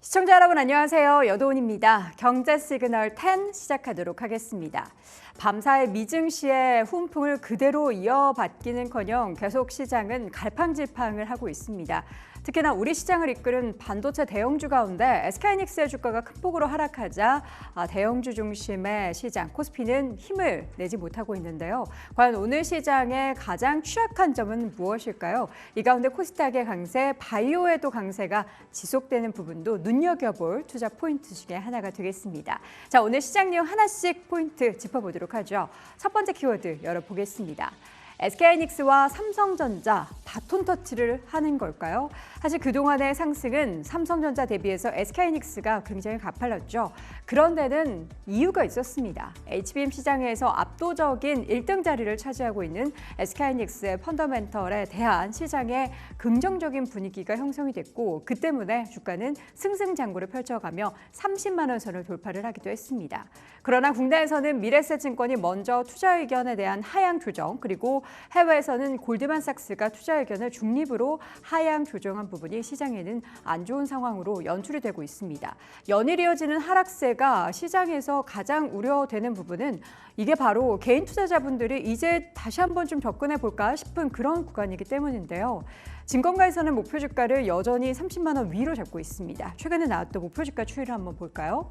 시청자 여러분 안녕하세요. 여도은입니다. 경제 시그널 10 시작하도록 하겠습니다. 밤사이 미증시의 훈풍을 그대로 이어받기는커녕 계속 시장은 갈팡질팡을 하고 있습니다. 특히나 우리 시장을 이끄는 반도체 대형주 가운데 SK하이닉스의 주가가 큰 폭으로 하락하자 대형주 중심의 시장 코스피는 힘을 내지 못하고 있는데요. 과연 오늘 시장의 가장 취약한 점은 무엇일까요? 이 가운데 코스닥의 강세, 바이오에도 강세가 지속되는 부분도 눈여겨볼 투자 포인트 중에 하나가 되겠습니다. 자, 오늘 시장 내용 하나씩 포인트 짚어보도록 하죠. 첫 번째 키워드 열어보겠습니다. SK하이닉스와 삼성전자 바톤 터치를 하는 걸까요? 사실 그동안의 상승은 삼성전자 대비해서 SK하이닉스가 굉장히 가팔랐죠. 그런 데는 이유가 있었습니다. HBM 시장에서 압도적인 1등 자리를 차지하고 있는 SK하이닉스의 펀더멘털에 대한 시장의 긍정적인 분위기가 형성이 됐고 그 때문에 주가는 승승장구를 펼쳐가며 30만 원 선을 돌파를 하기도 했습니다. 그러나 국내에서는 미래에셋증권이 먼저 투자 의견에 대한 하향 조정 그리고 해외에서는 골드만삭스가 투자 의견을 중립으로 하향 조정한 부분이 시장에는 안 좋은 상황으로 연출이 되고 있습니다. 연일 이어지는 하락세가 시장에서 가장 우려되는 부분은 이게 바로 개인 투자자분들이 이제 다시 한번 좀 접근해 볼까 싶은 그런 구간이기 때문인데요. 증권가에서는 목표 주가를 여전히 30만 원 위로 잡고 있습니다. 최근에 나왔던 목표 주가 추이를 한번 볼까요?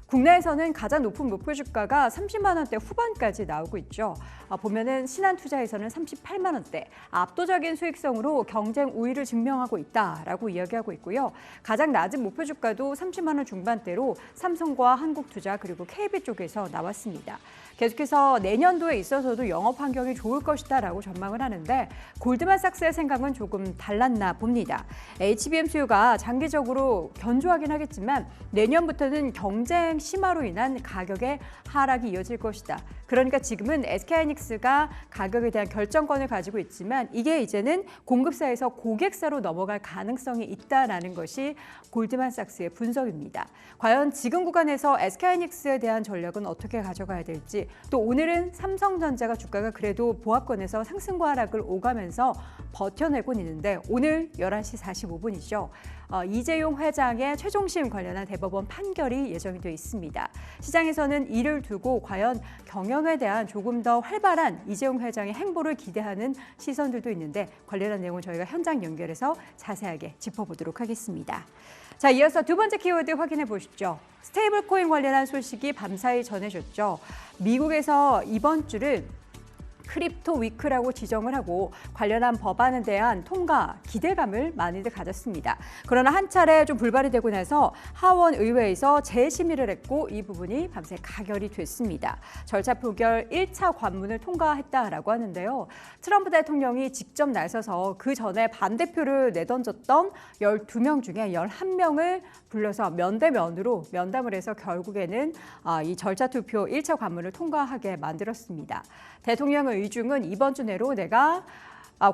국내에서는 가장 높은 목표 주가가 30만 원대 후반까지 나오고 있죠. 보면은 신한투자에서는 38만 원대, 압도적인 수익성으로 경쟁 우위를 증명하고 있다라고 이야기하고 있고요. 가장 낮은 목표 주가도 30만 원 중반대로 삼성과 한국투자 그리고 KB 쪽에서 나왔습니다. 계속해서 내년도에 있어서도 영업 환경이 좋을 것이다라고 전망을 하는데 골드만삭스의 생각은 조금 달랐나 봅니다. HBM 수요가 장기적으로 견조하긴 하겠지만 내년부터는 경쟁 심화로 인한 가격의 하락이 이어질 것이다. 그러니까 지금은 SK하이닉스가 가격에 대한 결정권을 가지고 있지만 이게 이제는 공급사에서 고객사로 넘어갈 가능성이 있다라는 것이 골드만삭스의 분석입니다. 과연 지금 구간에서 SK하이닉스에 대한 전략은 어떻게 가져가야 될지 또 오늘은 삼성전자가 주가가 그래도 보합권에서 상승과 하락을 오가면서 버텨내고 있는데 오늘 11시 45분이죠. 이재용 회장의 최종심 관련한 대법원 판결이 예정이 되어 있습니다. 시장에서는 이를 두고 과연 경영에 대한 조금 더 활발한 이재용 회장의 행보를 기대하는 시선들도 있는데 관련한 내용을 저희가 현장 연결해서 자세하게 짚어보도록 하겠습니다. 자, 이어서 두 번째 키워드 확인해 보시죠. 스테이블 코인 관련한 소식이 밤사이 전해졌죠. 미국에서 이번 주를 크립토 위크라고 지정을 하고 관련한 법안에 대한 통과 기대감을 많이들 가졌습니다. 그러나 한 차례 좀 불발이 되고 나서 하원 의회에서 재심의를 했고 이 부분이 밤새 가결이 됐습니다. 절차 표결 1차 관문을 통과했다라고 하는데요. 트럼프 대통령이 직접 나서서 그 전에 반대표를 내던졌던 12명 중에 11명을 불러서 면대면으로 면담을 해서 결국에는 이 절차 투표 1차 관문을 통과하게 만들었습니다. 대통령의 의중은 이번 주 내로 내가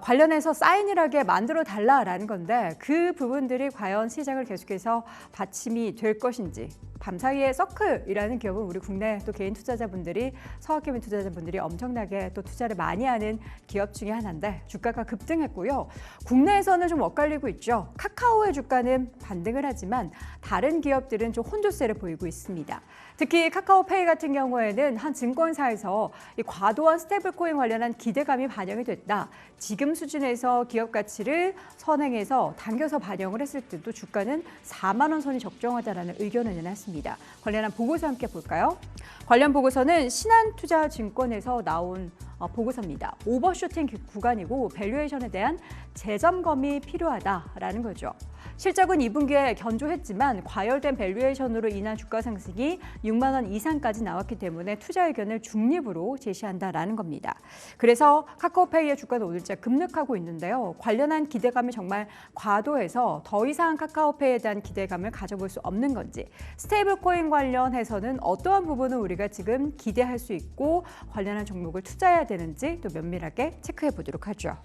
관련해서 사인을 하게 만들어 달라라는 건데 그 부분들이 과연 시장을 계속해서 받침이 될 것인지 밤사이에 서클이라는 기업은 우리 국내 또 개인 투자자분들이 서학개미 투자자분들이 엄청나게 또 투자를 많이 하는 기업 중에 하나인데 주가가 급등했고요. 국내에서는 좀 엇갈리고 있죠. 카카오의 주가는 반등을 하지만 다른 기업들은 좀 혼조세를 보이고 있습니다. 특히 카카오페이 같은 경우에는 한 증권사에서 이 과도한 스테이블코인 관련한 기대감이 반영이 됐다. 지금 수준에서 기업 가치를 선행해서 당겨서 반영을 했을 때도 주가는 4만 원 선이 적정하다라는 의견을 내놨습니다. 관련한 보고서 함께 볼까요? 관련 보고서는 신한투자증권에서 나온 보고서입니다. 오버슈팅 구간이고 밸류에이션에 대한 재점검이 필요하다라는 거죠. 실적은 2분기에 견조했지만 과열된 밸류에이션으로 인한 주가 상승이 6만 원 이상까지 나왔기 때문에 투자 의견을 중립으로 제시한다라는 겁니다. 그래서 카카오페이의 주가는 오늘자 급락하고 있는데요. 관련한 기대감이 정말 과도해서 더 이상 카카오페이에 대한 기대감을 가져볼 수 없는 건지 스테이블 코인 관련해서는 어떠한 부분은 우리가 지금 기대할 수 있고 관련한 종목을 투자해야 되는지 또 면밀하게 체크해 보도록 하죠.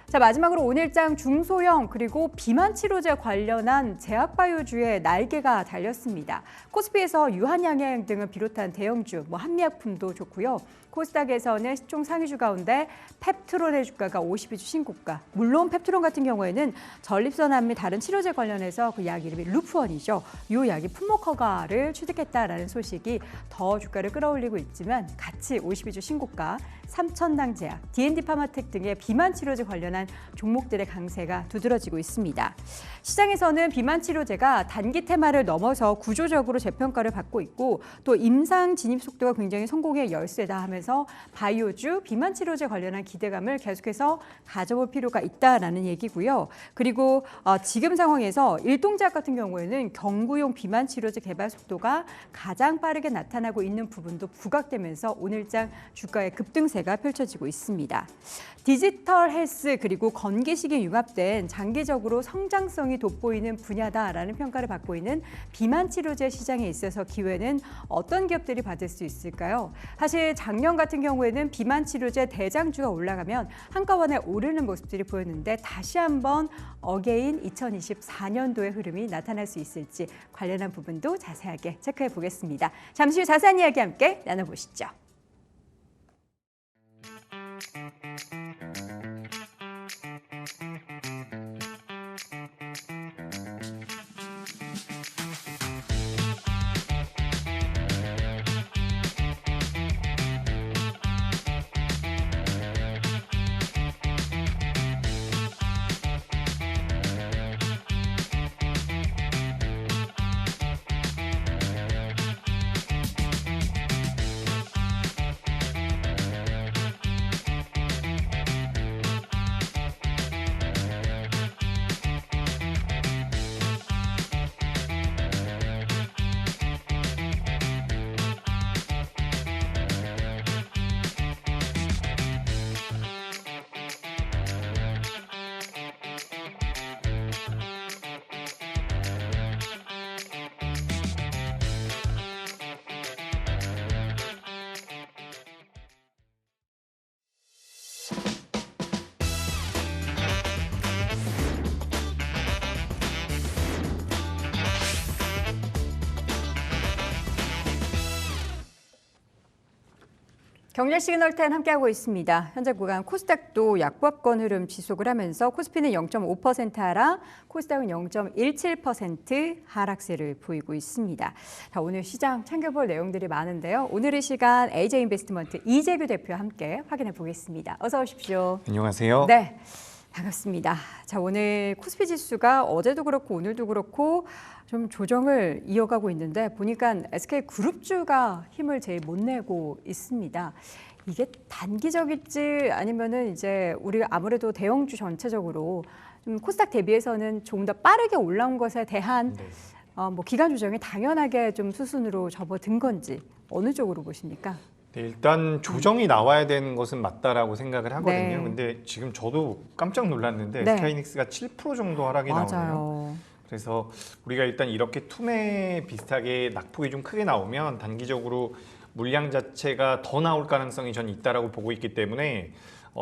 자, 마지막으로 오늘장 중소형 그리고 비만 치료제 관련한 제약바이오주의 날개가 달렸습니다. 코스피에서 유한양행 등을 비롯한 대형주, 한미약품도 좋고요. 코스닥에서는 시총 상위주 가운데 펩트론의 주가가 52주 신고가. 물론 펩트론 같은 경우에는 전립선 및 다른 치료제 관련해서 그 약 이름이 루프원이죠. 이 약이 품목 허가를 취득했다라는 소식이 더 주가를 끌어올리고 있지만 같이 52주 신고가, 삼천당 제약, D&D 파마텍 등의 비만 치료제 관련한 종목들의 강세가 두드러지고 있습니다. 시장에서는 비만 치료제가 단기 테마를 넘어서 구조적으로 재평가를 받고 있고 또 임상 진입 속도가 굉장히 성공의 열쇠다 하면서 바이오주, 비만 치료제 관련한 기대감을 계속해서 가져볼 필요가 있다라는 얘기고요. 그리고 지금 상황에서 일동제약 같은 경우에는 경구용 비만 치료제 개발 속도가 가장 빠르게 나타나고 있는 부분도 부각되면서 오늘장 주가의 급등세가 펼쳐지고 있습니다. 디지털 헬스 그리고 건기식이 융합된 장기적으로 성장성이 돋보이는 분야다라는 평가를 받고 있는 비만 치료제 시장에 있어서 기회는 어떤 기업들이 받을 수 있을까요? 사실 작년 같은 경우에는 비만 치료제 대장주가 올라가면 한꺼번에 오르는 모습들이 보였는데 다시 한번 어게인 2024년도의 흐름이 나타날 수 있을지 관련한 부분도 자세하게 체크해 보겠습니다. 잠시 후 자세한 이야기 함께 나눠보시죠. 경제 시그널 10 함께하고 있습니다. 현재 구간 코스닥도 약보합권 흐름 지속을 하면서 코스피는 0.5% 하락, 코스닥은 0.17% 하락세를 보이고 있습니다. 자, 오늘 시장 챙겨볼 내용들이 많은데요. 오늘 이 시간 AJ인베스트먼트 이재규 대표와 함께 확인해 보겠습니다. 어서 오십시오. 안녕하세요. 네. 반갑습니다. 자, 오늘 코스피 지수가 어제도 그렇고 오늘도 그렇고 좀 조정을 이어가고 있는데 보니까 SK그룹주가 힘을 제일 못 내고 있습니다. 이게 단기적일지 아니면은 이제 우리가 아무래도 대형주 전체적으로 좀 코스닥 대비해서는 조금 더 빠르게 올라온 것에 대한 기간 조정이 당연하게 좀 수순으로 접어든 건지 어느 쪽으로 보십니까? 네, 일단 조정이 나와야 되는 것은 맞다라고 생각을 하거든요. 네. 근데 지금 저도 깜짝 놀랐는데 네. SK하이닉스가 7% 정도 하락이 맞아요. 나오네요. 그래서 우리가 일단 이렇게 투매 비슷하게 낙폭이 좀 크게 나오면 단기적으로 물량 자체가 더 나올 가능성이 전 있다라고 보고 있기 때문에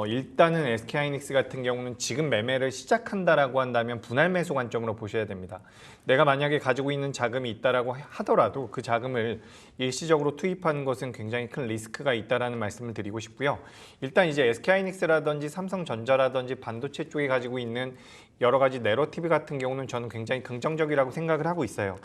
일단은 SK하이닉스 같은 경우는 지금 매매를 시작한다라고 한다면 분할 매수 관점으로 보셔야 됩니다. 내가 만약에 가지고 있는 자금이 있다라고 하더라도 그 자금을 일시적으로 투입하는 것은 굉장히 큰 리스크가 있다라는 말씀을 드리고 싶고요. 일단 이제 SK하이닉스라든지 삼성전자라든지 반도체 쪽에 가지고 있는 여러 가지 내러티브 같은 경우는 저는 굉장히 긍정적이라고 생각을 하고 있어요.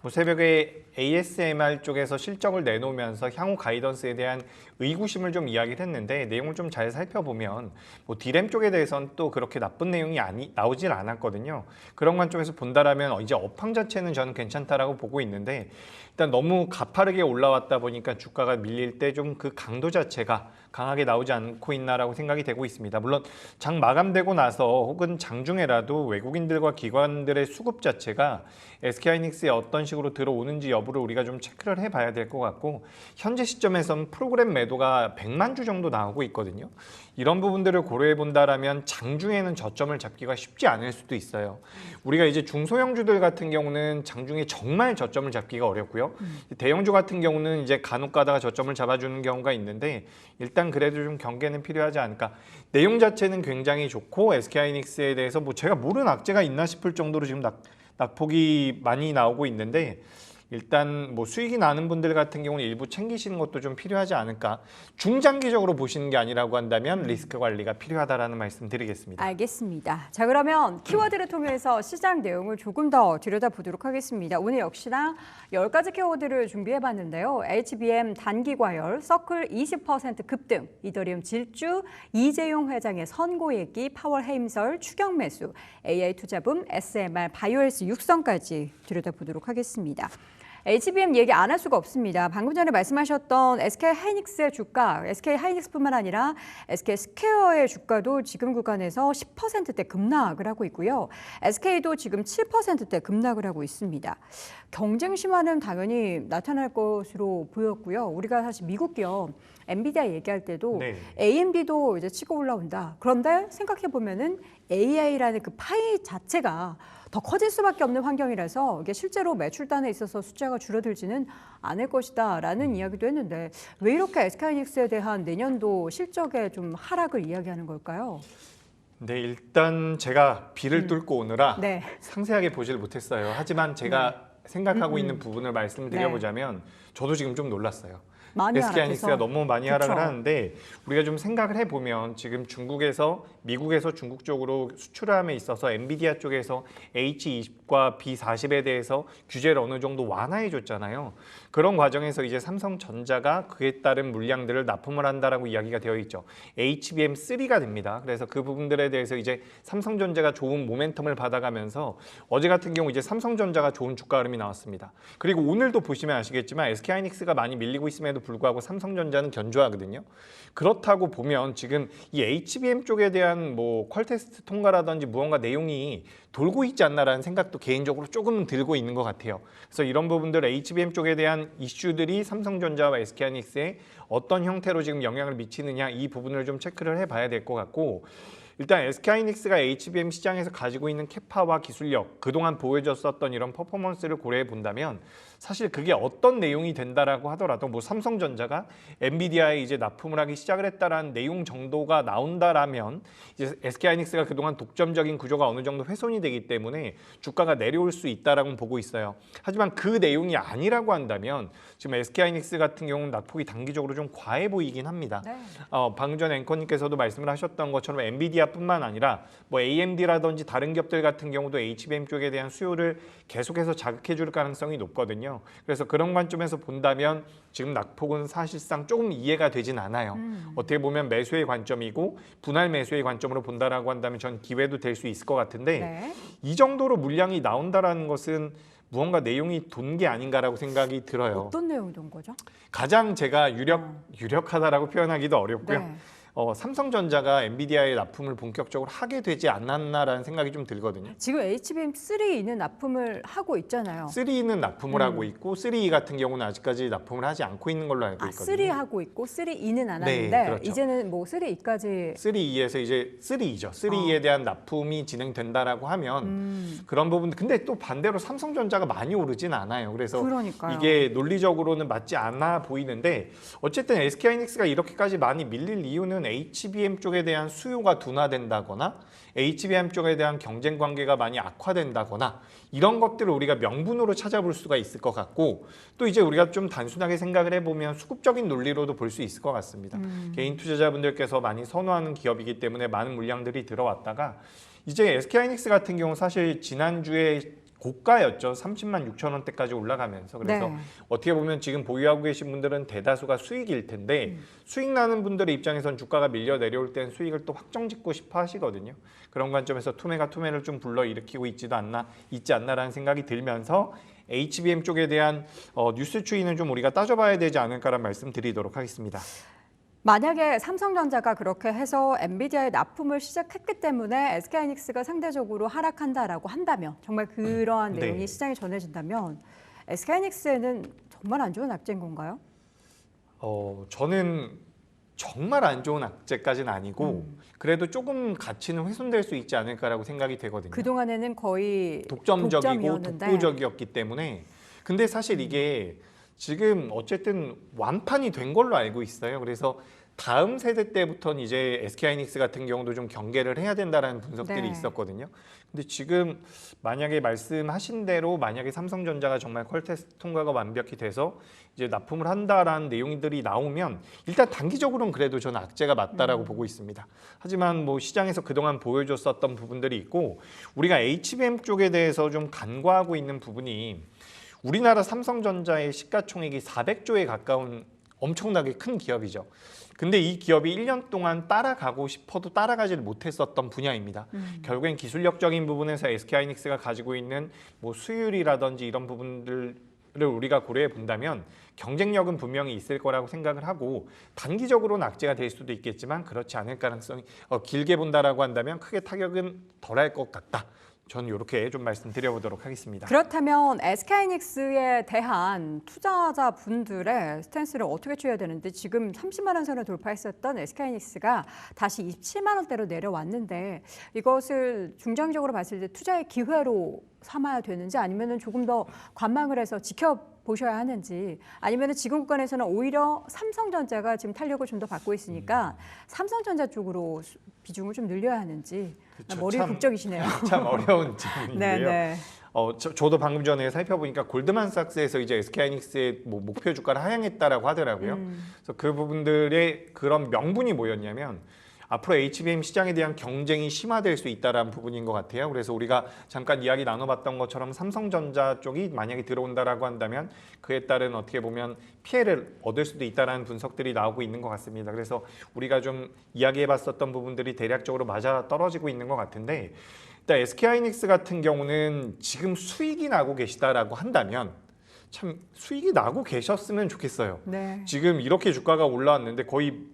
새벽에 ASMR 쪽에서 실적을 내놓으면서 향후 가이던스에 대한 의구심을 좀 이야기를 했는데 내용을 좀 잘 살펴보면 디램 쪽에 대해서는 또 그렇게 나쁜 내용이 나오질 않았거든요. 그런 관점에서 본다라면 이제 업황 자체는 저는 괜찮다라고 보고 있는데 일단 너무 가파르게 올라왔다 보니까 주가가 밀릴 때 좀 그 강도 자체가 강하게 나오지 않고 있나라고 생각이 되고 있습니다. 물론 장 마감되고 나서 혹은 장중에라도 아니라도 외국인들과 기관들의 수급 자체가 SK하이닉스에 어떤 식으로 들어오는지 여부를 우리가 좀 체크를 해봐야 될 것 같고 현재 시점에서는 프로그램 매도가 100만 주 정도 나오고 있거든요. 이런 부분들을 고려해 본다라면 장중에는 저점을 잡기가 쉽지 않을 수도 있어요. 우리가 이제 중소형주들 같은 경우는 장중에 정말 저점을 잡기가 어렵고요. 대형주 같은 경우는 이제 간혹 가다가 저점을 잡아주는 경우가 있는데 일단 그래도 좀 경계는 필요하지 않을까. 내용 자체는 굉장히 좋고 SK하이닉스에 대해서 뭐 제가 모르는 악재가 있나 싶을 정도로 지금 낙폭이 많이 나오고 있는데 일단 뭐 수익이 나는 분들 같은 경우는 일부 챙기시는 것도 좀 필요하지 않을까. 중장기적으로 보시는 게 아니라고 한다면 리스크 관리가 필요하다라는 말씀 드리겠습니다. 알겠습니다. 자, 그러면 키워드를 통해서 시장 내용을 조금 더 들여다보도록 하겠습니다. 오늘 역시나 10가지 키워드를 준비해봤는데요. HBM 단기 과열, 서클 20% 급등, 이더리움 질주, 이재용 회장의 선고 얘기, 파월 해임설, 추격 매수, AI 투자붐, SMR, 바이오헬스 육성까지 들여다보도록 하겠습니다. HBM 얘기 안 할 수가 없습니다. 방금 전에 말씀하셨던 SK하이닉스의 주가, SK하이닉스뿐만 아니라 SK스퀘어의 주가도 지금 구간에서 10%대 급락을 하고 있고요. SK도 지금 7%대 급락을 하고 있습니다. 경쟁 심화는 당연히 나타날 것으로 보였고요. 우리가 사실 미국 기업 엔비디아 얘기할 때도 네. AMD도 이제 치고 올라온다. 그런데 생각해 보면은 AI라는 그 파이 자체가 더 커질 수밖에 없는 환경이라서 이게 실제로 매출단에 있어서 숫자가 줄어들지는 않을 것이다라는 이야기도 했는데 왜 이렇게 SK하이닉스에 대한 내년도 실적의 좀 하락을 이야기하는 걸까요? 네, 일단 제가 비를 뚫고 오느라 네. 상세하게 보지를 못했어요. 하지만 제가 생각하고 있는 부분을 말씀드려보자면 저도 지금 좀 놀랐어요. 많이 SK하이닉스가 하락해서. 너무 많이 그쵸. 하락을 하는데 우리가 좀 생각을 해보면 지금 중국에서 미국에서 중국 쪽으로 수출함에 있어서 엔비디아 쪽에서 H20과 B40에 대해서 규제를 어느 정도 완화해 줬잖아요. 그런 과정에서 이제 삼성전자가 그에 따른 물량들을 납품을 한다라고 이야기가 되어 있죠. HBM3가 됩니다. 그래서 그 부분들에 대해서 이제 삼성전자가 좋은 모멘텀을 받아가면서 어제 같은 경우 이제 삼성전자가 좋은 주가 흐름이 나왔습니다. 그리고 오늘도 보시면 아시겠지만 SK하이닉스가 많이 밀리고 있음에도 불구하고 삼성전자는 견조하거든요. 그렇다고 보면 지금 이 HBM 쪽에 대한 뭐 퀄테스트 통과라든지 무언가 내용이 돌고 있지 않나라는 생각도 개인적으로 조금은 들고 있는 것 같아요. 그래서 이런 부분들 HBM 쪽에 대한 이슈들이 삼성전자와 SK하이닉스에 어떤 형태로 지금 영향을 미치느냐 이 부분을 좀 체크를 해봐야 될 것 같고 일단 SK하이닉스가 HBM 시장에서 가지고 있는 캐파와 기술력, 그동안 보여줬었던 이런 퍼포먼스를 고려해 본다면 사실 그게 어떤 내용이 된다라고 하더라도 뭐 삼성전자가 엔비디아에 이제 납품을 하기 시작을 했다라는 내용 정도가 나온다라면 이제 SK하이닉스가 그동안 독점적인 구조가 어느 정도 훼손이 되기 때문에 주가가 내려올 수 있다라고 보고 있어요. 하지만 그 내용이 아니라고 한다면 지금 SK하이닉스 같은 경우는 낙폭이 단기적으로 좀 과해 보이긴 합니다. 네. 방금 전 앵커님께서도 말씀을 하셨던 것처럼 엔비디아뿐만 아니라 뭐 AMD라든지 다른 기업들 같은 경우도 HBM 쪽에 대한 수요를 계속해서 자극해 줄 가능성이 높거든요. 그래서 그런 관점에서 본다면 지금 낙폭은 사실상 조금 이해가 되진 않아요. 어떻게 보면 매수의 관점이고 분할 매수의 관점으로 본다라고 한다면 전 기회도 될 수 있을 것 같은데 네. 이 정도로 물량이 나온다라는 것은 무언가 내용이 돈 게 아닌가라고 생각이 들어요. 어떤 내용이 된 거죠? 가장 제가 유력하다라고 표현하기도 어렵고요. 네. 삼성전자가 엔비디아에 납품을 본격적으로 하게 되지 않았나라는 생각이 좀 들거든요. 지금 HBM3는 납품을 하고 있잖아요. 3는 납품을 하고 있고 3 같은 경우는 아직까지 납품을 하지 않고 있는 걸로 알고 있거든요. 3 하고 있고 3E는 안 네, 하는데 그렇죠. 이제는 뭐 3E까지 3E에서 이제 3E죠. 3E에 대한 납품이 진행된다라고 하면 그런 부분. 근데 또 반대로 삼성전자가 많이 오르진 않아요. 그래서 그러니까요. 이게 논리적으로는 맞지 않아 보이는데 어쨌든 SK하이닉스가 이렇게까지 많이 밀릴 이유는 HBM 쪽에 대한 수요가 둔화된다거나 HBM 쪽에 대한 경쟁 관계가 많이 악화된다거나 이런 것들을 우리가 명분으로 찾아볼 수가 있을 것 같고 또 이제 우리가 좀 단순하게 생각을 해보면 수급적인 논리로도 볼 수 있을 것 같습니다. 개인 투자자분들께서 많이 선호하는 기업이기 때문에 많은 물량들이 들어왔다가 이제 SK하이닉스 같은 경우 사실 지난주에 고가였죠. 30만 6천 원대까지 올라가면서. 그래서 네. 어떻게 보면 지금 보유하고 계신 분들은 대다수가 수익일 텐데 수익 나는 분들의 입장에선 주가가 밀려 내려올 땐 수익을 또 확정짓고 싶어 하시거든요. 그런 관점에서 투매가 투매를 좀 불러일으키고 있지 않나라는 생각이 들면서 HBM 쪽에 대한 뉴스 추이는 좀 우리가 따져봐야 되지 않을까라는 말씀 드리도록 하겠습니다. 만약에 삼성전자가 그렇게 해서 엔비디아에 납품을 시작했기 때문에 SK하이닉스가 상대적으로 하락한다라고 한다면 정말 그러한 네. 내용이 시장에 전해진다면 SK하이닉스에는 정말 안 좋은 악재인 건가요? 저는 정말 안 좋은 악재까지는 아니고 그래도 조금 가치는 훼손될 수 있지 않을까라고 생각이 되거든요. 그동안에는 거의 독점적이고 독점이었는데. 독보적이었기 때문에. 근데 사실 이게 지금 어쨌든 완판이 된 걸로 알고 있어요. 그래서 다음 세대 때부터는 이제 SK하이닉스 같은 경우도 좀 경계를 해야 된다라는 분석들이 네. 있었거든요. 근데 지금 만약에 말씀하신 대로 만약에 삼성전자가 정말 퀄테스트 통과가 완벽히 돼서 이제 납품을 한다라는 내용들이 나오면 일단 단기적으로는 그래도 저는 악재가 맞다라고 보고 있습니다. 하지만 뭐 시장에서 그동안 보여줬었던 부분들이 있고 우리가 HBM 쪽에 대해서 좀 간과하고 있는 부분이 우리나라 삼성전자의 시가총액이 400조에 가까운 엄청나게 큰 기업이죠. 근데 이 기업이 1년 동안 따라가고 싶어도 따라가지를 못했었던 분야입니다. 결국엔 기술력적인 부분에서 SK하이닉스가 가지고 있는 뭐 수율이라든지 이런 부분들을 우리가 고려해 본다면 경쟁력은 분명히 있을 거라고 생각을 하고 단기적으로는 악재가 될 수도 있겠지만 그렇지 않을 가능성이 길게 본다라고 한다면 크게 타격은 덜할 것 같다. 저는 이렇게 좀 말씀드려보도록 하겠습니다. 그렇다면 SK하이닉스에 대한 투자자분들의 스탠스를 어떻게 취해야 되는데 지금 30만 원 선을 돌파했었던 SK하이닉스가 다시 27만 원대로 내려왔는데 이것을 중장기적으로 봤을 때 투자의 기회로 삼아야 되는지 아니면 조금 더 관망을 해서 지켜보셔야 하는지 아니면 지금 구간에서는 오히려 삼성전자가 지금 탄력을 좀 더 받고 있으니까 삼성전자 쪽으로 비중을 좀 늘려야 하는지 그쵸, 머리가 국적이시네요. 참 어려운 질문인데요. 네. 저도 방금 전에 살펴보니까 골드만삭스에서 이제 SK하이닉스의 뭐 목표 주가를 하향했다라고 하더라고요. 그래서 그 부분들의 그런 명분이 뭐였냐면 앞으로 HBM 시장에 대한 경쟁이 심화될 수 있다는 부분인 것 같아요. 그래서 우리가 잠깐 이야기 나눠봤던 것처럼 삼성전자 쪽이 만약에 들어온다라고 한다면 그에 따른 어떻게 보면 피해를 얻을 수도 있다는 분석들이 나오고 있는 것 같습니다. 그래서 우리가 좀 이야기해봤었던 부분들이 대략적으로 맞아 떨어지고 있는 것 같은데 일단 SK하이닉스 같은 경우는 지금 수익이 나고 계시다라고 한다면 참 수익이 나고 계셨으면 좋겠어요. 네. 지금 이렇게 주가가 올라왔는데 거의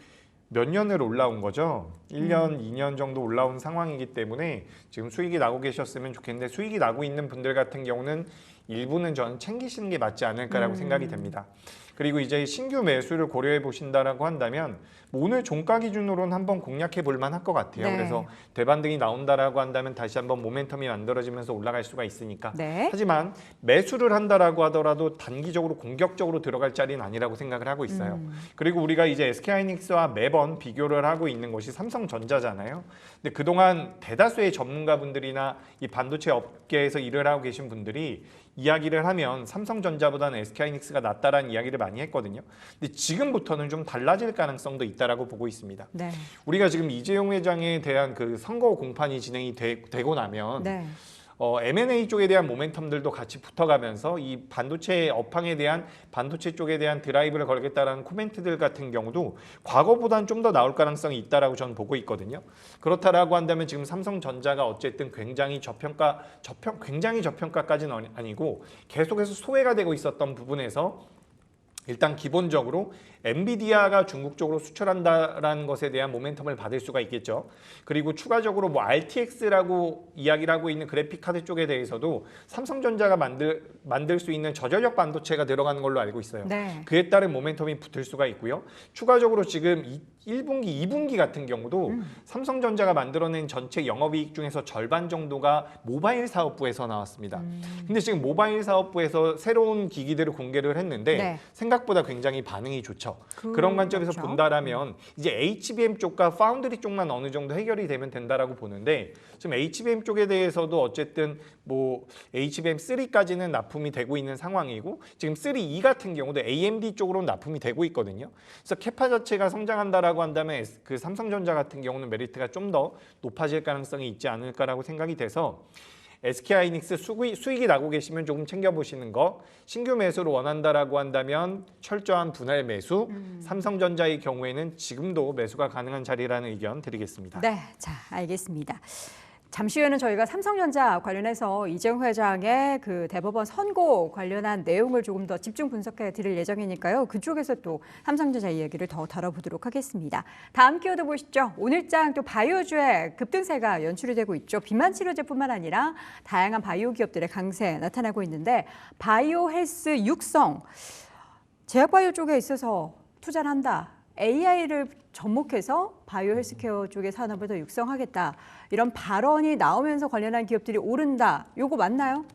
몇 년을 올라온 거죠. 1년, 2년 정도 올라온 상황이기 때문에 지금 수익이 나고 계셨으면 좋겠는데 수익이 나고 있는 분들 같은 경우는 일부는 저는 챙기시는 게 맞지 않을까라고 생각이 됩니다. 그리고 이제 신규 매수를 고려해 보신다라고 한다면 뭐 오늘 종가 기준으로는 한번 공략해 볼 만할 것 같아요. 네. 그래서 대반등이 나온다라고 한다면 다시 한번 모멘텀이 만들어지면서 올라갈 수가 있으니까. 네. 하지만 매수를 한다라고 하더라도 단기적으로 공격적으로 들어갈 자리는 아니라고 생각을 하고 있어요. 그리고 우리가 이제 SK하이닉스와 매번 비교를 하고 있는 것이 삼성전자잖아요. 근데 그동안 대다수의 전문가분들이나 이 반도체 업계에서 일을 하고 계신 분들이 이야기를 하면 삼성전자보다는 SK하이닉스가 낫다라는 이야기를 많이 했거든요. 근데 지금부터는 좀 달라질 가능성도 있다라고 보고 있습니다. 네. 우리가 지금 이재용 회장에 대한 그 선거 공판이 진행이 되고 나면 네. M&A 쪽에 대한 모멘텀들도 같이 붙어가면서 이 반도체 업황에 대한 반도체 쪽에 대한 드라이브를 걸겠다라는 코멘트들 같은 경우도 과거보다는 좀 더 나올 가능성이 있다라고 저는 보고 있거든요. 그렇다라고 한다면 지금 삼성전자가 어쨌든 굉장히 저평가까지는 아니고 계속해서 소외가 되고 있었던 부분에서 일단 기본적으로 엔비디아가 중국 쪽으로 수출한다라는 것에 대한 모멘텀을 받을 수가 있겠죠. 그리고 추가적으로 뭐 RTX라고 이야기를 하고 있는 그래픽 카드 쪽에 대해서도 삼성전자가 만들 수 있는 저전력 반도체가 들어가는 걸로 알고 있어요. 네. 그에 따른 모멘텀이 붙을 수가 있고요. 추가적으로 지금 1분기, 2분기 같은 경우도 삼성전자가 만들어낸 전체 영업이익 중에서 절반 정도가 모바일 사업부에서 나왔습니다. 근데 지금 모바일 사업부에서 새로운 기기들을 공개를 했는데 네. 생각보다 굉장히 반응이 좋죠. 그런 관점에서 그렇죠. 본다라면 이제 HBM 쪽과 파운드리 쪽만 어느 정도 해결이 되면 된다라고 보는데 지금 HBM 쪽에 대해서도 어쨌든 뭐 HBM 3까지는 납품이 되고 있는 상황이고 지금 3E 같은 경우도 AMD 쪽으로 납품이 되고 있거든요. 그래서 캐파 자체가 성장한다라고 한다면 그 삼성전자 같은 경우는 메리트가 좀 더 높아질 가능성이 있지 않을까라고 생각이 돼서 SK하이닉스 수익이 나고 계시면 조금 챙겨보시는 거, 신규 매수를 원한다라고 한다면 철저한 분할 매수, 삼성전자의 경우에는 지금도 매수가 가능한 자리라는 의견 드리겠습니다. 네, 자, 알겠습니다. 잠시 후에는 저희가 삼성전자 관련해서 이재용 회장의 그 대법원 선고 관련한 내용을 조금 더 집중 분석해 드릴 예정이니까요. 그쪽에서 또 삼성전자 이야기를 더 다뤄보도록 하겠습니다. 다음 키워드 보시죠. 오늘장 또 바이오주의 급등세가 연출이 되고 있죠. 비만 치료제뿐만 아니라 다양한 바이오 기업들의 강세 나타나고 있는데 바이오 헬스 육성, 제약바이오 쪽에 있어서 투자를 한다. AI를 접목해서 바이오 헬스케어 쪽의 산업을 더 육성하겠다. 이런 발언이 나오면서 관련한 기업들이 오른다. 요거 맞나요?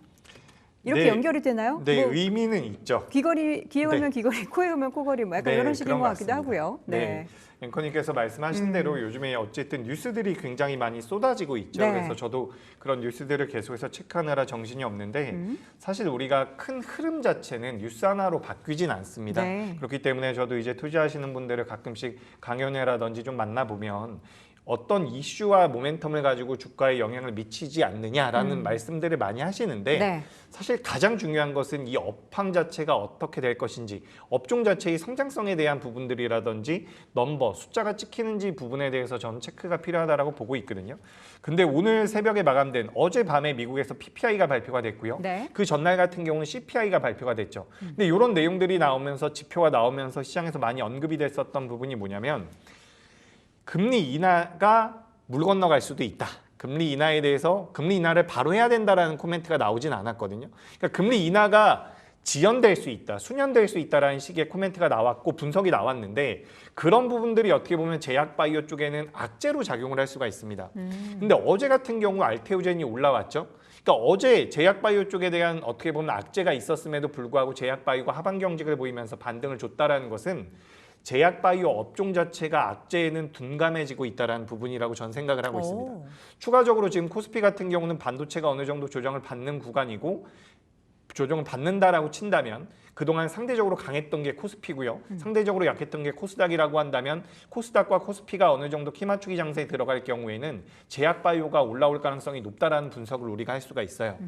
이렇게 네. 연결이 되나요? 네, 뭐 의미는 있죠. 귀에 오면 귀걸이, 코에 오면 코걸이 뭐 약간 네, 이런 식인 그런 것 것 같기도 같습니다. 하고요. 네. 앵커님께서 말씀하신 대로 요즘에 어쨌든 뉴스들이 굉장히 많이 쏟아지고 있죠. 네. 그래서 저도 그런 뉴스들을 계속해서 체크하느라 정신이 없는데 사실 우리가 큰 흐름 자체는 뉴스 하나로 바뀌진 않습니다. 네. 그렇기 때문에 저도 이제 투자하시는 분들을 가끔씩 강연회라든지 좀 만나보면 어떤 이슈와 모멘텀을 가지고 주가에 영향을 미치지 않느냐라는 말씀들을 많이 하시는데 네. 사실 가장 중요한 것은 이 업황 자체가 어떻게 될 것인지, 업종 자체의 성장성에 대한 부분들이라든지 넘버, 숫자가 찍히는지 부분에 대해서 저는 체크가 필요하다고 보고 있거든요. 근데 오늘 새벽에 마감된 어젯밤에 미국에서 PPI가 발표가 됐고요. 네. 그 전날 같은 경우는 CPI가 발표가 됐죠. 근데 이런 내용들이 나오면서 지표가 나오면서 시장에서 많이 언급이 됐었던 부분이 뭐냐면 금리 인하가 물 건너갈 수도 있다. 금리 인하에 대해서 금리 인하를 바로 해야 된다라는 코멘트가 나오진 않았거든요. 그러니까 금리 인하가 지연될 수 있다, 수년될 수 있다라는 식의 코멘트가 나왔고 분석이 나왔는데 그런 부분들이 어떻게 보면 제약바이오 쪽에는 악재로 작용을 할 수가 있습니다. 근데 어제 같은 경우 알테오젠이 올라왔죠. 그러니까 어제 제약바이오 쪽에 대한 어떻게 보면 악재가 있었음에도 불구하고 제약바이오가 하반 경직을 보이면서 반등을 줬다라는 것은 제약바이오 업종 자체가 악재에는 둔감해지고 있다는 부분이라고 저는 생각을 하고 있습니다. 추가적으로 지금 코스피 같은 경우는 반도체가 어느 정도 조정을 받는 구간이고 조정을 받는다라고 친다면 그동안 상대적으로 강했던 게 코스피고요. 상대적으로 약했던 게 코스닥이라고 한다면 코스닥과 코스피가 어느 정도 키 맞추기 장세에 들어갈 경우에는 제약바이오가 올라올 가능성이 높다라는 분석을 우리가 할 수가 있어요.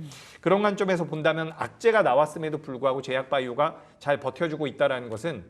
그런 관점에서 본다면 악재가 나왔음에도 불구하고 제약바이오가 잘 버텨주고 있다는 것은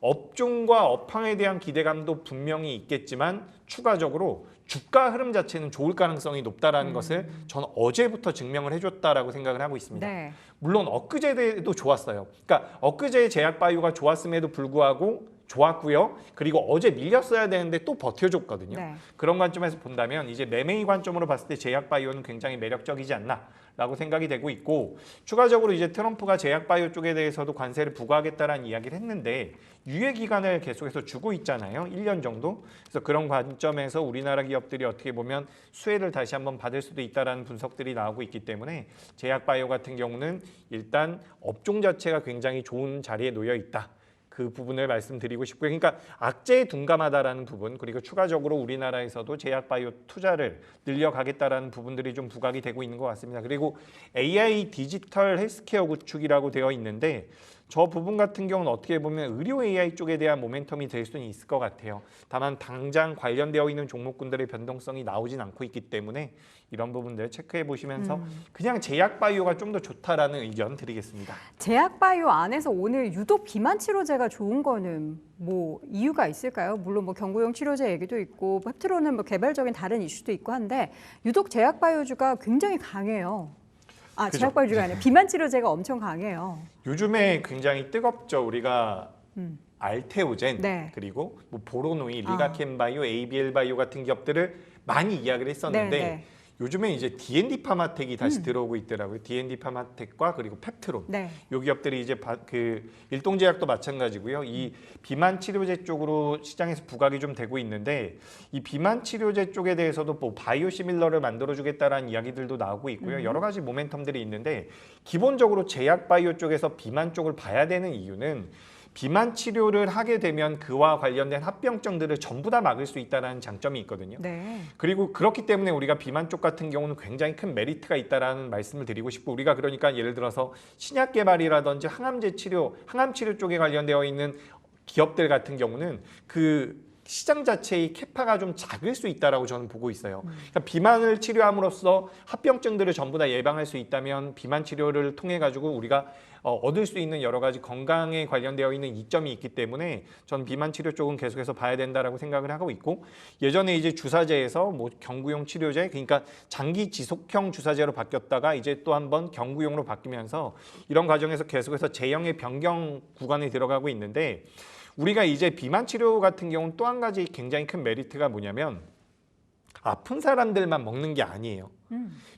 업종과 업황에 대한 기대감도 분명히 있겠지만 추가적으로 주가 흐름 자체는 좋을 가능성이 높다라는 것을 저는 어제부터 증명을 해줬다라고 생각을 하고 있습니다. 네. 물론 엊그제도 좋았어요. 그러니까 엊그제 제약바이오가 좋았음에도 불구하고 좋았고요. 그리고 어제 밀렸어야 되는데 또 버텨줬거든요. 네. 그런 관점에서 본다면 이제 매매의 관점으로 봤을 때 제약바이오는 굉장히 매력적이지 않나라고 생각이 되고 있고 추가적으로 이제 트럼프가 제약바이오 쪽에 대해서도 관세를 부과하겠다라는 이야기를 했는데 유예 기간을 계속해서 주고 있잖아요. 1년 정도. 그래서 그런 관점에서 우리나라 기업들이 어떻게 보면 수혜를 다시 한번 받을 수도 있다라는 분석들이 나오고 있기 때문에 제약바이오 같은 경우는 일단 업종 자체가 굉장히 좋은 자리에 놓여 있다. 그 부분을 말씀드리고 싶고요. 그러니까 악재에 둔감하다라는 부분 그리고 추가적으로 우리나라에서도 제약바이오 투자를 늘려가겠다라는 부분들이 좀 부각이 되고 있는 것 같습니다. 그리고 AI 디지털 헬스케어 구축이라고 되어 있는데 저 부분 같은 경우는 어떻게 보면 의료 AI 쪽에 대한 모멘텀이 될 수는 있을 것 같아요. 다만 당장 관련되어 있는 종목군들의 변동성이 나오진 않고 있기 때문에 이런 부분들 체크해 보시면서 그냥 제약바이오가 좀 더 좋다라는 의견 드리겠습니다. 제약바이오 안에서 오늘 유독 비만 치료제가 좋은 거는 뭐 이유가 있을까요? 물론 뭐 경구용 치료제 얘기도 있고 펩트로는 뭐 개별적인 다른 이슈도 있고 한데 유독 제약바이오주가 굉장히 강해요. 그죠? 제약바이오주가 아니라 비만 치료제가 엄청 강해요. 요즘에 굉장히 뜨겁죠. 우리가 알테오젠 네. 그리고 뭐 보로노이, 리가켄바이오, ABL바이오 같은 기업들을 많이 이야기를 했었는데 네. 요즘에 이제 D&D 파마텍이 다시 들어오고 있더라고요. D&D 파마텍과 그리고 펩트론. 네. 요 기업들이 이제 그 일동제약도 마찬가지고요. 이 비만 치료제 쪽으로 시장에서 부각이 좀 되고 있는데 이 비만 치료제 쪽에 대해서도 뭐 바이오시밀러를 만들어주겠다라는 이야기들도 나오고 있고요. 여러 가지 모멘텀들이 있는데 기본적으로 제약바이오 쪽에서 비만 쪽을 봐야 되는 이유는 비만 치료를 하게 되면 그와 관련된 합병증들을 전부 다 막을 수 있다는 장점이 있거든요. 네. 그리고 그렇기 때문에 우리가 비만 쪽 같은 경우는 굉장히 큰 메리트가 있다라는 말씀을 드리고 싶고 우리가 그러니까 예를 들어서 신약 개발이라든지 항암제 치료, 항암 치료 쪽에 관련되어 있는 기업들 같은 경우는 그 시장 자체의 캐파가 좀 작을 수 있다라고 저는 보고 있어요. 그러니까 비만을 치료함으로써 합병증들을 전부 다 예방할 수 있다면 비만 치료를 통해 가지고 우리가 얻을 수 있는 여러 가지 건강에 관련되어 있는 이점이 있기 때문에 전 비만 치료 쪽은 계속해서 봐야 된다라고 생각을 하고 있고, 예전에 이제 주사제에서 뭐 경구용 치료제, 그러니까 장기 지속형 주사제로 바뀌었다가 이제 또 한번 경구용으로 바뀌면서 이런 과정에서 계속해서 제형의 변경 구간에 들어가고 있는데, 우리가 이제 비만 치료 같은 경우는 또 한 가지 굉장히 큰 메리트가 뭐냐면 아픈 사람들만 먹는 게 아니에요.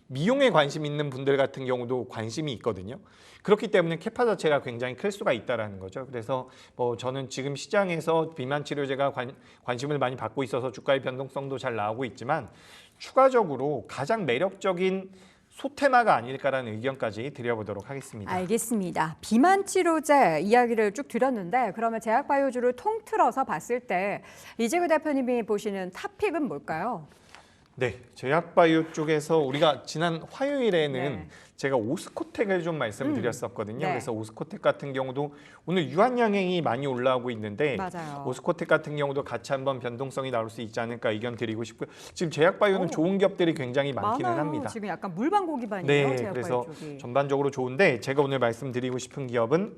미용에 관심 있는 분들 같은 경우도 관심이 있거든요. 그렇기 때문에 캐파 자체가 굉장히 클 수가 있다라는 거죠. 그래서 뭐 저는 지금 시장에서 비만 치료제가 관심을 많이 받고 있어서 주가의 변동성도 잘 나오고 있지만, 추가적으로 가장 매력적인 소테마가 아닐까라는 의견까지 드려보도록 하겠습니다. 알겠습니다. 비만 치료제 이야기를 쭉 드렸는데, 그러면 제약바이오주를 통틀어서 봤을 때 이재구 대표님이 보시는 탑픽은 뭘까요? 네, 제약바이오 쪽에서 우리가 지난 화요일에는 네. 제가 오스코텍을 좀 말씀드렸었거든요. 네. 그래서 오스코텍 같은 경우도 오늘 유한양행이 많이 올라오고 있는데, 맞아요. 오스코텍 같은 경우도 같이 한번 변동성이 나올 수 있지 않을까 의견 드리고 싶고요. 지금 제약바이오는 오. 좋은 기업들이 굉장히 많기는 많아요. 합니다. 지금 약간 물방고 기반이에요. 네, 제약바이오 그래서 쪽이. 전반적으로 좋은데, 제가 오늘 말씀드리고 싶은 기업은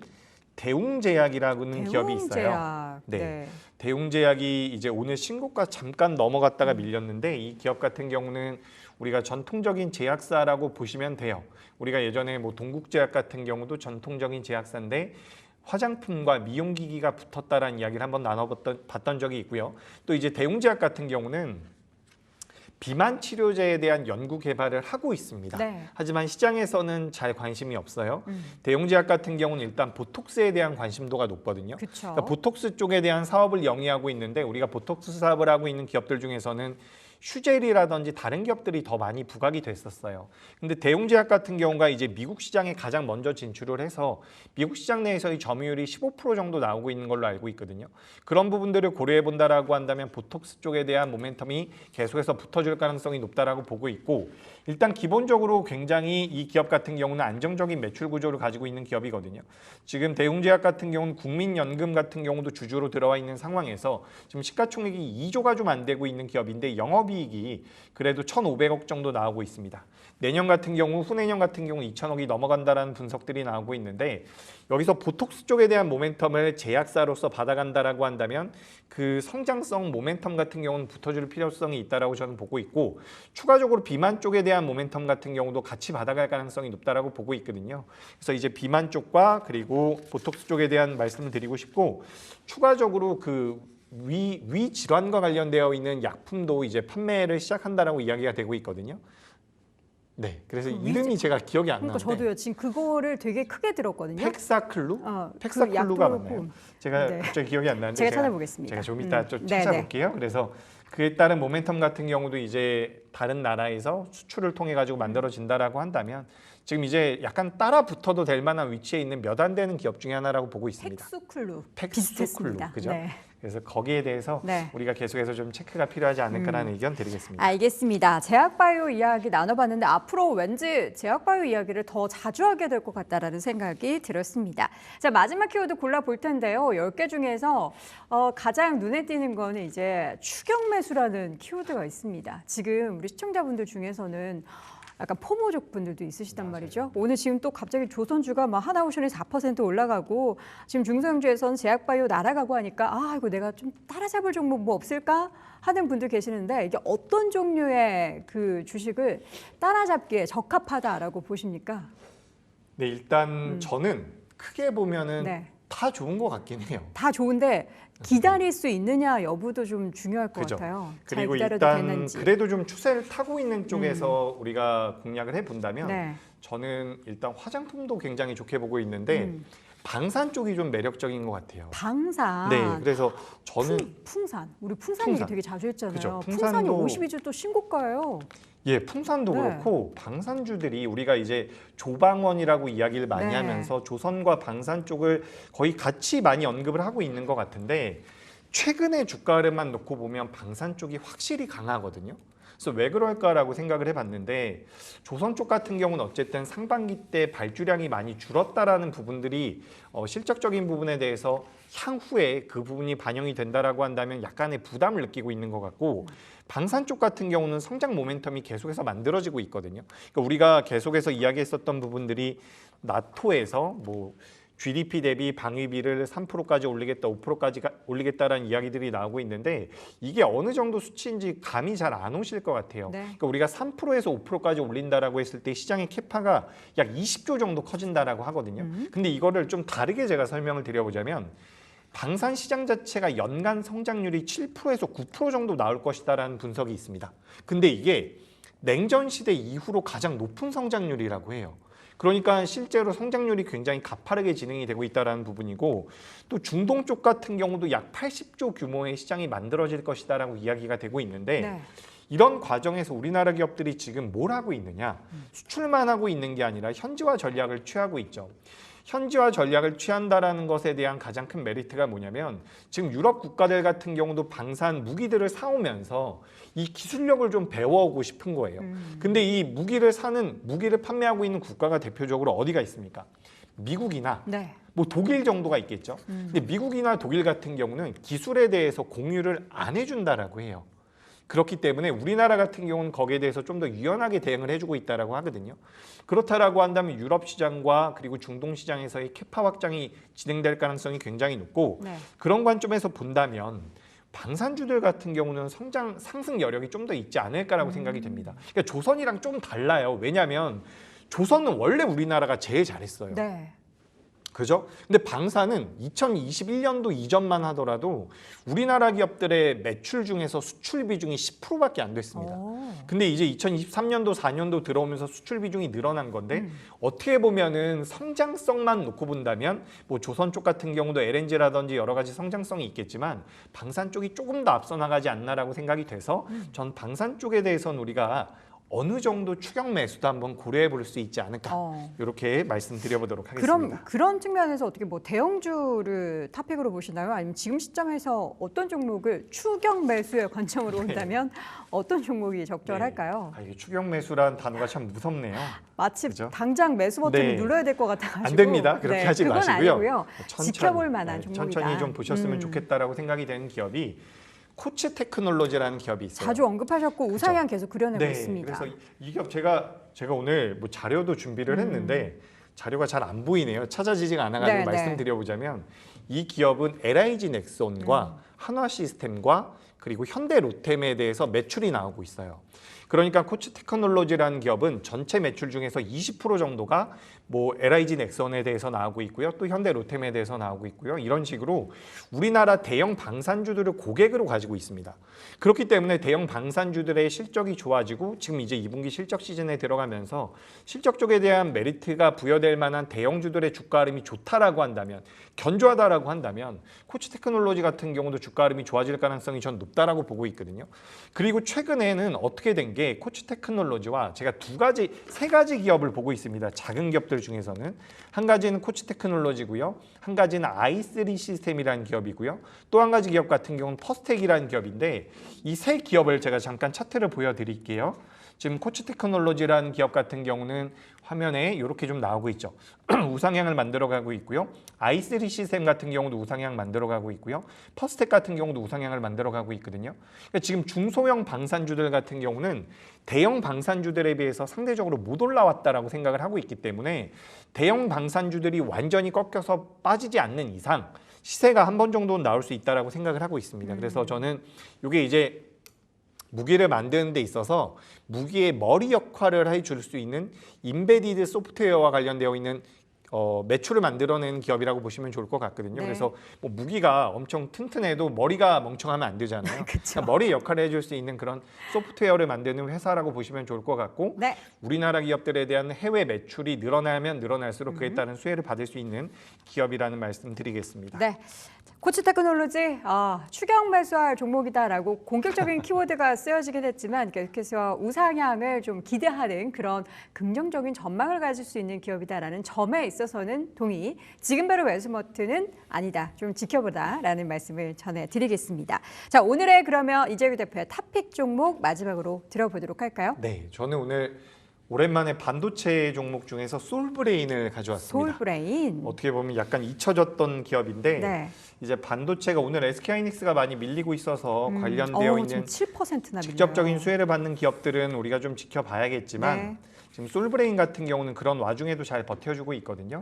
대웅제약이라는 기업이 있어요. 대웅제약. 네. 네. 대웅제약이 이제 오늘 신고가 잠깐 넘어갔다가 밀렸는데, 이 기업 같은 경우는 우리가 전통적인 제약사라고 보시면 돼요. 우리가 예전에 뭐 동국제약 같은 경우도 전통적인 제약사인데 화장품과 미용기기가 붙었다라는 이야기를 한번 나눠봤던 적이 있고요. 또 이제 대웅제약 같은 경우는 비만 치료제에 대한 연구 개발을 하고 있습니다. 네. 하지만 시장에서는 잘 관심이 없어요. 대웅제약 같은 경우는 일단 보톡스에 대한 관심도가 높거든요. 그렇죠. 그러니까 보톡스 쪽에 대한 사업을 영위하고 있는데, 우리가 보톡스 사업을 하고 있는 기업들 중에서는 슈젤이라든지 다른 기업들이 더 많이 부각이 됐었어요. 근데 대웅제약 같은 경우가 이제 미국 시장에 가장 먼저 진출을 해서 미국 시장 내에서의 점유율이 15% 정도 나오고 있는 걸로 알고 있거든요. 그런 부분들을 고려해 본다라고 한다면 보톡스 쪽에 대한 모멘텀이 계속해서 붙어줄 가능성이 높다라고 보고 있고, 일단 기본적으로 굉장히 이 기업 같은 경우는 안정적인 매출 구조를 가지고 있는 기업이거든요. 지금 대웅제약 같은 경우는 국민연금 같은 경우도 주주로 들어와 있는 상황에서 지금 시가총액이 2조가 좀 안 되고 있는 기업인데 영업이익이 그래도 1,500억 정도 나오고 있습니다. 내년 같은 경우, 후내년 같은 경우 2,000억이 넘어간다라는 분석들이 나오고 있는데, 여기서 보톡스 쪽에 대한 모멘텀을 제약사로서 받아간다라고 한다면 그 성장성 모멘텀 같은 경우는 붙어줄 필요성이 있다라고 저는 보고 있고, 추가적으로 비만 쪽에 대한 모멘텀 같은 경우도 같이 받아갈 가능성이 높다라고 보고 있거든요. 그래서 이제 비만 쪽과 그리고 보톡스 쪽에 대한 말씀을 드리고 싶고, 추가적으로 그 위 질환과 관련되어 있는 약품도 이제 판매를 시작한다라고 이야기가 되고 있거든요. 네, 그래서 이름이 제가 기억이 안 그러니까 나는데 저도요. 지금 그거를 되게 크게 들었거든요. 팩사클루? 그 팩사클루가 약도 맞나요? 그렇고. 제가 네. 갑자기 기억이 안 나는데 제가 찾아보겠습니다. 제가 좀 이따 좀 네네. 찾아볼게요. 그래서 그에 따른 모멘텀 같은 경우도 이제 다른 나라에서 수출을 통해 가지고 만들어진다라고 한다면 지금 이제 약간 따라 붙어도 될 만한 위치에 있는 몇 안 되는 기업 중에 하나라고 보고 있습니다. 팩수클루. 팩수클루, 비슷했습니다. 그죠? 네. 그래서 거기에 대해서 네. 우리가 계속해서 좀 체크가 필요하지 않을까라는 의견 드리겠습니다. 알겠습니다. 제약바이오 이야기 나눠봤는데 앞으로 왠지 제약바이오 이야기를 더 자주 하게 될 것 같다라는 생각이 들었습니다. 자, 마지막 키워드 골라볼 텐데요. 10개 중에서 가장 눈에 띄는 거는 이제 추격 매수라는 키워드가 있습니다. 지금 우리 시청자분들 중에서는 약간 포모족 분들도 있으시단 말이죠. 오늘 지금 또 갑자기 조선주가 막 하나오션이 4% 올라가고 지금 중소형주에서는 제약바이오 날아가고 하니까 아 이거 내가 좀 따라잡을 종목 뭐 없을까 하는 분들 계시는데 이게 어떤 종류의 그 주식을 따라잡기에 적합하다라고 보십니까? 네, 일단 저는 크게 보면은 네. 다 좋은 것 같긴 해요. 다 좋은데 기다릴 수 있느냐 여부도 좀 중요할 것 그죠. 같아요. 잘 그리고 기다려도 일단 되는지. 그래도 좀 추세를 타고 있는 쪽에서 우리가 공략을 해본다면 네. 저는 일단 화장품도 굉장히 좋게 보고 있는데 방산 쪽이 좀 매력적인 것 같아요. 방산. 네, 그래서 저는 풍산. 우리 풍산 얘기 풍산. 되게 자주 했잖아요. 그죠. 풍산이 풍산도 52주 또 신고가예요. 예, 풍산도 네. 그렇고 방산주들이 우리가 이제 조방원이라고 이야기를 많이 네. 하면서 조선과 방산 쪽을 거의 같이 많이 언급을 하고 있는 것 같은데 최근에 주가 흐름만 놓고 보면 방산 쪽이 확실히 강하거든요. 그래서 왜 그럴까라고 생각을 해봤는데 조선 쪽 같은 경우는 어쨌든 상반기 때 발주량이 많이 줄었다라는 부분들이 실적적인 부분에 대해서 향후에 그 부분이 반영이 된다라고 한다면 약간의 부담을 느끼고 있는 것 같고 방산 쪽 같은 경우는 성장 모멘텀이 계속해서 만들어지고 있거든요. 그러니까 우리가 계속해서 이야기했었던 부분들이 나토에서 뭐 GDP 대비 방위비를 3%까지 올리겠다, 5%까지 올리겠다라는 이야기들이 나오고 있는데 이게 어느 정도 수치인지 감이 잘 안 오실 것 같아요. 네. 그러니까 우리가 3%에서 5%까지 올린다라고 했을 때 시장의 캐파가 약 20조 정도 커진다라고 하거든요. 근데 이거를 좀 다르게 제가 설명을 드려보자면 방산 시장 자체가 연간 성장률이 7%에서 9% 정도 나올 것이다라는 분석이 있습니다. 근데 이게 냉전 시대 이후로 가장 높은 성장률이라고 해요. 그러니까 실제로 성장률이 굉장히 가파르게 진행이 되고 있다는 부분이고 또 중동 쪽 같은 경우도 약 80조 규모의 시장이 만들어질 것이다라고 이야기가 되고 있는데 네. 이런 과정에서 우리나라 기업들이 지금 뭘 하고 있느냐? 수출만 하고 있는 게 아니라 현지화 전략을 취하고 있죠. 현지화 전략을 취한다라는 것에 대한 가장 큰 메리트가 뭐냐면 지금 유럽 국가들 같은 경우도 방산 무기들을 사오면서 이 기술력을 좀 배워오고 싶은 거예요. 근데 이 무기를 판매하고 있는 국가가 대표적으로 어디가 있습니까? 미국이나 네. 뭐 독일 정도가 있겠죠. 근데 미국이나 독일 같은 경우는 기술에 대해서 공유를 안 해준다라고 해요. 그렇기 때문에 우리나라 같은 경우는 거기에 대해서 좀 더 유연하게 대응을 해주고 있다라고 하거든요. 그렇다라고 한다면 유럽 시장과 그리고 중동 시장에서의 캐파 확장이 진행될 가능성이 굉장히 높고 네. 그런 관점에서 본다면 방산주들 같은 경우는 상승 여력이 좀 더 있지 않을까라고 생각이 됩니다. 그러니까 조선이랑 좀 달라요. 왜냐하면 조선은 원래 우리나라가 제일 잘했어요. 네. 그죠? 근데 방산은 2021년도 이전만 하더라도 우리나라 기업들의 매출 중에서 수출 비중이 10%밖에 안 됐습니다. 오. 근데 이제 2023년도 4년도 들어오면서 수출 비중이 늘어난 건데 어떻게 보면은 성장성만 놓고 본다면 뭐 조선 쪽 같은 경우도 LNG라든지 여러 가지 성장성이 있겠지만 방산 쪽이 조금 더 앞서 나가지 않나라고 생각이 돼서 전 방산 쪽에 대해서는 우리가 어느 정도 추격 매수도 한번 고려해 볼 수 있지 않을까 이렇게 말씀드려보도록 하겠습니다. 그런 측면에서 어떻게 뭐 대형주를 탑픽으로 보시나요? 아니면 지금 시점에서 어떤 종목을 추격 매수의 관점으로 본다면 어떤 종목이 적절할까요? 이게 추격 매수란 단어가 참 무섭네요. 마치 그죠? 당장 매수 버튼을 네. 눌러야 될 것 같아가지고 안 됩니다. 그렇게 하지 그건 마시고요. 아니고요. 지켜볼 만한 종목이다. 천천히 좀 보셨으면 좋겠다라고 생각이 되는 기업이 코츠 테크놀로지라는 기업이 있어요. 자주 언급하셨고 우상향 계속 그려내고 있습니다. 그래서 이 기업 제가 오늘 뭐 자료도 준비를 했는데 자료가 잘 안 보이네요. 찾아지지가 않아가지고 네, 말씀드려보자면 이 기업은 LIG 넥손과 한화 시스템과 그리고 현대 로템에 대해서 매출이 나오고 있어요. 그러니까 코츠 테크놀로지라는 기업은 전체 매출 중에서 20% 정도가 뭐 LIG 넥선에 대해서 나오고 있고요. 또 현대 로템에 대해서 나오고 있고요. 이런 식으로 우리나라 대형 방산주들을 고객으로 가지고 있습니다. 그렇기 때문에 대형 방산주들의 실적이 좋아지고 지금 이제 2분기 실적 시즌에 들어가면서 실적 쪽에 대한 메리트가 부여될 만한 대형주들의 주가 흐름이 좋다라고 한다면 견조하다라고 한다면 코츠 테크놀로지 같은 경우도 주가 흐름이 좋아질 가능성이 전 높다라고 보고 있거든요. 그리고 최근에는 어떻게 된 게 코츠 테크놀로지와 제가 세 가지 기업을 보고 있습니다. 작은 기업들 중에서는 한 가지는 코츠 테크놀로지고요. 한 가지는 i3 시스템이라는 기업이고요. 또 한 가지 기업 같은 경우는 퍼스텍이라는 기업인데 이 세 기업을 제가 잠깐 차트를 보여드릴게요. 지금 코츠 테크놀로지라는 기업 같은 경우는 화면에 이렇게 좀 나오고 있죠. 우상향을 만들어가고 있고요. i3 시스템 같은 경우도 우상향 만들어가고 있고요. 퍼스텍 같은 경우도 우상향을 만들어가고 있거든요. 그러니까 지금 중소형 방산주들 같은 경우는 대형 방산주들에 비해서 상대적으로 못 올라왔다라고 생각을 하고 있기 때문에 대형 방산주들이 완전히 꺾여서 빠지지 않는 이상 시세가 한 번 정도는 나올 수 있다라고 생각을 하고 있습니다. 그래서 저는 이게 이제 무기를 만드는 데 있어서 무기의 머리 역할을 해줄 수 있는 인베디드 소프트웨어와 관련되어 있는 매출을 만들어내는 기업이라고 보시면 좋을 것 같거든요. 네. 그래서 뭐 무기가 엄청 튼튼해도 머리가 멍청하면 안 되잖아요. 그러니까 머리 역할을 해줄 수 있는 그런 소프트웨어를 만드는 회사라고 보시면 좋을 것 같고 네. 우리나라 기업들에 대한 해외 매출이 늘어나면 늘어날수록 그에 따른 수혜를 받을 수 있는 기업이라는 말씀 드리겠습니다. 네. 코츠 테크놀로지 추격 매수할 종목이다라고 공격적인 키워드가 쓰여지긴 했지만 계속해서 우상향을 좀 기대하는 그런 긍정적인 전망을 가질 수 있는 기업이다라는 점에 있어서 있어서는 동의, 지금 바로 매수 버튼은 아니다, 좀 지켜보다라는 말씀을 전해드리겠습니다. 자, 오늘의 그러면 이재규 대표의 탑픽 종목 마지막으로 들어보도록 할까요? 네, 저는 오늘 오랜만에 반도체 종목 중에서 솔브레인을 가져왔습니다. 솔브레인. 어떻게 보면 약간 잊혀졌던 기업인데 네. 이제 반도체가 오늘 SK하이닉스가 많이 밀리고 있어서 관련되어 있는 7%나 직접적인 수혜를 받는 기업들은 우리가 좀 지켜봐야겠지만 네. 지금 솔브레인 같은 경우는 그런 와중에도 잘 버텨주고 있거든요.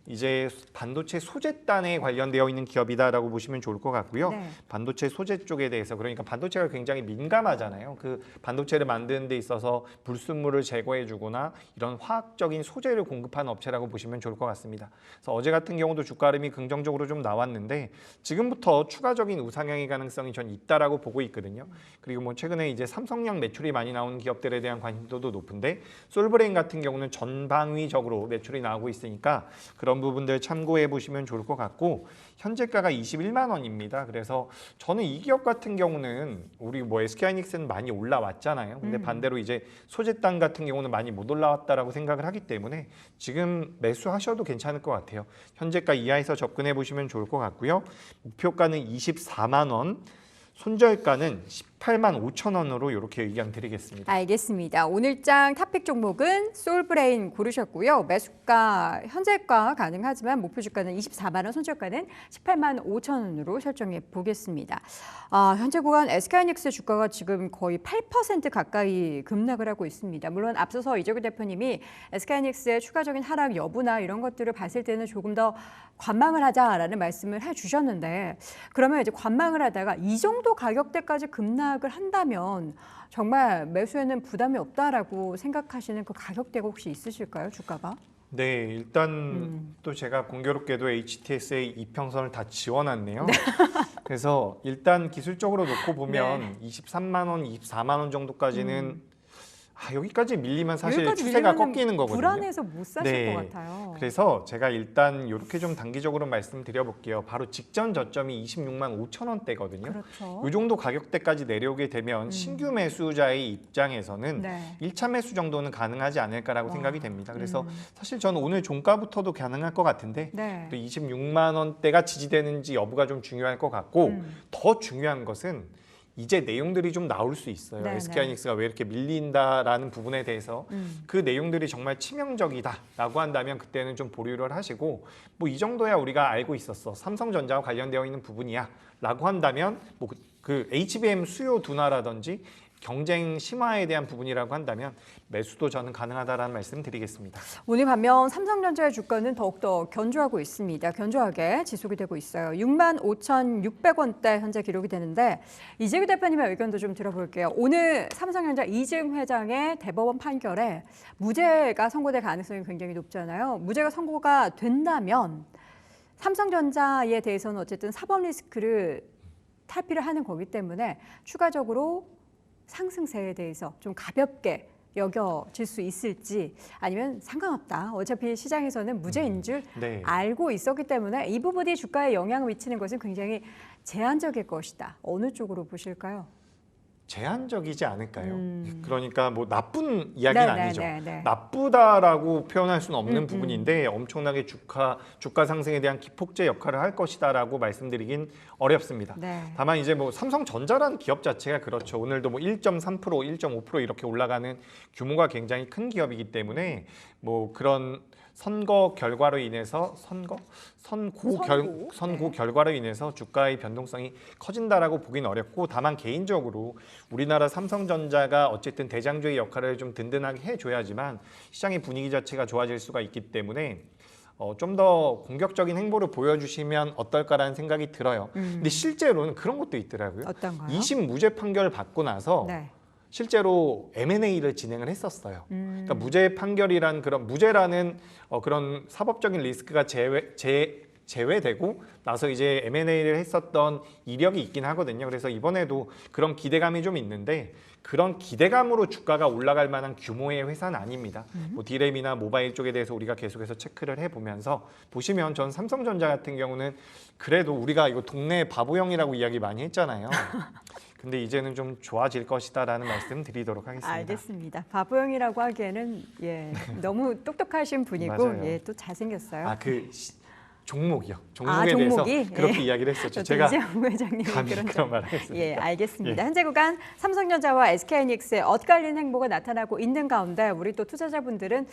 이제 반도체 소재단에 관련되어 있는 기업이다라고 보시면 좋을 것 같고요. 네. 반도체 소재 쪽에 대해서 그러니까 반도체가 굉장히 민감하잖아요. 그 반도체를 만드는 데 있어서 불순물을 제거해주거나 이런 화학적인 소재를 공급하는 업체라고 보시면 좋을 것 같습니다. 그래서 어제 같은 경우도 주가 흐름이 긍정적으로 좀 나왔는데 지금부터 추가적인 우상향의 가능성이 전 있다라고 보고 있거든요. 그리고 뭐 최근에 이제 삼성양 매출이 많이 나오는 기업들에 대한 관심도도 높은데 솔브레인 같은 경우는 전방위적으로 매출이 나오고 있으니까 그런 부분들 참고해 보시면 좋을 것 같고 현재가가 21만 원입니다. 그래서 저는 이 기업 같은 경우는 우리 뭐 SK하이닉스는 많이 올라왔잖아요. 근데 반대로 이제 소재단 같은 경우는 많이 못 올라왔다라고 생각을 하기 때문에 지금 매수하셔도 괜찮을 것 같아요. 현재가 이하에서 접근해 보시면 좋을 것 같고요. 목표가는 24만 원. 손절가는 18만 5천 원으로 이렇게 의견 드리겠습니다. 알겠습니다. 오늘장 탑픽 종목은 솔브레인 고르셨고요. 매수가 현재가 가능하지만 목표 주가는 24만 원, 손절가는 18만 5천 원으로 설정해 보겠습니다. 현재 구간 SK하이닉스 주가가 지금 거의 8% 가까이 급락을 하고 있습니다. 물론 앞서서 이재규 대표님이 SK하이닉스의 추가적인 하락 여부나 이런 것들을 봤을 때는 조금 더 관망을 하자라는 말씀을 해주셨는데 그러면 이제 관망을 하다가 이 정도 가격대까지 급락을 한다면 정말 매수에는 부담이 없다라고 생각하시는 그 가격대가 혹시 있으실까요, 주가가? 네, 일단 또 제가 공교롭게도 HTS의 이평선을 다 지워놨네요. 그래서 일단 기술적으로 놓고 보면 23만 원, 24만 원 정도까지는 여기까지 밀리면 사실 여기까지 추세가 밀리면은 꺾이는 거거든요. 불안해서 못 사실 네. 것 같아요. 그래서 제가 일단 이렇게 좀 단기적으로 말씀드려 볼게요. 바로 직전 저점이 26만 5천 원대거든요. 그렇죠. 이 정도 가격대까지 내려오게 되면 신규 매수자의 입장에서는 네. 1차 매수 정도는 가능하지 않을까라고 생각이 됩니다. 그래서 사실 저는 오늘 종가부터도 가능할 것 같은데 네. 또 26만 원대가 지지되는지 여부가 좀 중요할 것 같고 더 중요한 것은 이제 내용들이 좀 나올 수 있어요. 네, SK하이닉스가 왜 이렇게 밀린다라는 부분에 대해서 그 내용들이 정말 치명적이다라고 한다면 그때는 좀 보류를 하시고 뭐 이 정도야 우리가 알고 있었어. 삼성전자와 관련되어 있는 부분이야라고 한다면 뭐 그 HBM 수요 둔화라든지 경쟁 심화에 대한 부분이라고 한다면 매수도 저는 가능하다라는 말씀 드리겠습니다. 오늘 반면 삼성전자의 주가는 더욱더 견조하고 있습니다. 견조하게 지속이 되고 있어요. 6만 5,600원대 현재 기록이 되는데 이재규 대표님의 의견도 좀 들어볼게요. 오늘 삼성전자 이재용 회장의 대법원 판결에 무죄가 선고될 가능성이 굉장히 높잖아요. 무죄가 선고가 된다면 삼성전자에 대해서는 어쨌든 사법 리스크를 탈피를 하는 거기 때문에 추가적으로 상승세에 대해서 좀 가볍게 여겨질 수 있을지 아니면 상관없다. 어차피 시장에서는 무죄인 줄 네. 알고 있었기 때문에 이 부분이 주가에 영향을 미치는 것은 굉장히 제한적일 것이다. 어느 쪽으로 보실까요? 제한적이지 않을까요? 그러니까 뭐 나쁜 이야기는 아니죠. 네. 나쁘다라고 표현할 수는 없는 부분인데 엄청나게 주가 상승에 대한 기폭제 역할을 할 것이다라고 말씀드리긴 어렵습니다. 네. 다만 이제 뭐 삼성전자라는 기업 자체가 그렇죠. 오늘도 뭐 1.3%, 1.5% 이렇게 올라가는 규모가 굉장히 큰 기업이기 때문에 뭐 그런 선거 결과로 인해서 선고 결과로 인해서 주가의 변동성이 커진다라고 보긴 어렵고 다만 개인적으로 우리나라 삼성전자가 어쨌든 대장주의 역할을 좀 든든하게 해줘야지만 시장의 분위기 자체가 좋아질 수가 있기 때문에 좀 더 공격적인 행보를 보여주시면 어떨까라는 생각이 들어요. 근데 실제로는 그런 것도 있더라고요. 어떤가요? 2심 무죄 판결을 받고 나서 네. 실제로 M&A를 진행을 했었어요. 그러니까 무죄 판결이란 그런 무죄라는 그런 사법적인 리스크가 제외되고 나서 이제 M&A를 했었던 이력이 있긴 하거든요. 그래서 이번에도 그런 기대감이 좀 있는데 그런 기대감으로 주가가 올라갈 만한 규모의 회사는 아닙니다. 뭐 디램이나 모바일 쪽에 대해서 우리가 계속해서 체크를 해보면서 보시면 전 삼성전자 같은 경우는 그래도 우리가 이거 동네 바보형이라고 이야기 많이 했잖아요. 근데 이제는 좀 좋아질 것이다라는 말씀 드리도록 하겠습니다. 알겠습니다. 바보형이라고 하기에는 너무 똑똑하신 분이고 맞아요. 또 잘생겼어요. 종목이요. 종목에 대해서 그렇게 이야기를 했었죠. 제가 이재용 회장님이 그런 말을 했습니다. 알겠습니다. 현재 구간 삼성전자와 SK하이닉스의 엇갈린 행보가 나타나고 있는 가운데 우리 또 투자자분들은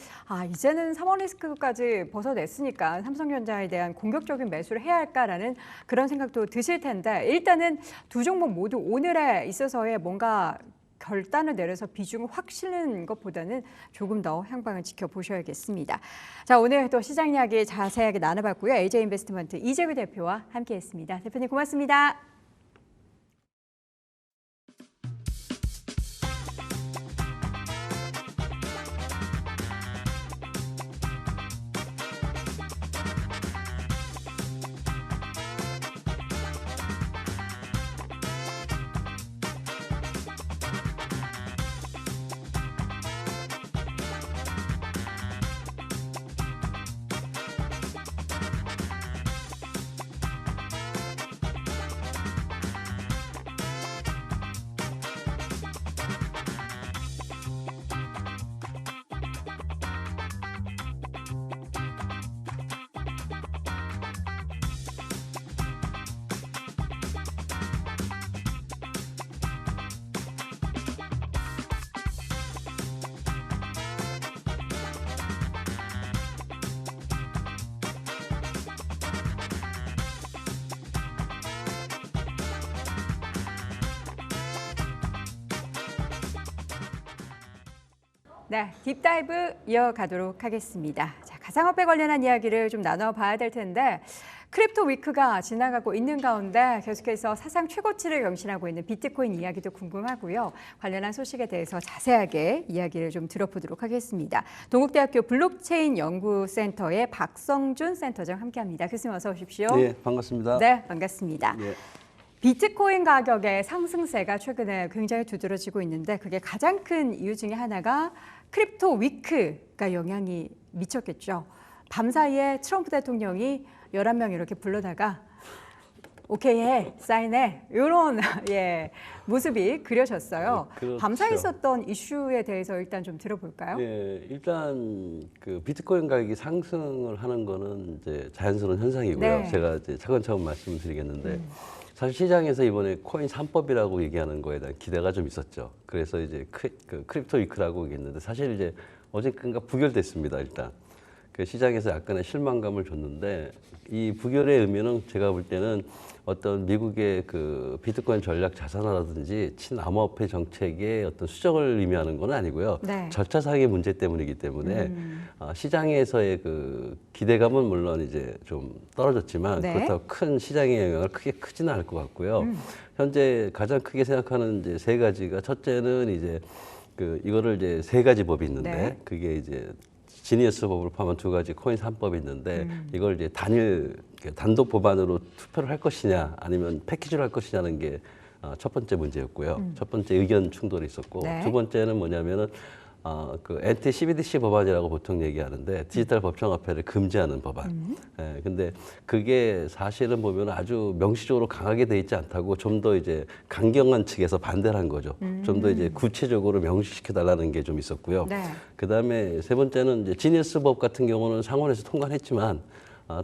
이제는 3원 리스크까지 벗어냈으니까 삼성전자에 대한 공격적인 매수를 해야 할까라는 그런 생각도 드실 텐데 일단은 두 종목 모두 오늘에 있어서의 뭔가 결단을 내려서 비중을 확 실는 것보다는 조금 더 향방을 지켜보셔야겠습니다. 자, 오늘 또 시장 이야기 자세하게 나눠봤고요. AJ인베스트먼트 이재규 대표와 함께했습니다. 대표님 고맙습니다. 네, 딥다이브 이어가도록 하겠습니다. 자, 가상화폐 관련한 이야기를 좀 나눠봐야 될 텐데 크립토 위크가 지나가고 있는 가운데 계속해서 사상 최고치를 경신하고 있는 비트코인 이야기도 궁금하고요. 관련한 소식에 대해서 자세하게 이야기를 좀 들어보도록 하겠습니다. 동국대학교 블록체인 연구센터의 박성준 센터장 함께합니다. 교수님 어서 오십시오. 네, 반갑습니다. 네, 반갑습니다. 네. 비트코인 가격의 상승세가 최근에 굉장히 두드러지고 있는데 그게 가장 큰 이유 중에 하나가 크립토 위크가 영향이 미쳤겠죠. 밤사이에 트럼프 대통령이 11명 이렇게 불러다가 오케이 해, 사인해 이런 모습이 그려졌어요. 그렇죠. 밤사이 있었던 이슈에 대해서 일단 좀 들어볼까요? 네, 일단 그 비트코인 가격이 상승을 하는 거는 이제 자연스러운 현상이고요. 네. 제가 이제 차근차근 말씀드리겠는데 사실 시장에서 이번에 코인 3법이라고 얘기하는 거에 대한 기대가 좀 있었죠. 그래서 이제 크립토 위크라고 얘기했는데 사실 이제 어제인가 부결됐습니다. 일단 그 시장에서 약간의 실망감을 줬는데 이 부결의 의미는 제가 볼 때는 어떤 미국의 그 비트코인 전략 자산화라든지 친암호화폐 정책의 어떤 수정을 의미하는 건 아니고요. 네. 절차상의 문제 때문이기 때문에 시장에서의 그 기대감은 물론 이제 좀 떨어졌지만 네. 그렇다고 큰 시장의 영향을 크게 크지는 않을 것 같고요. 현재 가장 크게 생각하는 이제 세 가지가 첫째는 이제 그 이거를 이제 세 가지 법이 있는데 네. 그게 이제 지니어스 법을 포함한 두 가지 코인 3법이 있는데 이걸 이제 단독 법안으로 투표를 할 것이냐 아니면 패키지로 할 것이냐는 게 첫 번째 문제였고요. 첫 번째 의견 충돌이 있었고 네. 두 번째는 뭐냐면은 그 NT CBDC 법안이라고 보통 얘기하는데 디지털 법정화폐를 금지하는 법안. 예, 근데 그게 사실은 보면 아주 명시적으로 강하게 돼 있지 않다고 좀 더 이제 강경한 측에서 반대를 한 거죠. 좀 더 이제 구체적으로 명시시켜 달라는 게 좀 있었고요. 네. 그다음에 세 번째는 이제 지니어스 법 같은 경우는 상원에서 통과했지만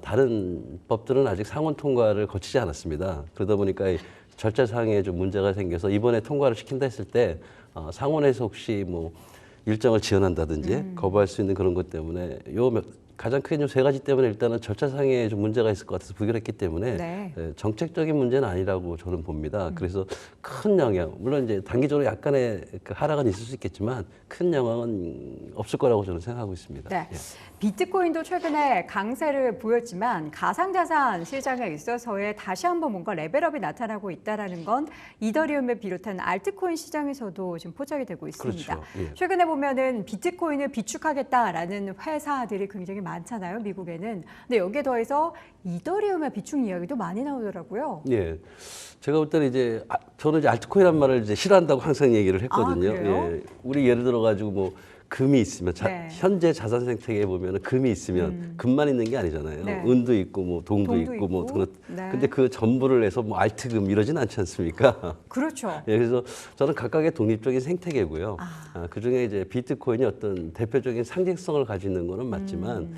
다른 법들은 아직 상원 통과를 거치지 않았습니다. 그러다 보니까 이 절차상에 좀 문제가 생겨서 이번에 통과를 시킨다 했을 때 상원에서 혹시 뭐 일정을 지연한다든지 거부할 수 있는 그런 것 때문에 가장 크게 세 가지 때문에 일단은 절차상에 좀 문제가 있을 것 같아서 부결했기 때문에 네. 정책적인 문제는 아니라고 저는 봅니다. 그래서 큰 영향, 물론 이제 단기적으로 약간의 그 하락은 있을 수 있겠지만 큰 영향은 없을 거라고 저는 생각하고 있습니다. 네. 예. 비트코인도 최근에 강세를 보였지만 가상자산 시장에 있어서의 다시 한번 뭔가 레벨업이 나타나고 있다는 건 이더리움을 비롯한 알트코인 시장에서도 지금 포착이 되고 있습니다. 그렇죠. 예. 최근에 보면은 비트코인을 비축하겠다라는 회사들이 굉장히 많잖아요, 미국에는. 근데 여기에 더해서 이더리움의 비축 이야기도 많이 나오더라고요. 예. 제가 볼 때는 이제 저는 이제 알트코인이란 말을 이제 싫어한다고 항상 얘기를 했거든요. 아, 그래요? 예. 우리 예를 들어 가지고 뭐 금이 있으면 네. 현재 자산 생태계에 보면 금이 있으면 금만 있는 게 아니잖아요. 네. 은도 있고 뭐 동도 동도 있고 뭐 있고. 그런. 네. 근데 그 전부를 해서 뭐 알트금 이러진 않지 않습니까? 그렇죠. 예, 그래서 저는 각각의 독립적인 생태계고요. 아. 그중에 이제 비트코인이 어떤 대표적인 상징성을 가지는 거는 맞지만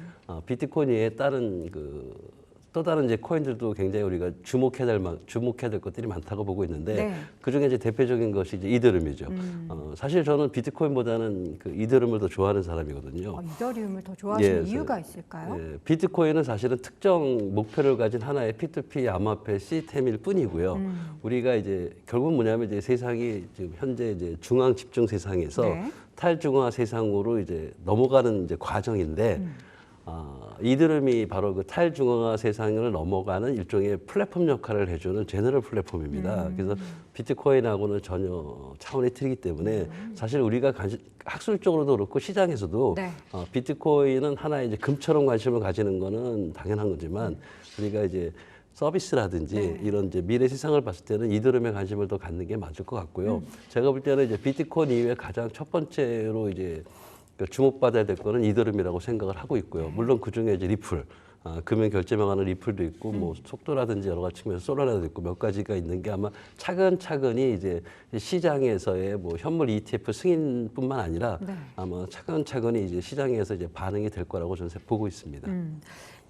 비트코인 외에 다른 또 다른 이제 코인들도 굉장히 우리가 주목해야 될 것들이 많다고 보고 있는데 네. 그중에 이제 대표적인 것이 이제 이더리움이죠. 사실 저는 비트코인보다는 이더리움을 더 좋아하는 사람이거든요. 이더리움을 더 좋아하시는 예, 이유가 있을까요? 예, 비트코인은 사실은 특정 목표를 가진 하나의 P2P 암호화폐 시스템일 뿐이고요. 우리가 이제 결국은 뭐냐면 이제 세상이 지금 현재 이제 중앙 집중 세상에서 네. 탈중앙화 세상으로 이제 넘어가는 이제 과정인데 이더리움이 바로 그 탈중앙화 세상을 넘어가는 일종의 플랫폼 역할을 해주는 제너럴 플랫폼입니다. 그래서 비트코인하고는 전혀 차원이 틀리기 때문에 사실 우리가 학술적으로도 그렇고 시장에서도 네. 비트코인은 하나의 이제 금처럼 관심을 가지는 거는 당연한 거지만 우리가 이제 서비스라든지 네. 이런 이제 미래 세상을 봤을 때는 이더리움에 관심을 더 갖는 게 맞을 것 같고요. 제가 볼 때는 이제 비트코인 이후에 가장 첫 번째로 이제 주목받아야 될 거는 이더리움이라고 생각을 하고 있고요. 물론 그 중에 이제 리플, 금융 결제망하는 리플도 있고 뭐 속도라든지 여러 가지 측면에서 솔라나도 있고 몇 가지가 있는 게 아마 차근차근히 이제 시장에서의 뭐 현물 ETF 승인뿐만 아니라 네. 아마 차근차근히 이제 시장에서 이제 반응이 될 거라고 저는 보고 있습니다.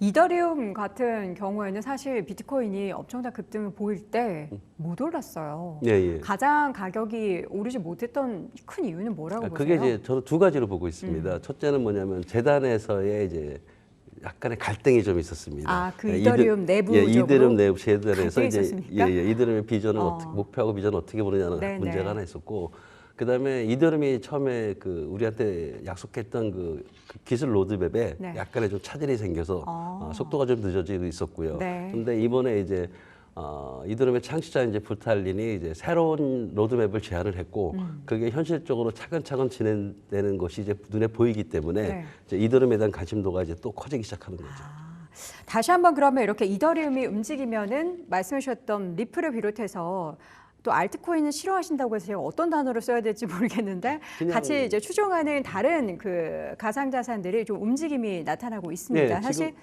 이더리움 같은 경우에는 사실 비트코인이 엄청난 급등을 보일 때 못 올랐어요. 예, 예. 가장 가격이 오르지 못했던 큰 이유는 뭐라고 그게 보세요? 이제 저는 두 가지로 보고 있습니다. 첫째는 뭐냐면 재단에서의 이제 약간의 갈등이 좀 있었습니다. 그 이더리움 내부적으로 이더리움 내부 재단에서 갈등이 이제 있었습니까? 이더리움의 비전을 목표하고 비전을 어떻게 보느냐는 네네. 문제가 하나 있었고, 그다음에 이더리움이 처음에 우리한테 약속했던 그 기술 로드맵에 네. 약간의 좀 차질이 생겨서 속도가 좀 늦어지고 있었고요. 네. 그런데 이번에 이제 이더리움의 창시자 이제 부탈린이 이제 새로운 로드맵을 제안을 했고 그게 현실적으로 차근차근 진행되는 것이 이제 눈에 보이기 때문에 네. 이제 이더리움에 대한 관심도가 이제 또 커지기 시작하는 거죠. 다시 한번 그러면 이렇게 이더리움이 움직이면은 말씀해 주셨던 리플을 비롯해서 또 알트코인을 싫어하신다고 해서 제가 어떤 단어를 써야 될지 모르겠는데 그냥- 같이 이제 추종하는 다른 가상자산들이 좀 움직임이 나타나고 있습니다. 네, 사실 지금-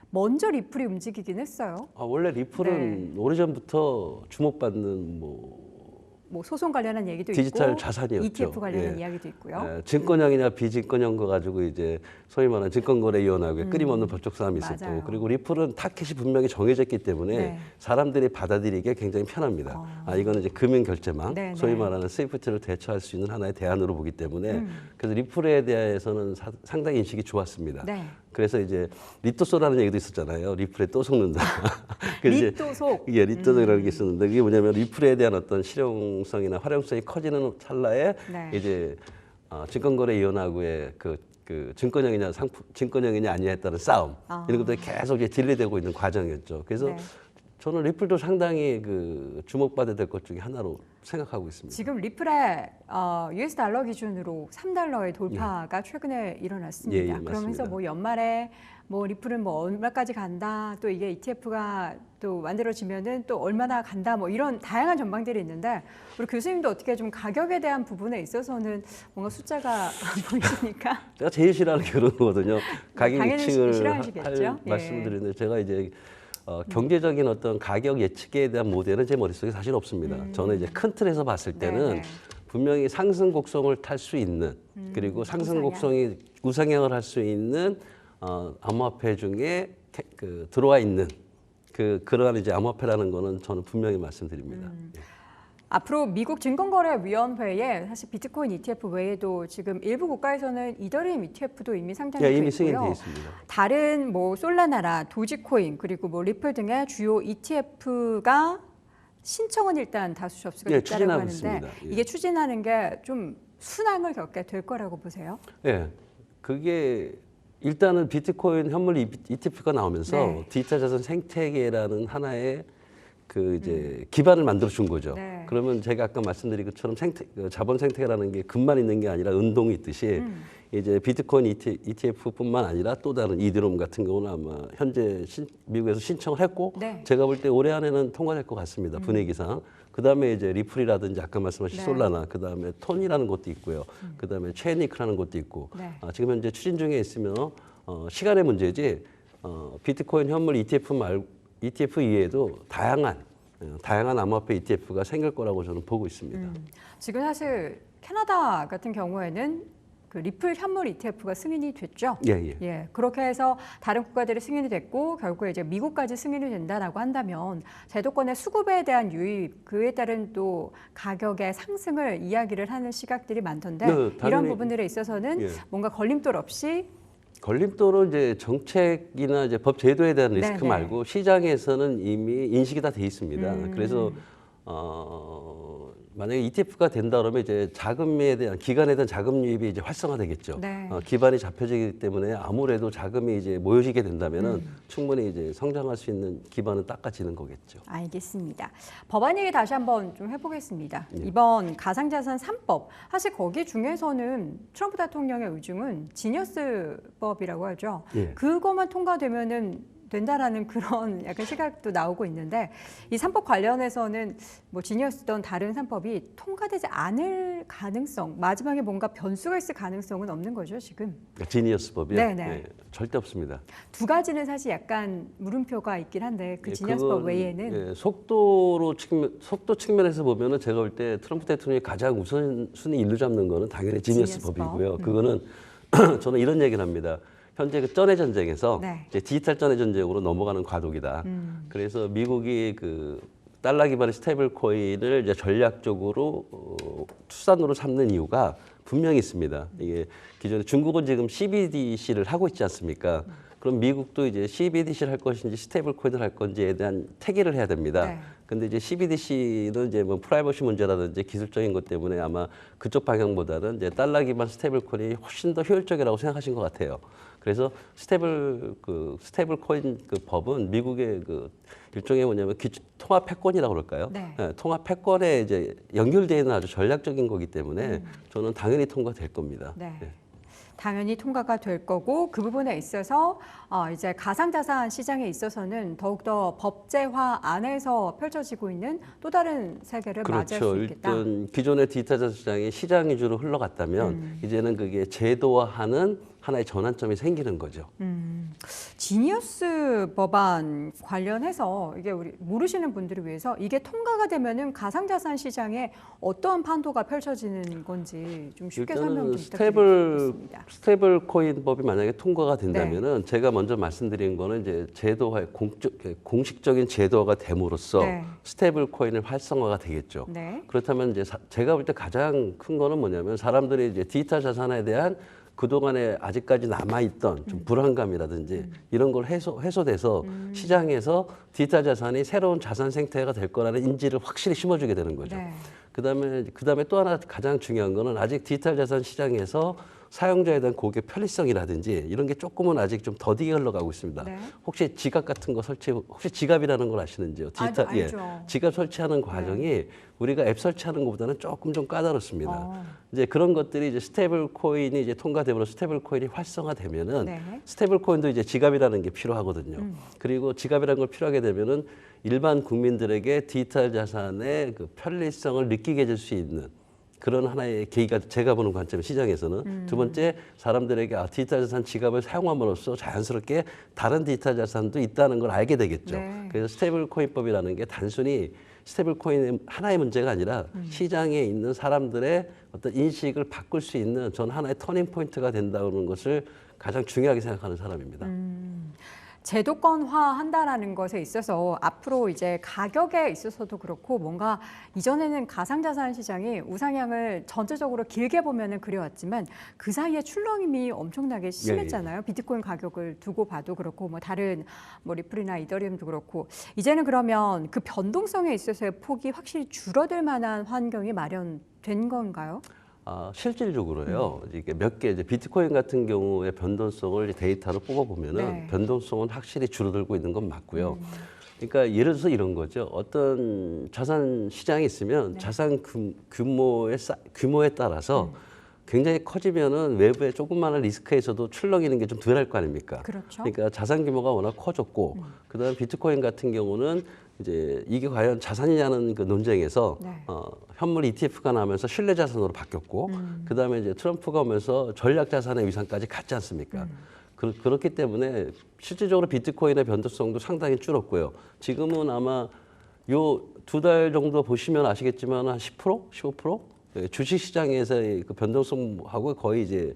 먼저 리플이 움직이긴 했어요. 원래 리플은 오래전부터 주목받는 뭐 소송 관련한 얘기도 디지털 있고 자산이었죠. ETF 관련한 예. 이야기도 있고요. 증권형이냐 비증권형 거 가지고 이제 소위 말하는 증권거래위원회하고의 끊임없는 법적 싸움이 있었고, 맞아요. 그리고 리플은 타켓이 분명히 정해졌기 때문에 네. 사람들이 받아들이기에 굉장히 편합니다. 이거는 이제 금융결제망, 네, 소위 네. 말하는 스위프트를 대처할 수 있는 하나의 대안으로 보기 때문에 그래서 리플에 대해서는 상당히 인식이 좋았습니다. 네. 그래서 이제 리또소라는 얘기도 있었잖아요. 리플에 또 속는다. 그래서 이제 리또속. 예, 리또속이라는 게 있었는데 그게 뭐냐면 리플에 대한 어떤 실용성이나 활용성이 커지는 찰나에 네. 이제 증권거래위원회하고의 증권형이냐 증권형이냐 아니냐에 따른 싸움 이런 것들이 계속 이제 딜레이되고 있는 과정이었죠. 그래서 네. 저는 리플도 상당히 주목받아야 될 것 중에 하나로 생각하고 있습니다. 지금 리플의 US 달러 기준으로 3달러의 돌파가 최근에 일어났습니다. 예, 예, 그러면서 맞습니다. 뭐 연말에 뭐 리플은 뭐 얼마까지 간다, 또 이게 ETF가 또 만들어지면은 또 얼마나 간다, 뭐 이런 다양한 전망들이 있는데 우리 교수님도 어떻게 좀 가격에 대한 부분에 있어서는 뭔가 숫자가 안 보이십니까? 제가 제일 싫어하는 게 그런 거거든요. 가격 당연히 예측을 싫어하시겠죠? 할 예. 말씀을 드리는데 제가 이제 경제적인 어떤 가격 예측에 대한 모델은 제 머릿속에 사실 없습니다. 저는 이제 큰 틀에서 봤을 때는 네네. 분명히 상승 곡선을 탈 수 있는 그리고 상승 곡선이 우상향을 할 수 있는 암호화폐 중에 들어와 있는 그러한 이제 암호화폐라는 거는 저는 분명히 말씀드립니다. 예. 앞으로 미국 증권거래위원회에 사실 비트코인 ETF 외에도 지금 일부 국가에서는 이더리움 ETF도 이미 상장이 예, 되어 이미 있고요. 승인되어 있습니다. 다른 뭐 솔라나나, 도지코인 그리고 뭐 리플 등의 주요 ETF가 신청은 일단 다수 접수가 예, 됐다고 추진하고 하는데 있습니다. 예. 이게 추진하는 게 좀 순항을 겪게 될 거라고 보세요? 예, 그게 일단은 비트코인 현물 ETF가 나오면서 네. 디지털 자산 생태계라는 하나의 그 이제 기반을 만들어 준 거죠. 네. 그러면 제가 아까 말씀드린 것처럼 자본 생태계라는 게 금만 있는 게 아니라 운동이 있듯이 이제 비트코인 ETF뿐만 아니라 또 다른 이더리움 같은 경우는 아마 현재 미국에서 신청을 했고 네. 제가 볼 때 올해 안에는 통과될 것 같습니다. 분위기상. 그다음에 이제 리플이라든지 아까 말씀하신 네. 솔라나 그다음에 톤이라는 것도 있고요. 그다음에 체니크라는 것도 있고 네. 지금 현재 추진 중에 있으면 시간의 문제지 비트코인 현물 ETF 이외에도 다양한 암호화폐 ETF가 생길 거라고 저는 보고 있습니다. 지금 사실 캐나다 같은 경우에는 그 리플 현물 ETF가 승인이 됐죠. 예. 그렇게 해서 다른 국가들이 승인이 됐고 결국에 이제 미국까지 승인이 된다라고 한다면 제도권의 수급에 대한 유입, 그에 따른 또 가격의 상승을 이야기를 하는 시각들이 많던데 네, 이런 당연히, 부분들에 있어서는 예. 뭔가 걸림돌 없이 걸림돌은 이제 정책이나 이제 법 제도에 대한 리스크 네네. 말고 시장에서는 이미 인식이 다 돼 있습니다. 그래서 만약에 ETF가 된다 그러면 이제 자금에 대한 기관에 대한 자금 유입이 이제 활성화되겠죠. 네. 기반이 잡혀지기 때문에 아무래도 자금이 이제 모여지게 된다면은 충분히 이제 성장할 수 있는 기반은 닦아지는 거겠죠. 알겠습니다. 법안 얘기 다시 한번 좀 해보겠습니다. 예. 이번 가상자산 3법, 사실 거기 중에서는 트럼프 대통령의 의중은 지니어스법이라고 하죠. 예. 그것만 통과되면은 된다라는 그런 약간 시각도 나오고 있는데 이 3법 관련해서는 뭐 지니어스든 다른 3법이 통과되지 않을 가능성, 마지막에 뭔가 변수가 있을 가능성은 없는 거죠, 지금. 지니어스법이요? 네네. 네, 절대 없습니다. 두 가지는 사실 약간 물음표가 있긴 한데 그 예, 지니어스법 그건, 외에는 예, 속도 측면에서 보면은 제가 볼 때 트럼프 대통령이 가장 우선순위 일로 잡는 거는 당연히 지니어스법이고요. 그거는 저는 이런 얘기를 합니다. 현재 그 전의 전쟁에서 네. 이제 디지털 전의 전쟁으로 넘어가는 과도기다. 그래서 미국이 그 달러 기반의 스테이블 코인을 이제 전략적으로 투자로 삼는 이유가 분명히 있습니다. 이게 기존에 중국은 지금 CBDC를 하고 있지 않습니까? 그럼 미국도 이제 CBDC를 할 것인지 스테이블 코인을 할 건지에 대한 태기를 해야 됩니다. 네. 근데 이제 CBDC는 이제 뭐 프라이버시 문제라든지 기술적인 것 때문에 아마 그쪽 방향보다는 이제 달러 기반 스테이블 코인이 훨씬 더 효율적이라고 생각하신 것 같아요. 그래서 스테이블 코인 그 법은 미국의 그 일종의 뭐냐면 통합 패권이라고 그럴까요? 네. 예, 통합 패권에 이제 연결되어 있는 아주 전략적인 거기 때문에 저는 당연히 통과될 겁니다. 네. 예. 당연히 통과가 될 거고 그 부분에 있어서 이제 가상자산 시장에 있어서는 더욱더 법제화 안에서 펼쳐지고 있는 또 다른 세계를 맞이할 그렇죠. 수 있겠다. 일단 기존의 디지털 자산 시장이 시장 위주로 흘러갔다면 이제는 그게 제도화하는 하나의 전환점이 생기는 거죠. 지니어스 법안 관련해서 이게 우리 모르시는 분들을 위해서 이게 통과가 되면은 가상자산 시장에 어떠한 판도가 펼쳐지는 건지 좀 쉽게 설명 좀 부탁드리겠습니다. 스테이블 코인 법이 만약에 통과가 된다면은 제가 먼저 말씀드린 거는 이제 제도화 공식적인 제도화가 됨으로써 네. 스테이블 코인의 활성화가 되겠죠. 네. 그렇다면 이제 제가 볼 때 가장 큰 거는 뭐냐면 사람들이 이제 디지털 자산에 대한 그동안에 아직까지 남아있던 좀 불안감이라든지 이런 걸 해소돼서 시장에서 디지털 자산이 새로운 자산 생태계가 될 거라는 인지를 확실히 심어주게 되는 거죠. 네. 그다음에 또 하나 가장 중요한 거는 아직 디지털 자산 시장에서 사용자에 대한 고객 편리성이라든지 이런 게 조금은 아직 좀 더디게 흘러가고 있습니다. 네. 혹시 지갑 같은 거 혹시 지갑이라는 걸 아시는지요? 알죠. 지갑 설치하는 과정이 우리가 앱 설치하는 것보다는 조금 좀 까다롭습니다. 이제 그런 것들이 이제 스테이블 코인이 이제 통과되므로 스테이블 코인이 활성화되면은 네. 스테이블 코인도 이제 지갑이라는 게 필요하거든요. 그리고 지갑이라는 걸 필요하게 되면은 일반 국민들에게 디지털 자산의 그 편리성을 느끼게 해줄 수 있는 그런 하나의 계기가 제가 보는 관점 시장에서는 두 번째 사람들에게 디지털 자산 지갑을 사용함으로써 자연스럽게 다른 디지털 자산도 있다는 걸 알게 되겠죠. 네. 그래서 스테이블 코인법이라는 게 단순히 스테이블 코인의 하나의 문제가 아니라 시장에 있는 사람들의 어떤 인식을 바꿀 수 있는 전 하나의 터닝 포인트가 된다는 것을 가장 중요하게 생각하는 사람입니다. 제도권화한다라는 것에 있어서 앞으로 이제 가격에 있어서도 그렇고 뭔가 이전에는 가상자산 시장이 우상향을 전체적으로 길게 보면은 그래왔지만 그 사이에 출렁임이 엄청나게 심했잖아요. 비트코인 가격을 두고 봐도 그렇고 뭐 다른 뭐 리플이나 이더리움도 그렇고 이제는 그러면 그 변동성에 있어서의 폭이 확실히 줄어들 만한 환경이 마련된 건가요? 실질적으로요. 이게 몇 개 이제 비트코인 같은 경우의 변동성을 데이터로 뽑아보면은 네. 변동성은 확실히 줄어들고 있는 건 맞고요. 그러니까 예를 들어서 이런 거죠. 어떤 자산 시장이 있으면 네. 자산 규모에 따라서 굉장히 커지면은 외부의 조그마한 리스크에서도 출렁이는 게 좀 덜할 거 아닙니까? 그렇죠. 그러니까 자산 규모가 워낙 커졌고 그다음 비트코인 같은 경우는 이제 이게 과연 자산이냐는 그 논쟁에서 네. 현물 ETF가 나오면서 신뢰 자산으로 바뀌었고 그다음에 이제 트럼프가 오면서 전략 자산의 위상까지 갔지 않습니까? 그렇기 때문에 실질적으로 비트코인의 변동성도 상당히 줄었고요. 지금은 아마 요 2달 정도 보시면 아시겠지만 한 10%, 15%? 주식 시장에서의 그 변동성하고 거의 이제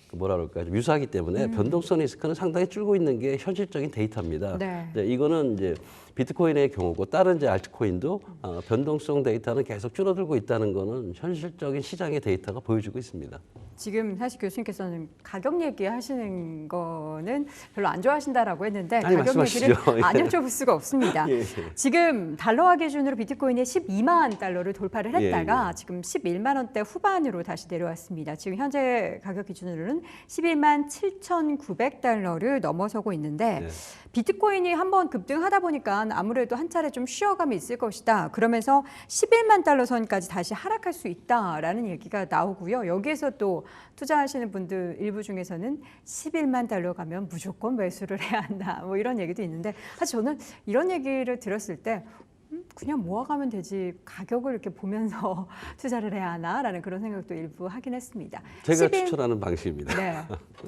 그 뭐라 그럴까요? 유사하기 때문에 변동성 리스크는 상당히 줄고 있는 게 현실적인 데이터입니다. 네. 이거는 이제 비트코인의 경우고 다른 이제 알트코인도 변동성 데이터는 계속 줄어들고 있다는 거는 현실적인 시장의 데이터가 보여주고 있습니다. 지금 사실 교수님께서는 가격 얘기하시는 거는 별로 안 좋아하신다라고 했는데 아니, 가격 얘기를 말씀하시죠. 안 여쭤볼 수가 없습니다. 예. 지금 달러화 기준으로 비트코인이 12만 달러를 돌파를 했다가 예. 지금 11만 원대 후반으로 다시 내려왔습니다. 지금 현재 가격 기준으로는 11만 7,900달러를 넘어서고 있는데 예. 비트코인이 한번 급등하다 보니까 아무래도 한 차례 좀 쉬어감이 있을 것이다. 그러면서 11만 달러 선까지 다시 하락할 수 있다라는 얘기가 나오고요. 여기에서 또 투자하시는 분들 일부 중에서는 11만 달러 가면 무조건 매수를 해야 한다. 뭐 이런 얘기도 있는데 사실 저는 이런 얘기를 들었을 때 그냥 모아가면 되지 가격을 이렇게 보면서 투자를 해야 하나라는 그런 생각도 일부 하긴 했습니다. 제가 11 추천하는 방식입니다. 네,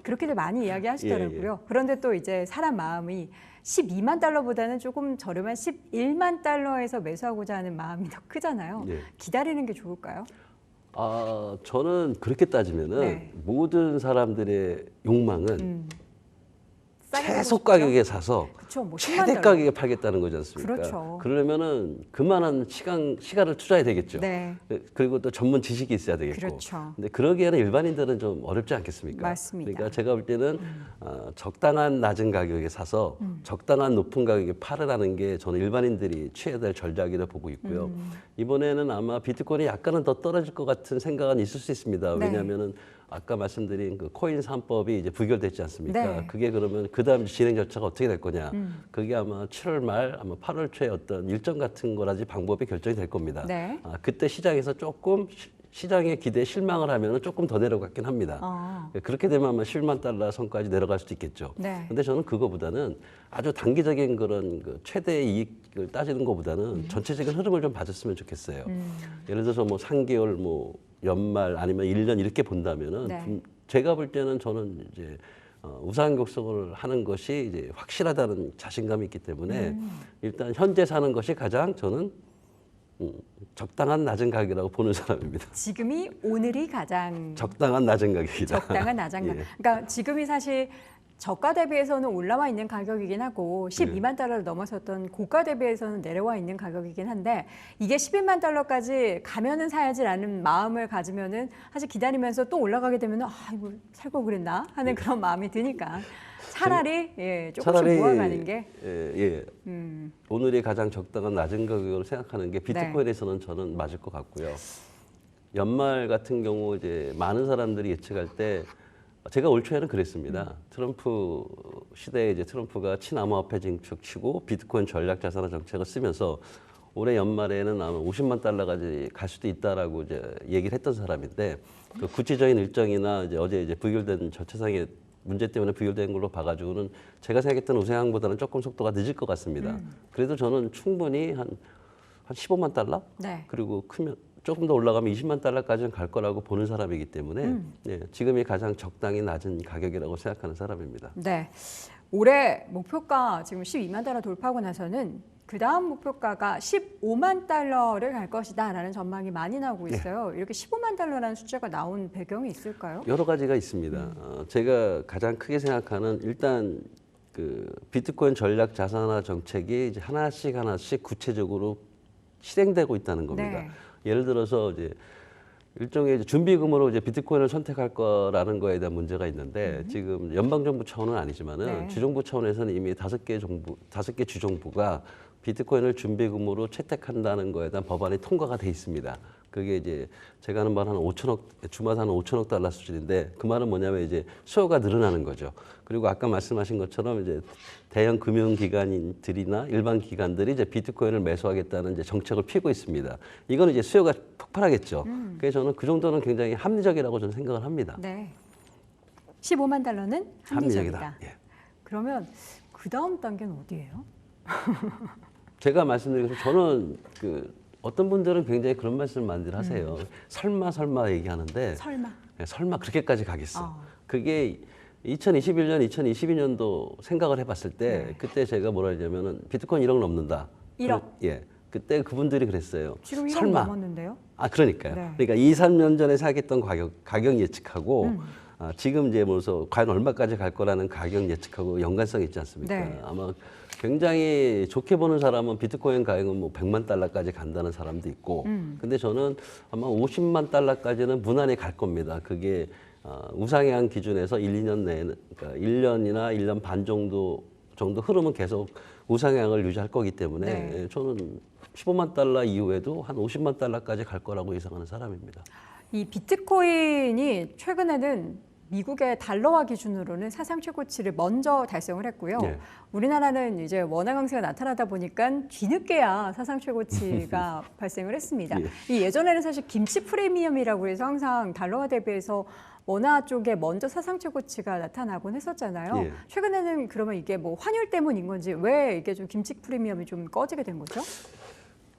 그렇게들 많이 이야기하시더라고요. 예. 그런데 또 이제 사람 마음이 12만 달러보다는 조금 저렴한 11만 달러에서 매수하고자 하는 마음이 더 크잖아요. 예. 기다리는 게 좋을까요? 저는 그렇게 따지면은 네. 모든 사람들의 욕망은 싸게 최소 사고 싶죠? 가격에 사서 그쵸, 뭐 10만 최대 달러. 가격에 팔겠다는 거지 않습니까? 그렇죠. 그러려면은 그만한 시간을 투자해야 되겠죠. 네. 그리고 또 전문 지식이 있어야 되겠고. 그렇죠. 근데 그러기에는 일반인들은 좀 어렵지 않겠습니까? 맞습니다. 그러니까 제가 볼 때는 적당한 낮은 가격에 사서 적당한 높은 가격에 팔으라는 게 저는 일반인들이 취해야 될 전략이라 보고 있고요. 이번에는 아마 비트코인이 약간은 더 떨어질 것 같은 생각은 있을 수 있습니다. 네. 왜냐하면은 아까 말씀드린 그 코인 3법이 이제 부결됐지 않습니까? 네. 그게 그러면 그다음 진행 절차가 어떻게 될 거냐? 그게 아마 7월 말, 아마 8월 초에 어떤 일정 같은 거라지 방법이 결정이 될 겁니다. 네. 그때 시장에서 조금 시장의 기대에 실망을 하면 조금 더 내려갔긴 합니다. 그렇게 되면 아마 10만 달러 선까지 내려갈 수도 있겠죠. 네. 근데 저는 그거보다는 아주 단기적인 그런 그 최대 이익을 따지는 것보다는 전체적인 흐름을 좀 봐줬으면 좋겠어요. 예를 들어서 뭐 3개월, 뭐 연말 아니면 1년 이렇게 본다면은 네. 제가 볼 때는 저는 이제 우상 격속을 하는 것이 이제 확실하다는 자신감이 있기 때문에 일단 현재 사는 것이 가장 저는 적당한 낮은 가격이라고 보는 사람입니다. 지금이 오늘이 가장 적당한 낮은 가격이다. 적당한 낮은 가격. 예. 그러니까 지금이 사실 저가 대비해서는 올라와 있는 가격이긴 하고 12만 달러를 넘어섰던 고가 대비해서는 내려와 있는 가격이긴 한데 이게 11만 달러까지 가면은 사야지라는 마음을 가지면은 사실 기다리면서 또 올라가게 되면은 이거 살 걸 그랬나 하는 그런 마음이 드니까 차라리 조금씩 모아가는 게 오늘이 가장 적당한 낮은 가격으로 생각하는 게 비트코인에서는 저는 맞을 것 같고요. 연말 같은 경우 이제 많은 사람들이 예측할 때 제가 올 초에는 그랬습니다. 트럼프 시대에 이제 트럼프가 친암호화폐 정책치고 비트코인 전략 자산화 정책을 쓰면서 올해 연말에는 아마 50만 달러까지 갈 수도 있다라고 이제 얘기를 했던 사람인데 그 구체적인 일정이나 이제 어제 이제 부결된 절차상의 문제 때문에 부결된 걸로 봐가지고는 제가 생각했던 우상향보다는 조금 속도가 늦을 것 같습니다. 그래도 저는 충분히 한 15만 달러? 네. 그리고 크면 조금 더 올라가면 20만 달러까지는 갈 거라고 보는 사람이기 때문에 지금이 가장 적당히 낮은 가격이라고 생각하는 사람입니다. 네. 올해 목표가 지금 12만 달러 돌파하고 나서는 그 다음 목표가가 15만 달러를 갈 것이다라는 전망이 많이 나오고 있어요. 이렇게 15만 달러라는 숫자가 나온 배경이 있을까요? 여러 가지가 있습니다. 제가 가장 크게 생각하는 일단 그 비트코인 전략 자산화 정책이 이제 하나씩 구체적으로 실행되고 있다는 겁니다. 네. 예를 들어서 이제 일종의 이제 준비금으로 이제 비트코인을 선택할 거라는 거에 대한 문제가 있는데 지금 연방정부 차원은 아니지만은 네. 주정부 차원에서는 이미 5개 주정부가 비트코인을 준비금으로 채택한다는 거에 대한 법안이 통과가 돼 있습니다. 그게 이제 제가 하는 말은 한 5천억, 주마다 한 5천억 달러 수준인데 그 말은 뭐냐면 이제 수요가 늘어나는 거죠. 그리고 아까 말씀하신 것처럼 이제 대형 금융기관들이나 일반 기관들이 이제 비트코인을 매수하겠다는 이제 정책을 피고 있습니다. 이거는 이제 수요가 폭발하겠죠. 그래서 저는 그 정도는 굉장히 합리적이라고 저는 생각을 합니다. 네. 15만 달러는 합리적이다. 합리적이다. 예. 그러면 그 다음 단계는 어디예요? 제가 말씀드린 것처럼 저는 그 어떤 분들은 굉장히 그런 말씀을 많이 하세요. 설마 얘기하는데 설마. 설마 그렇게까지 가겠어. 어. 그게 2021년, 2022년도 생각을 해봤을 때 네. 그때 제가 뭐라 하냐면은 비트코인 1억 넘는다. 1억. 예. 그때 그분들이 그랬어요. 지금 1억 설마. 넘었는데요? 아 그러니까요. 네. 그러니까 2, 3년 전에 생각했던 가격 예측하고 지금 이제 뭐서 과연 얼마까지 갈 거라는 가격 예측하고 연관성이 있지 않습니까? 네. 아마 굉장히 좋게 보는 사람은 비트코인 가격은 뭐 100만 달러까지 간다는 사람도 있고, 근데 저는 아마 50만 달러까지는 무난히 갈 겁니다. 그게 우상향 기준에서 1, 2년 내에는 그러니까 1년이나 1년 반 정도 흐르면 계속 우상향을 유지할 거기 때문에 네. 저는 15만 달러 이후에도 한 50만 달러까지 갈 거라고 예상하는 사람입니다. 이 비트코인이 최근에는 미국의 달러화 기준으로는 사상 최고치를 먼저 달성을 했고요. 네. 우리나라는 이제 원화 강세가 나타나다 보니까 뒤늦게야 사상 최고치가 발생을 했습니다. 예. 이 예전에는 사실 김치 프리미엄이라고 해서 항상 달러화 대비해서 원화 쪽에 먼저 사상 최고치가 나타나곤 했었잖아요. 예. 최근에는 그러면 이게 뭐 환율 때문인 건지 왜 이게 좀 김치 프리미엄이 좀 꺼지게 된 거죠?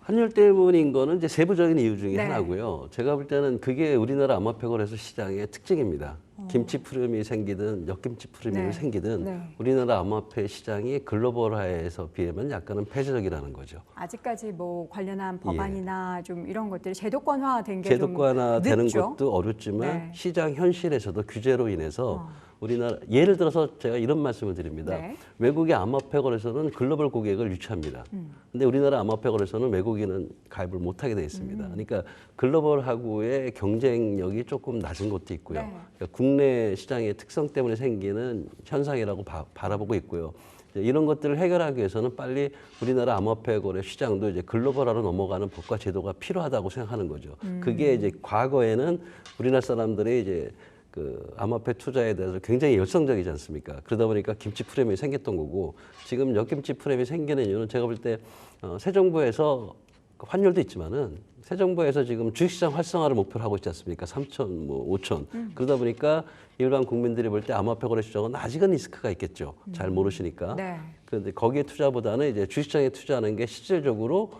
환율 때문인 거는 이제 세부적인 이유 중에 네. 하나고요. 제가 볼 때는 그게 우리나라 암호화폐거래소 시장의 특징입니다. 김치 프리미엄이 생기든 역김치 프리미엄이 네. 생기든 네. 우리나라 암호화폐 시장이 글로벌화에서 비하면 약간은 폐쇄적이라는 거죠. 아직까지 뭐 관련한 법안이나 좀 이런 것들이 제도권화된 게 좀 제도권화 되는 늦죠? 것도 어렵지만 네. 시장 현실에서도 규제로 인해서 우리나라 예를 들어서 제가 이런 말씀을 드립니다. 네. 외국의 암호화폐 거래소는 글로벌 고객을 유치합니다. 근데 우리나라 암호화폐 거래소는 외국인은 가입을 못하게 되어 있습니다. 그러니까 글로벌하고의 경쟁력이 조금 낮은 것도 있고요. 네. 그러니까 국내 시장의 특성 때문에 생기는 현상이라고 바라보고 있고요. 이제 이런 것들을 해결하기 위해서는 빨리 우리나라 암호화폐 거래 시장도 이제 글로벌화로 넘어가는 법과 제도가 필요하다고 생각하는 거죠. 그게 이제 과거에는 우리나라 사람들이 이제 그 암호화폐 투자에 대해서 굉장히 열성적이지 않습니까? 그러다 보니까 김치 프레임이 생겼던 거고 지금 역김치 프레임이 생기는 이유는 제가 볼 때 새 정부에서 환율도 있지만은 새 정부에서 지금 주식시장 활성화를 목표로 하고 있지 않습니까? 3천, 뭐 5천. 그러다 보니까 일반 국민들이 볼 때 암호화폐 거래 시장은 아직은 리스크가 있겠죠. 잘 모르시니까. 네. 그런데 거기에 투자보다는 이제 주식시장에 투자하는 게 실질적으로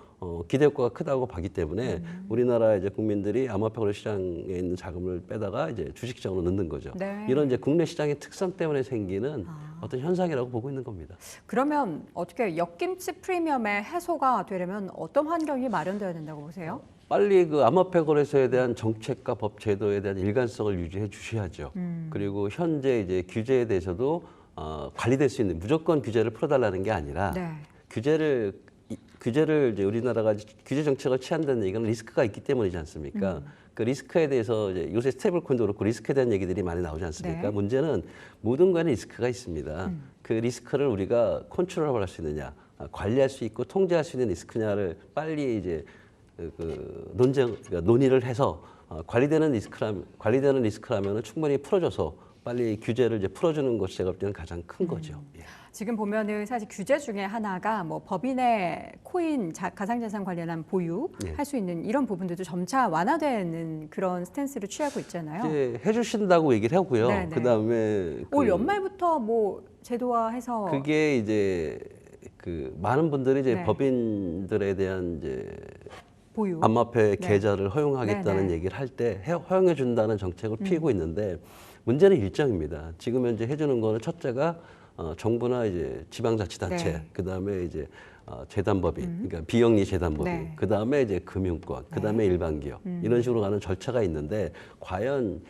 기대 효과가 크다고 보기 때문에 우리나라 이제 국민들이 암호화폐 거래 시장에 있는 자금을 빼다가 이제 주식시장으로 넣는 거죠. 네. 이런 이제 국내 시장의 특성 때문에 생기는 어떤 현상이라고 보고 있는 겁니다. 그러면 어떻게 역김치 프리미엄의 해소가 되려면 어떤 환경이 마련돼야 된다고 보세요? 빨리 그 암호화폐 거래소에 대한 정책과 법 제도에 대한 일관성을 유지해 주셔야죠. 그리고 현재 이제 규제에 대해서도 관리될 수 있는 무조건 규제를 풀어달라는 게 아니라 네. 규제를 이제 우리나라가 규제 정책을 취한다는 얘기는 리스크가 있기 때문이지 않습니까? 그 리스크에 대해서 이제 요새 스테이블코인도 그렇고 리스크에 대한 얘기들이 많이 나오지 않습니까? 네. 문제는 모든 거에는 리스크가 있습니다. 그 리스크를 우리가 컨트롤할 수 있느냐, 관리할 수 있고 통제할 수 있는 리스크냐를 빨리 이제 그러니까 논의를 해서 관리되는 리스크라면은 충분히 풀어줘서 빨리 규제를 이제 풀어주는 것이 제가 볼 때는 가장 큰 거죠. 예. 지금 보면은 사실 규제 중에 하나가 뭐 법인의 코인 가상자산 관련한 보유 네. 할 수 있는 이런 부분들도 점차 완화되는 그런 스탠스를 취하고 있잖아요. 이제 해주신다고 얘기를 하고요. 네네. 그다음에 올 연말부터 뭐 제도화해서 그게 이제 그 많은 분들이 이제 네. 법인들에 대한 이제 보유. 암호화폐 네. 계좌를 허용하겠다는 네네. 얘기를 할 때 허용해 준다는 정책을 피우고 있는데 문제는 일정입니다. 지금 현재 해주는 거는 첫째가 정부나 이제 지방자치단체, 네. 그다음에 이제 재단법인, 그러니까 비영리 재단법인, 네. 그다음에 이제 금융권, 그다음에 일반 기업 이런 식으로 가는 절차가 있는데 과연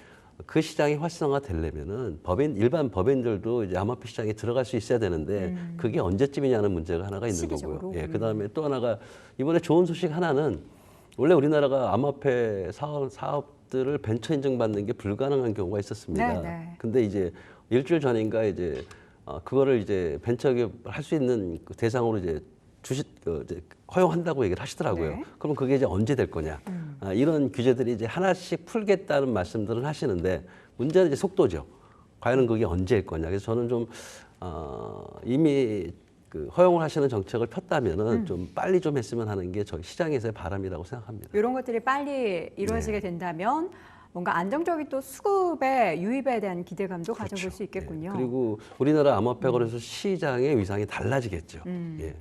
그 시장이 활성화되려면은 일반 법인들도 이제 암호화폐 시장에 들어갈 수 있어야 되는데 그게 언제쯤이냐는 문제가 하나가 있는 시기적으로? 거고요. 예, 그다음에 또 하나가 이번에 좋은 소식 하나는 원래 우리나라가 암호화폐 사업들을 벤처 인증받는 게 불가능한 경우가 있었습니다. 네. 근데 이제 일주일 전인가 이제 그거를 이제 벤처 기업 할 수 있는 그 대상으로 이제 이제 허용한다고 얘기를 하시더라고요. 네. 그럼 그게 이제 언제 될 거냐? 이런 규제들이 이제 하나씩 풀겠다는 말씀들은 하시는데 문제는 이제 속도죠. 과연 그게 언제일 거냐. 그래서 저는 좀 이미 그 허용을 하시는 정책을 폈다면은 좀 빨리 좀 했으면 하는 게 저희 시장에서의 바람이라고 생각합니다. 이런 것들이 빨리 이루어지게 된다면 뭔가 안정적인 또 수급의 유입에 대한 기대감도 가져볼 수 있겠군요. 그리고 우리나라 암호화폐 거래소 시장의 위상이 달라지겠죠. 예.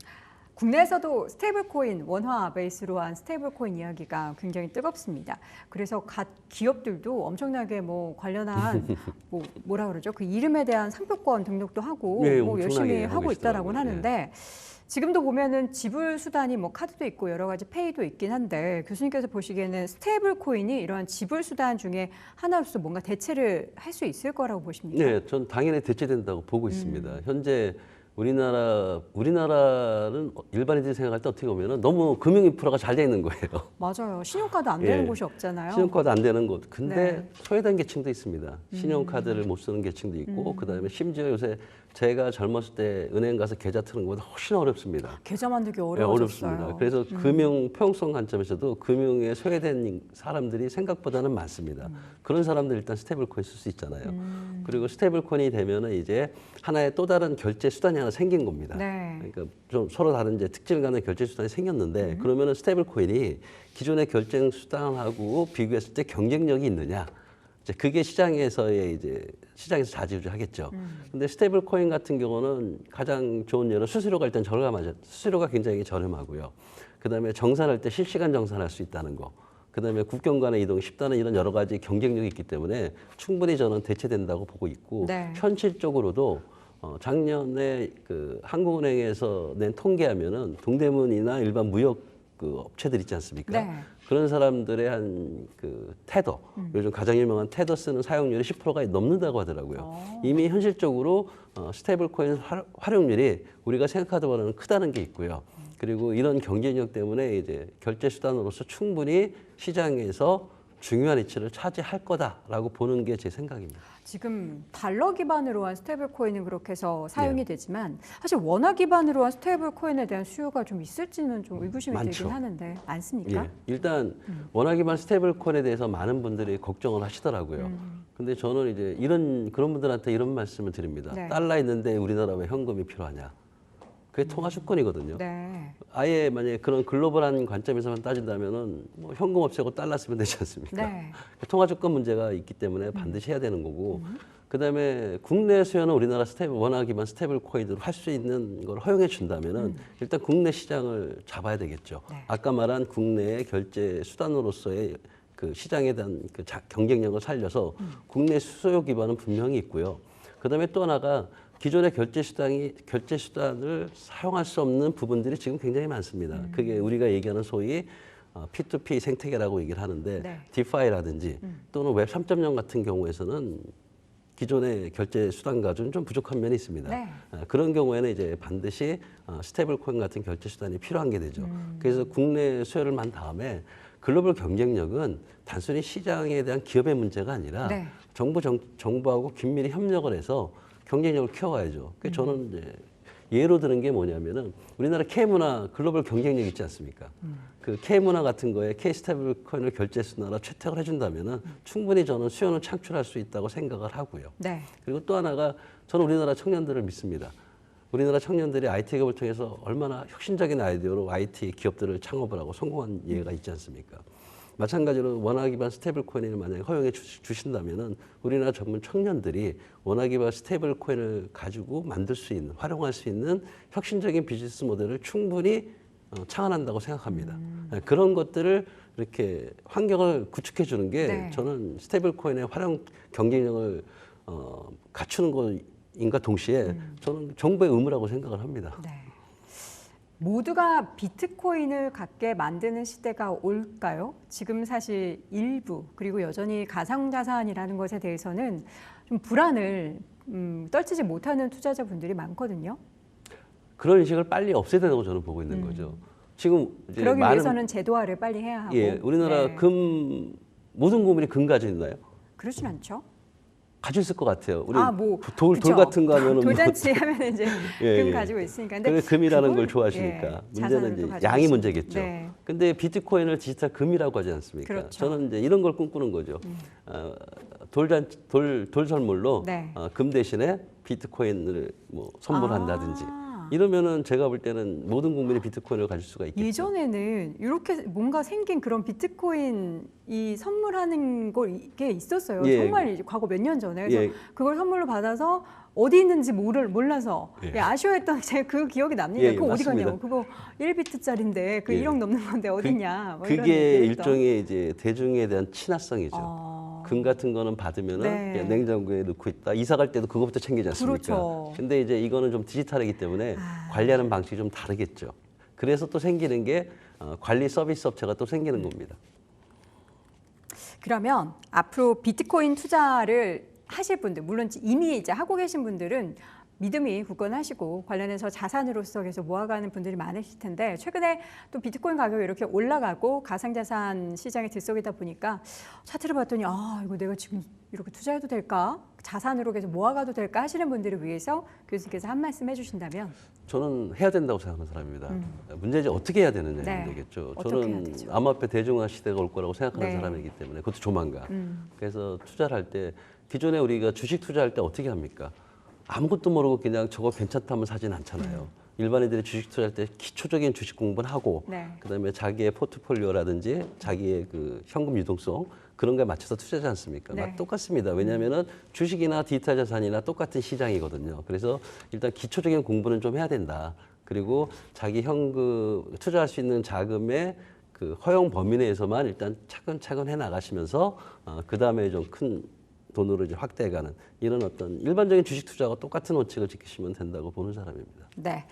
국내에서도 스테이블코인 원화 베이스로 한 스테이블코인 이야기가 굉장히 뜨겁습니다. 그래서 각 기업들도 엄청나게 뭐 관련한 뭐라 그러죠? 그 이름에 대한 상표권 등록도 하고 예, 뭐 열심히 엄청나게 하고 하고 있다라고는 있더라고요. 하는데 지금도 보면은 지불 수단이 뭐 카드도 있고 여러 가지 페이도 있긴 한데 교수님께서 보시기에는 스테이블코인이 이러한 지불 수단 중에 하나로서 뭔가 대체를 할 수 있을 거라고 보십니까? 네, 전 당연히 대체된다고 보고 있습니다. 현재 우리나라는 일반인들이 생각할 때 어떻게 보면은 너무 금융 인프라가 잘 돼 있는 거예요. 맞아요. 신용카드 안 되는 예. 곳이 없잖아요. 신용카드 안 되는 곳. 근데 네. 소외된 계층도 있습니다. 신용카드를 못 쓰는 계층도 있고, 그다음에 심지어 요새 제가 젊었을 때 은행 가서 계좌 트는 것보다 훨씬 어렵습니다. 계좌 만들기 네, 어려워졌어요. 어렵습니다. 그래서 금융 포용성 관점에서도 금융에 소외된 사람들이 생각보다는 많습니다. 그런 사람들 일단 스테이블코인 쓸 수 있잖아요. 그리고 스테이블코인이 되면은 이제 하나의 또 다른 결제 수단이 하나 생긴 겁니다. 네. 그러니까 좀 서로 다른 이제 특질 간의 결제 수단이 생겼는데 그러면은 스테이블코인이 기존의 결제 수단하고 비교했을 때 경쟁력이 있느냐? 이제 그게 시장에서 좌지우지하겠죠. 근데 스테이블 코인 같은 경우는 가장 좋은 예로 수수료가 일단 저렴하죠. 수수료가 굉장히 저렴하고요. 그다음에 정산할 때 실시간 정산할 수 있다는 거. 그다음에 국경 간의 이동이 쉽다는 이런 여러 가지 경쟁력이 있기 때문에 충분히 저는 대체된다고 보고 있고 네. 현실적으로도 작년에 그 한국은행에서 낸 통계하면은 동대문이나 일반 무역 그 업체들 있지 않습니까? 네. 그런 사람들의 한 그 테더, 요즘 가장 유명한 테더 쓰는 사용률이 10%가 넘는다고 하더라고요. 이미 현실적으로 스테이블 코인 활용률이 우리가 생각하던 크다는 게 있고요. 그리고 이런 경쟁력 때문에 이제 결제 수단으로서 충분히 시장에서 중요한 위치를 차지할 거다라고 보는 게 제 생각입니다. 지금 달러 기반으로 한 스테이블 코인은 그렇게 해서 사용이 예. 되지만 사실 원화 기반으로 한 스테이블 코인에 대한 수요가 좀 있을지는 좀 의구심이 많죠. 들긴 하는데 많습니까? 예. 일단 원화 기반 스테이블 코인에 대해서 많은 분들이 걱정을 하시더라고요. 근데 저는 이제 그런 분들한테 이런 말씀을 드립니다. 네. 달러 있는데 우리나라 왜 현금이 필요하냐? 그게 통화주권이거든요. 네. 아예 만약에 그런 글로벌한 관점에서만 따진다면은 뭐 현금 없애고 달러 쓰면 되지 않습니까? 네. 통화주권 문제가 있기 때문에 반드시 해야 되는 거고, 그다음에 국내 수요는 우리나라 원화 기반 스테이블 코인으로 할 수 있는 걸 허용해 준다면은 일단 국내 시장을 잡아야 되겠죠. 네. 아까 말한 국내의 결제 수단으로서의 그 시장에 대한 그 경쟁력을 살려서 국내 수요 기반은 분명히 있고요. 그다음에 또 하나가 기존의 결제 수단을 사용할 수 없는 부분들이 지금 굉장히 많습니다. 그게 우리가 얘기하는 소위 P2P 생태계라고 얘기를 하는데 네. 디파이라든지 또는 웹 3.0 같은 경우에서는 기존의 결제 수단 가지고는 좀 부족한 면이 있습니다. 네. 그런 경우에는 이제 반드시 스테이블 코인 같은 결제 수단이 필요한 게 되죠. 그래서 국내 수요를 만 다음에 글로벌 경쟁력은 단순히 시장에 대한 기업의 문제가 아니라 네. 정부하고 긴밀히 협력을 해서 경쟁력을 키워가야죠. 그래서 저는 이제 예로 드는 게 뭐냐면은 우리나라 K문화 글로벌 경쟁력 있지 않습니까? 그 K문화 같은 거에 K 스테이블 코인을 결제 수단으로 채택을 해준다면은 충분히 저는 수요는 창출할 수 있다고 생각을 하고요. 네. 그리고 또 하나가 저는 우리나라 청년들을 믿습니다. 우리나라 청년들이 IT 기업을 통해서 얼마나 혁신적인 아이디어로 IT 기업들을 창업을 하고 성공한 예가 있지 않습니까? 마찬가지로 원화 기반 스테이블 코인을 만약에 허용해 주신다면은 우리나라 전문 청년들이 원화 기반 스테이블 코인을 가지고 만들 수 있는, 활용할 수 있는 혁신적인 비즈니스 모델을 충분히 창안한다고 생각합니다. 그런 것들을 이렇게 환경을 구축해 주는 게 네. 저는 스테이블 코인의 활용 경쟁력을 갖추는 것인가 동시에 저는 정부의 의무라고 생각을 합니다. 네. 모두가 비트코인을 갖게 만드는 시대가 올까요? 지금 사실 일부 그리고 여전히 가상자산이라는 것에 대해서는 좀 불안을 떨치지 못하는 투자자분들이 많거든요. 그런 인식을 빨리 없애야 된다고 저는 보고 있는 거죠. 지금 이제 그러기 위해서는 제도화를 빨리 해야 하고. 우리나라 네. 모든 국민이 금 가지고 있나요? 그렇진 않죠. 가지고 있을 것 같아요. 우리 돌 그쵸. 같은 거 하면은 돌잔치 하면 이제 예, 금 가지고 있으니까. 근데 그래, 금이라는 그걸, 걸 좋아하시니까. 예, 문제는 자산으로 이제 가지고 양이 있습니다. 문제겠죠. 네. 근데 비트코인을 디지털 금이라고 하지 않습니까? 그렇죠. 저는 이제 이런 걸 꿈꾸는 거죠. 돌 선물로 네. 금 대신에 비트코인을 뭐 선물한다든지 아. 이러면은 제가 볼 때는 모든 국민이 비트코인을 가질 수가 있겠죠. 예전에는 이렇게 뭔가 생긴 그런 비트코인 이 선물하는 걸 이게 있었어요. 예. 정말 이제 과거 몇 년 전에. 그래서 예. 그걸 선물로 받아서 어디 있는지 몰라서 예. 예, 아쉬워했던 제 그 기억이 납니다. 예, 그거 어디 맞습니다. 갔냐고. 그거 1비트짜리인데 그 예. 1억 넘는 건데 어딨냐. 뭐 이런 그게 얘기를 했던. 일종의 이제 대중에 대한 친화성이죠. 금 같은 거는 받으면은 네. 그냥 냉장고에 넣고 있다. 이사 갈 때도 그거부터 챙기지 않습니까? 그렇죠. 근데 이제 이거는 좀 디지털이기 때문에 관리하는 방식이 좀 다르겠죠. 그래서 또 생기는 게 관리 서비스 업체가 또 생기는 겁니다. 그러면 앞으로 비트코인 투자를 하실 분들, 물론 이미 이제 하고 계신 분들은 믿음이 굳건하시고 관련해서 자산으로서 계속 모아가는 분들이 많으실 텐데 최근에 또 비트코인 가격이 이렇게 올라가고 가상자산 시장에 들썩이다 보니까 차트를 봤더니 이거 내가 지금 이렇게 투자해도 될까? 자산으로 계속 모아가도 될까 하시는 분들을 위해서 교수님께서 한 말씀 해주신다면. 저는 해야 된다고 생각하는 사람입니다. 문제는 어떻게 해야 되느냐 네. 문제겠죠. 어떻게 해야 저는 되죠? 암호화폐 대중화 시대가 올 거라고 생각하는 네. 사람이기 때문에 그것도 조만간. 그래서 투자를 할 때 기존에 우리가 주식 투자할 때 어떻게 합니까? 아무것도 모르고 그냥 저거 괜찮다면 사진 않잖아요. 일반인들이 주식 투자할 때 기초적인 주식 공부는 하고 네. 그다음에 자기의 포트폴리오라든지 자기의 그 현금 유동성 그런 거에 맞춰서 투자하지 않습니까? 네. 똑같습니다. 왜냐하면은 주식이나 디지털 자산이나 똑같은 시장이거든요. 그래서 일단 기초적인 공부는 좀 해야 된다. 그리고 자기 현금 투자할 수 있는 자금의 그 허용 범위 내에서만 일단 차근차근 해 나가시면서 그 다음에 좀 큰 돈으로 이제 확대해가는 이런 어떤 일반적인 주식 투자와 똑같은 원칙을 지키시면 된다고 보는 사람입니다. 네.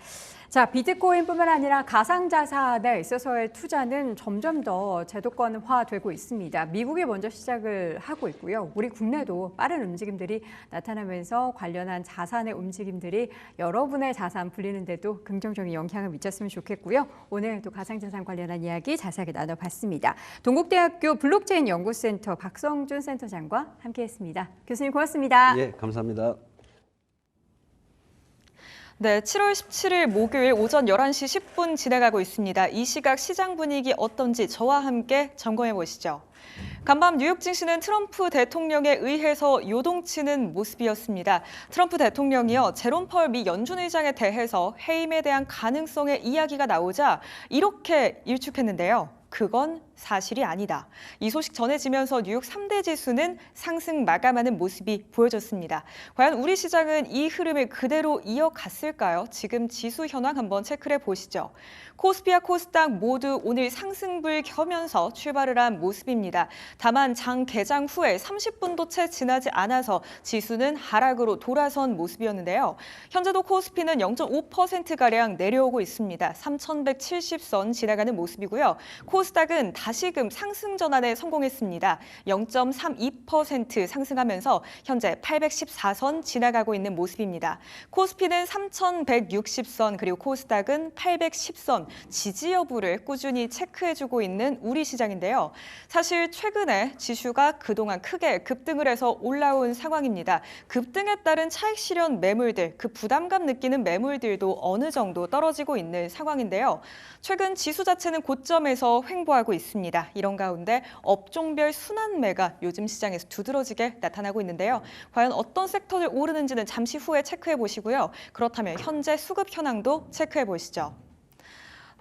자, 비트코인뿐만 아니라 가상자산에 있어서의 투자는 점점 더 제도권화되고 있습니다. 미국이 먼저 시작을 하고 있고요. 우리 국내도 빠른 움직임들이 나타나면서 관련한 자산의 움직임들이 여러분의 자산 불리는데도 긍정적인 영향을 미쳤으면 좋겠고요. 오늘 또 가상자산 관련한 이야기 자세하게 나눠봤습니다. 동국대학교 블록체인 연구센터 박성준 센터장과 함께했습니다. 교수님 고맙습니다. 예, 감사합니다. 네, 7월 17일 목요일 오전 11시 10분 진행하고 있습니다. 이 시각 시장 분위기 어떤지 저와 함께 점검해 보시죠. 간밤 뉴욕 증시는 트럼프 대통령에 의해서 요동치는 모습이었습니다. 트럼프 대통령이요, 제롬 펄 미 연준 의장에 대해서 해임에 대한 가능성의 이야기가 나오자 이렇게 일축했는데요. 그건 사실이 아니다. 이 소식 전해지면서 뉴욕 3대 지수는 상승 마감하는 모습이 보여졌습니다. 과연 우리 시장은 이 흐름을 그대로 이어갔을까요? 지금 지수 현황 한번 체크해 보시죠. 코스피와 코스닥 모두 오늘 상승불 켜면서 출발을 한 모습입니다. 다만 장 개장 후에 30분도 채 지나지 않아서 지수는 하락으로 돌아선 모습이었는데요. 현재도 코스피는 0.5%가량 내려오고 있습니다. 3,170선 지나가는 모습이고요. 코스닥은 다시금 상승 전환에 성공했습니다. 0.32% 상승하면서 현재 814선 지나가고 있는 모습입니다. 코스피는 3,160선 그리고 코스닥은 810선 지지 여부를 꾸준히 체크해주고 있는 우리 시장인데요. 사실 최근에 지수가 그동안 크게 급등을 해서 올라온 상황입니다. 급등에 따른 차익 실현 매물들, 그 부담감 느끼는 매물들도 어느 정도 떨어지고 있는 상황인데요. 최근 지수 자체는 고점에서 횡보하고 있습니다. 이런 가운데 업종별 순환매가 요즘 시장에서 두드러지게 나타나고 있는데요. 과연 어떤 섹터들 오르는지는 잠시 후에 체크해 보시고요. 그렇다면 현재 수급 현황도 체크해 보시죠.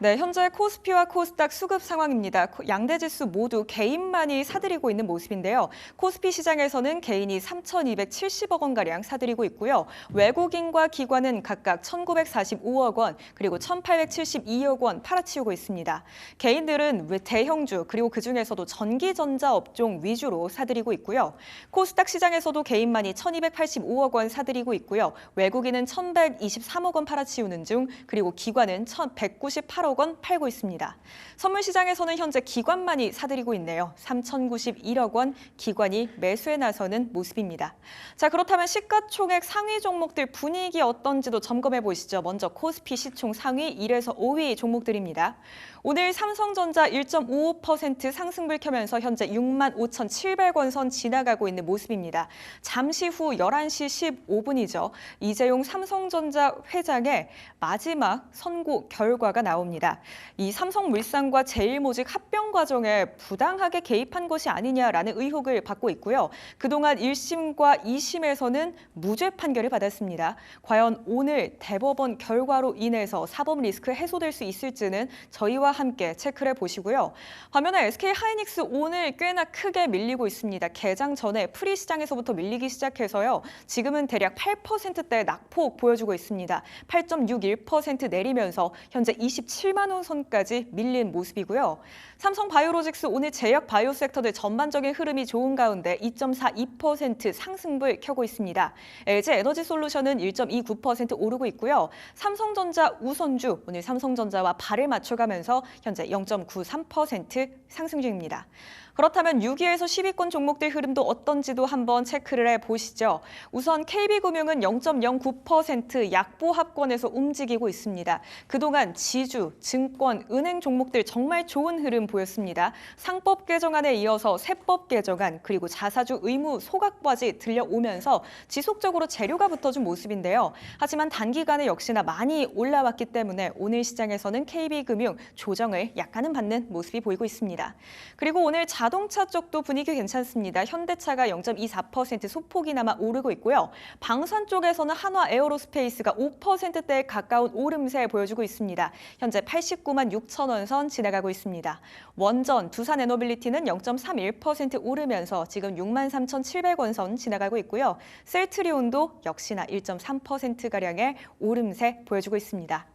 네, 현재 코스피와 코스닥 수급 상황입니다. 양대 지수 모두 개인만이 사들이고 있는 모습인데요. 코스피 시장에서는 개인이 3,270억 원가량 사들이고 있고요. 외국인과 기관은 각각 1,945억 원, 그리고 1,872억 원 팔아치우고 있습니다. 개인들은 대형주, 그리고 그중에서도 전기전자 업종 위주로 사들이고 있고요. 코스닥 시장에서도 개인만이 1,285억 원 사들이고 있고요. 외국인은 1,123억 원 팔아치우는 중, 그리고 기관은 1,198억 원 팔고 있습니다. 선물 시장에서는 현재 기관만이 사들이고 있네요. 3,091억 원 기관이 매수에 나서는 모습입니다. 자, 그렇다면 시가총액 상위 종목들 분위기 어떤지도 점검해 보시죠. 먼저 코스피 시총 상위 1에서 5위 종목들입니다. 오늘 삼성전자 1.55% 상승을 켜면서 현재 65,700원 선 지나가고 있는 모습입니다. 잠시 후 11시 15분이죠. 이재용 삼성전자 회장의 마지막 선고 결과가 나옵니다. 이 삼성물산과 제일모직 합병 과정에 부당하게 개입한 것이 아니냐라는 의혹을 받고 있고요. 그동안 1심과 2심에서는 무죄 판결을 받았습니다. 과연 오늘 대법원 결과로 인해서 사법 리스크 해소될 수 있을지는 저희와 함께 체크를 해보시고요. 화면에 SK하이닉스 오늘 꽤나 크게 밀리고 있습니다. 개장 전에 프리 시장에서부터 밀리기 시작해서요. 지금은 대략 8%대 낙폭 보여주고 있습니다. 8.61% 내리면서 현재 27만 원 선까지 밀린 모습이고요. 삼성바이오로직스 오늘 제약 바이오 섹터들 전반적인 흐름이 좋은 가운데 2.42% 상승을 켜고 있습니다. LG 에너지솔루션은 1.29% 오르고 있고요. 삼성전자 우선주 오늘 삼성전자와 발을 맞춰가면서 현재 0.93% 상승 중입니다. 그렇다면 6위에서 10위권 종목들 흐름도 어떤지도 한번 체크를 해보시죠. 우선 KB금융은 0.09% 약보합권에서 움직이고 있습니다. 그동안 지주, 증권, 은행 종목들 정말 좋은 흐름 보였습니다. 상법 개정안에 이어서 세법 개정안 그리고 자사주 의무 소각까지 들려오면서 지속적으로 재료가 붙어준 모습인데요. 하지만 단기간에 역시나 많이 올라왔기 때문에 오늘 시장에서는 KB금융 조정을 약간은 받는 모습이 보이고 있습니다. 그리고 오늘 자동차 쪽도 분위기 괜찮습니다. 현대차가 0.24% 소폭이나마 오르고 있고요. 방산 쪽에서는 한화 에어로스페이스가 5%대에 가까운 오름세 보여주고 있습니다. 현재 89만 6천 원 선 지나가고 있습니다. 원전, 두산에너빌리티는 0.31% 오르면서 지금 63,700원 선 지나가고 있고요. 셀트리온도 역시나 1.3%가량의 오름세 보여주고 있습니다.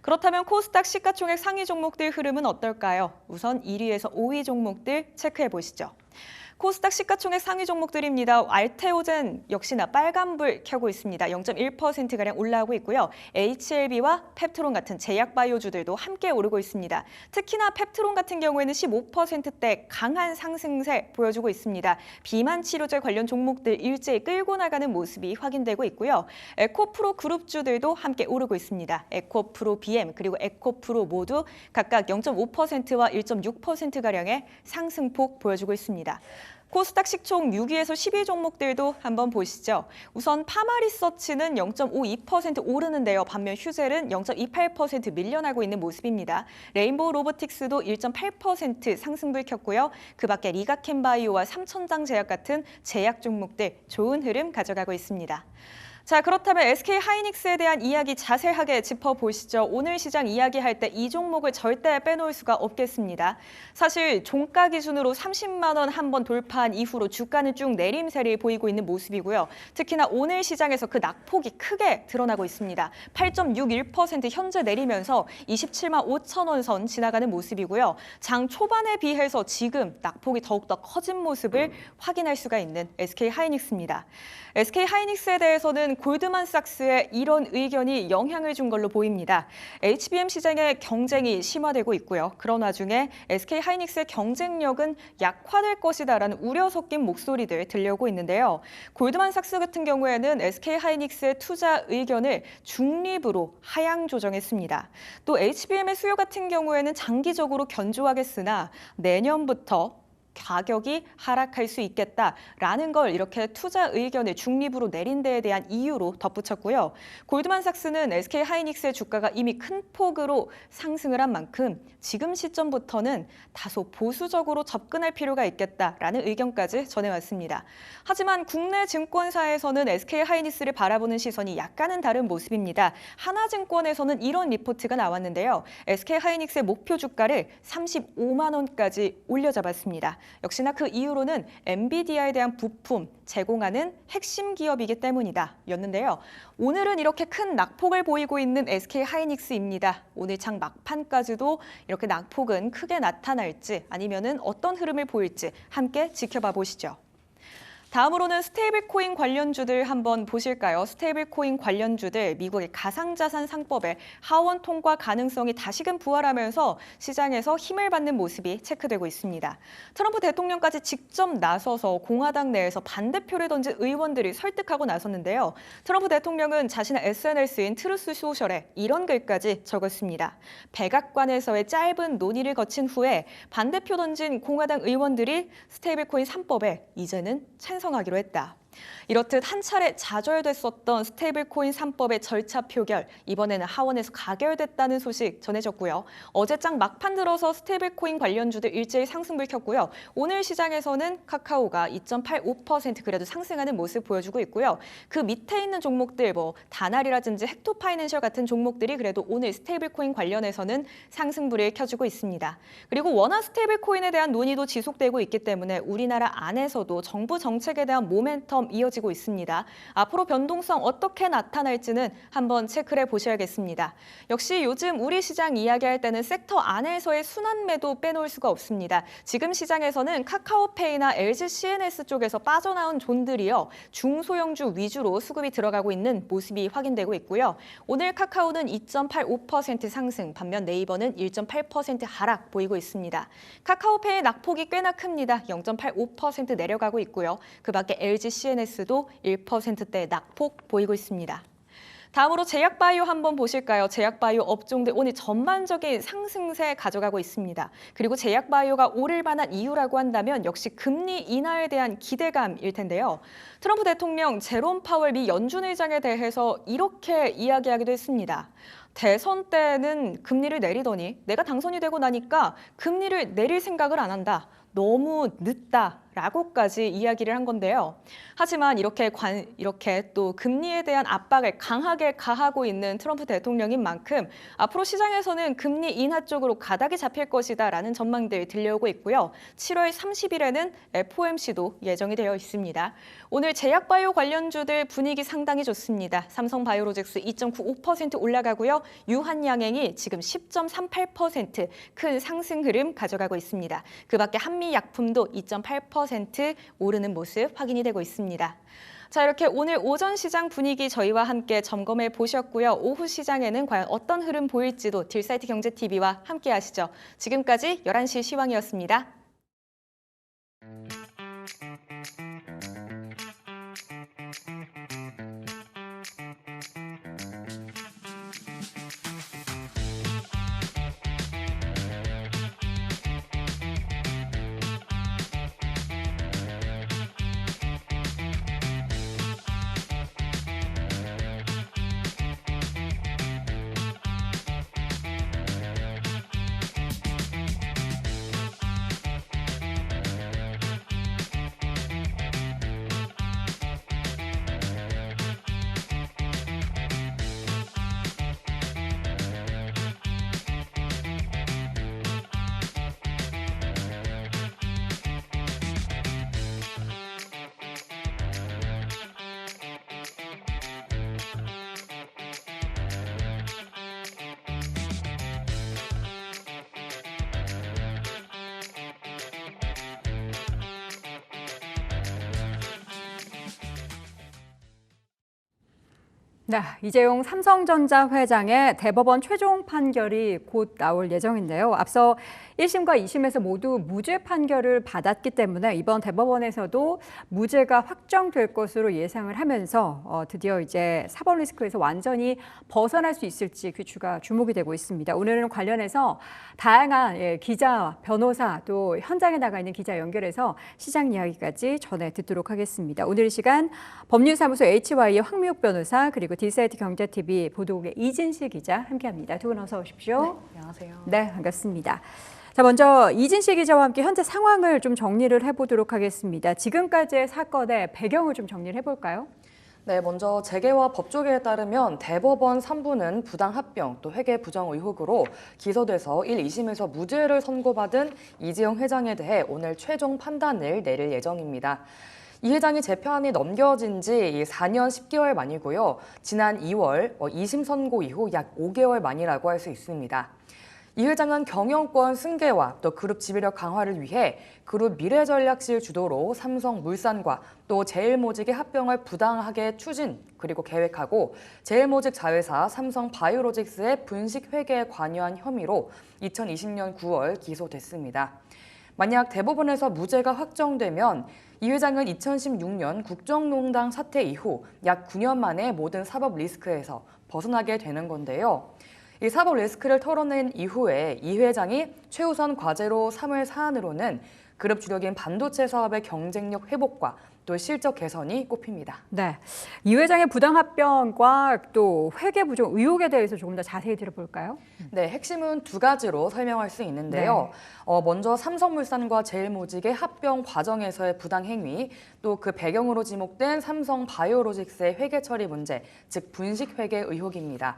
그렇다면 코스닥 시가총액 상위 종목들 흐름은 어떨까요? 우선 1위에서 5위 종목들 체크해 보시죠. 코스닥 시가총액 상위 종목들입니다. 알테오젠 역시나 빨간불 켜고 있습니다. 0.1%가량 올라오고 있고요. HLB와 펩트론 같은 제약바이오주들도 함께 오르고 있습니다. 특히나 펩트론 같은 경우에는 15%대 강한 상승세 보여주고 있습니다. 비만 치료제 관련 종목들 일제히 끌고 나가는 모습이 확인되고 있고요. 에코프로 그룹주들도 함께 오르고 있습니다. 에코프로 BM 그리고 에코프로 모두 각각 0.5%와 1.6%가량의 상승폭 보여주고 있습니다. 코스닥 시총 6위에서 10위 종목들도 한번 보시죠. 우선 파마리서치는 0.52% 오르는데요. 반면 휴젤은 0.28% 밀려나고 있는 모습입니다. 레인보우 로보틱스도 1.8% 상승불 켰고요. 그 밖에 리가켄바이오와 삼천장제약 같은 제약 종목들 좋은 흐름 가져가고 있습니다. 자, 그렇다면 SK하이닉스에 대한 이야기 자세하게 짚어보시죠. 오늘 시장 이야기할 때 이 종목을 절대 빼놓을 수가 없겠습니다. 사실 종가 기준으로 30만 원 한번 돌파한 이후로 주가는 쭉 내림세를 보이고 있는 모습이고요. 특히나 오늘 시장에서 그 낙폭이 크게 드러나고 있습니다. 8.61% 현재 내리면서 27만 5천 원 선 지나가는 모습이고요. 장 초반에 비해서 지금 낙폭이 더욱더 커진 모습을 확인할 수가 있는 SK하이닉스입니다. SK하이닉스에 대해서는 골드만삭스의 이런 의견이 영향을 준 걸로 보입니다. HBM 시장의 경쟁이 심화되고 있고요. 그런 와중에 SK하이닉스의 경쟁력은 약화될 것이다라는 우려 섞인 목소리들 들려오고 있는데요. 골드만삭스 같은 경우에는 SK하이닉스의 투자 의견을 중립으로 하향 조정했습니다. 또 HBM의 수요 같은 경우에는 장기적으로 견조하겠으나 내년부터 가격이 하락할 수 있겠다라는 걸 이렇게 투자 의견을 중립으로 내린 데에 대한 이유로 덧붙였고요. 골드만삭스는 SK하이닉스의 주가가 이미 큰 폭으로 상승을 한 만큼 지금 시점부터는 다소 보수적으로 접근할 필요가 있겠다라는 의견까지 전해왔습니다. 하지만 국내 증권사에서는 SK하이닉스를 바라보는 시선이 약간은 다른 모습입니다. 하나증권에서는 이런 리포트가 나왔는데요. SK하이닉스의 목표 주가를 35만 원까지 올려잡았습니다. 역시나 그 이유로는 엔비디아에 대한 부품 제공하는 핵심 기업이기 때문이다 였는데요. 오늘은 이렇게 큰 낙폭을 보이고 있는 SK하이닉스입니다. 오늘 장 막판까지도 이렇게 낙폭은 크게 나타날지 아니면은 어떤 흐름을 보일지 함께 지켜봐 보시죠. 다음으로는 스테이블 코인 관련주들 한번 보실까요? 스테이블 코인 관련주들 미국의 가상자산 상법의 하원 통과 가능성이 다시금 부활하면서 시장에서 힘을 받는 모습이 체크되고 있습니다. 트럼프 대통령까지 직접 나서서 공화당 내에서 반대표를 던진 의원들이 설득하고 나섰는데요. 트럼프 대통령은 자신의 SNS인 트루스 소셜에 이런 글까지 적었습니다. 백악관에서의 짧은 논의를 거친 후에 반대표 던진 공화당 의원들이 스테이블 코인 3법에 이제는 찬성하기로 했다. 이렇듯 한 차례 좌절됐었던 스테이블코인 3법의 절차 표결, 이번에는 하원에서 가결됐다는 소식 전해졌고요. 어제장 막판 들어서 스테이블코인 관련주들 일제히 상승을 켰고요. 오늘 시장에서는 카카오가 2.85% 그래도 상승하는 모습 보여주고 있고요. 그 밑에 있는 종목들, 다날이라든지 헥토파이낸셜 같은 종목들이 그래도 오늘 스테이블코인 관련해서는 상승불을 켜주고 있습니다. 그리고 워낙 스테이블코인에 대한 논의도 지속되고 있기 때문에 우리나라 안에서도 정부 정책에 대한 모멘텀 이어지고 있습니다. 앞으로 변동성 어떻게 나타날지는 한번 체크를 해보셔야겠습니다. 역시 요즘 우리 시장 이야기할 때는 섹터 안에서의 순환매도 빼놓을 수가 없습니다. 지금 시장에서는 카카오페이나 LG CNS 쪽에서 빠져나온 존들이요. 중소형주 위주로 수급이 들어가고 있는 모습이 확인되고 있고요. 오늘 카카오는 2.85% 상승, 반면 네이버는 1.8% 하락 보이고 있습니다. 카카오페이의 낙폭이 꽤나 큽니다. 0.85% 내려가고 있고요. 그 밖에 LG CNS도 1%대 낙폭 보이고 있습니다. 다음으로 제약바이오 한번 보실까요? 제약바이오 업종들 오늘 전반적인 상승세 가져가고 있습니다. 그리고 제약바이오가 오를 만한 이유라고 한다면 역시 금리 인하에 대한 기대감일 텐데요. 트럼프 대통령 제롬 파월 미 연준 의장에 대해서 이렇게 이야기하기도 했습니다. 대선 때는 금리를 내리더니 내가 당선이 되고 나니까 금리를 내릴 생각을 안 한다. 너무 늦다라고까지 이야기를 한 건데요. 하지만 이렇게 또 금리에 대한 압박을 강하게 가하고 있는 트럼프 대통령인 만큼 앞으로 시장에서는 금리 인하 쪽으로 가닥이 잡힐 것이다라는 전망들 들려오고 있고요. 7월 30일에는 FOMC도 예정이 되어 있습니다. 오늘 제약바이오 관련주들 분위기 상당히 좋습니다. 삼성바이오로직스 2.95% 올라가고요. 유한양행이 지금 10.38% 큰 상승 흐름 가져가고 있습니다. 그 밖에 한미약품도 2.8% 오르는 모습 확인이 되고 있습니다. 자, 이렇게 오늘 오전 시장 분위기 저희와 함께 점검해 보셨고요. 오후 시장에는 과연 어떤 흐름 보일지도 딜사이트 경제TV와 함께 하시죠. 지금까지 11시 시황이었습니다. 네, 이재용 삼성전자 회장의 대법원 최종 판결이 곧 나올 예정인데요. 앞서 1심과 2심에서 모두 무죄 판결을 받았기 때문에 이번 대법원에서도 무죄가 확정될 것으로 예상을 하면서 드디어 이제 사법 리스크에서 완전히 벗어날 수 있을지 귀추가 주목이 되고 있습니다. 오늘은 관련해서 다양한 기자, 변호사 또 현장에 나가 있는 기자 연결해서 시장 이야기까지 전해 듣도록 하겠습니다. 오늘 이 시간 법률사무소 HY의 황미옥 변호사 그리고 딜사이트 경제TV 보도국의 이진실 기자 함께합니다. 두 분 어서 오십시오. 네, 안녕하세요. 네, 반갑습니다. 자, 먼저 이진실 기자와 함께 현재 상황을 좀 정리를 해보도록 하겠습니다. 지금까지의 사건의 배경을 좀 정리를 해볼까요? 네, 먼저 재계와 법조계에 따르면 대법원 3부는 부당합병 또 회계 부정 의혹으로 기소돼서 1, 2심에서 무죄를 선고받은 이재용 회장에 대해 오늘 최종 판단을 내릴 예정입니다. 이 회장이 재판이 넘겨진 지 4년 10개월 만이고요. 지난 2월 2심 선고 이후 약 5개월 만이라고 할 수 있습니다. 이 회장은 경영권 승계와 또 그룹 지배력 강화를 위해 그룹 미래전략실 주도로 삼성물산과 또 제일모직의 합병을 부당하게 추진 그리고 계획하고 제일모직 자회사 삼성바이오로직스의 분식 회계에 관여한 혐의로 2020년 9월 기소됐습니다. 만약 대법원에서 무죄가 확정되면 이 회장은 2016년 국정농단 사태 이후 약 9년 만에 모든 사법 리스크에서 벗어나게 되는 건데요. 이 사법 리스크를 털어낸 이후에 이 회장이 최우선 과제로 삼을 사안으로는 그룹 주력인 반도체 사업의 경쟁력 회복과 또 실적 개선이 꼽힙니다. 네, 이 회장의 부당합병과 또 회계 부정 의혹에 대해서 조금 더 자세히 들어볼까요? 네, 핵심은 두 가지로 설명할 수 있는데요. 먼저 삼성물산과 제일모직의 합병 과정에서의 부당행위, 또 그 배경으로 지목된 삼성바이오로직스의 회계 처리 문제, 즉 분식회계 의혹입니다.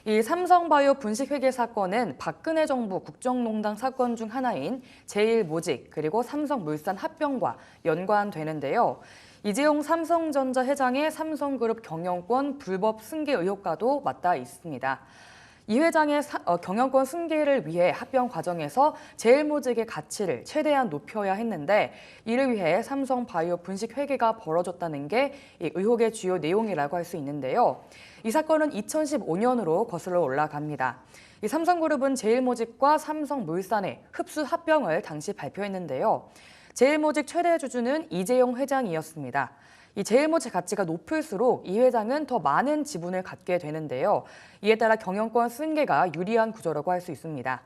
이 삼성바이오 분식회계 사건은 박근혜 정부 국정농단 사건 중 하나인 제일모직 그리고 삼성물산 합병과 연관되는데요. 이재용 삼성전자 회장의 삼성그룹 경영권 불법 승계 의혹과도 맞닿아 있습니다. 이 회장의 경영권 승계를 위해 합병 과정에서 제일모직의 가치를 최대한 높여야 했는데 이를 위해 삼성바이오 분식 회계가 벌어졌다는 게 이 의혹의 주요 내용이라고 할 수 있는데요. 이 사건은 2015년으로 거슬러 올라갑니다. 이 삼성그룹은 제일모직과 삼성물산의 흡수 합병을 당시 발표했는데요. 제일모직 최대 주주는 이재용 회장이었습니다. 이 제일모직 가치가 높을수록 이 회장은 더 많은 지분을 갖게 되는데요. 이에 따라 경영권 승계가 유리한 구조라고 할 수 있습니다.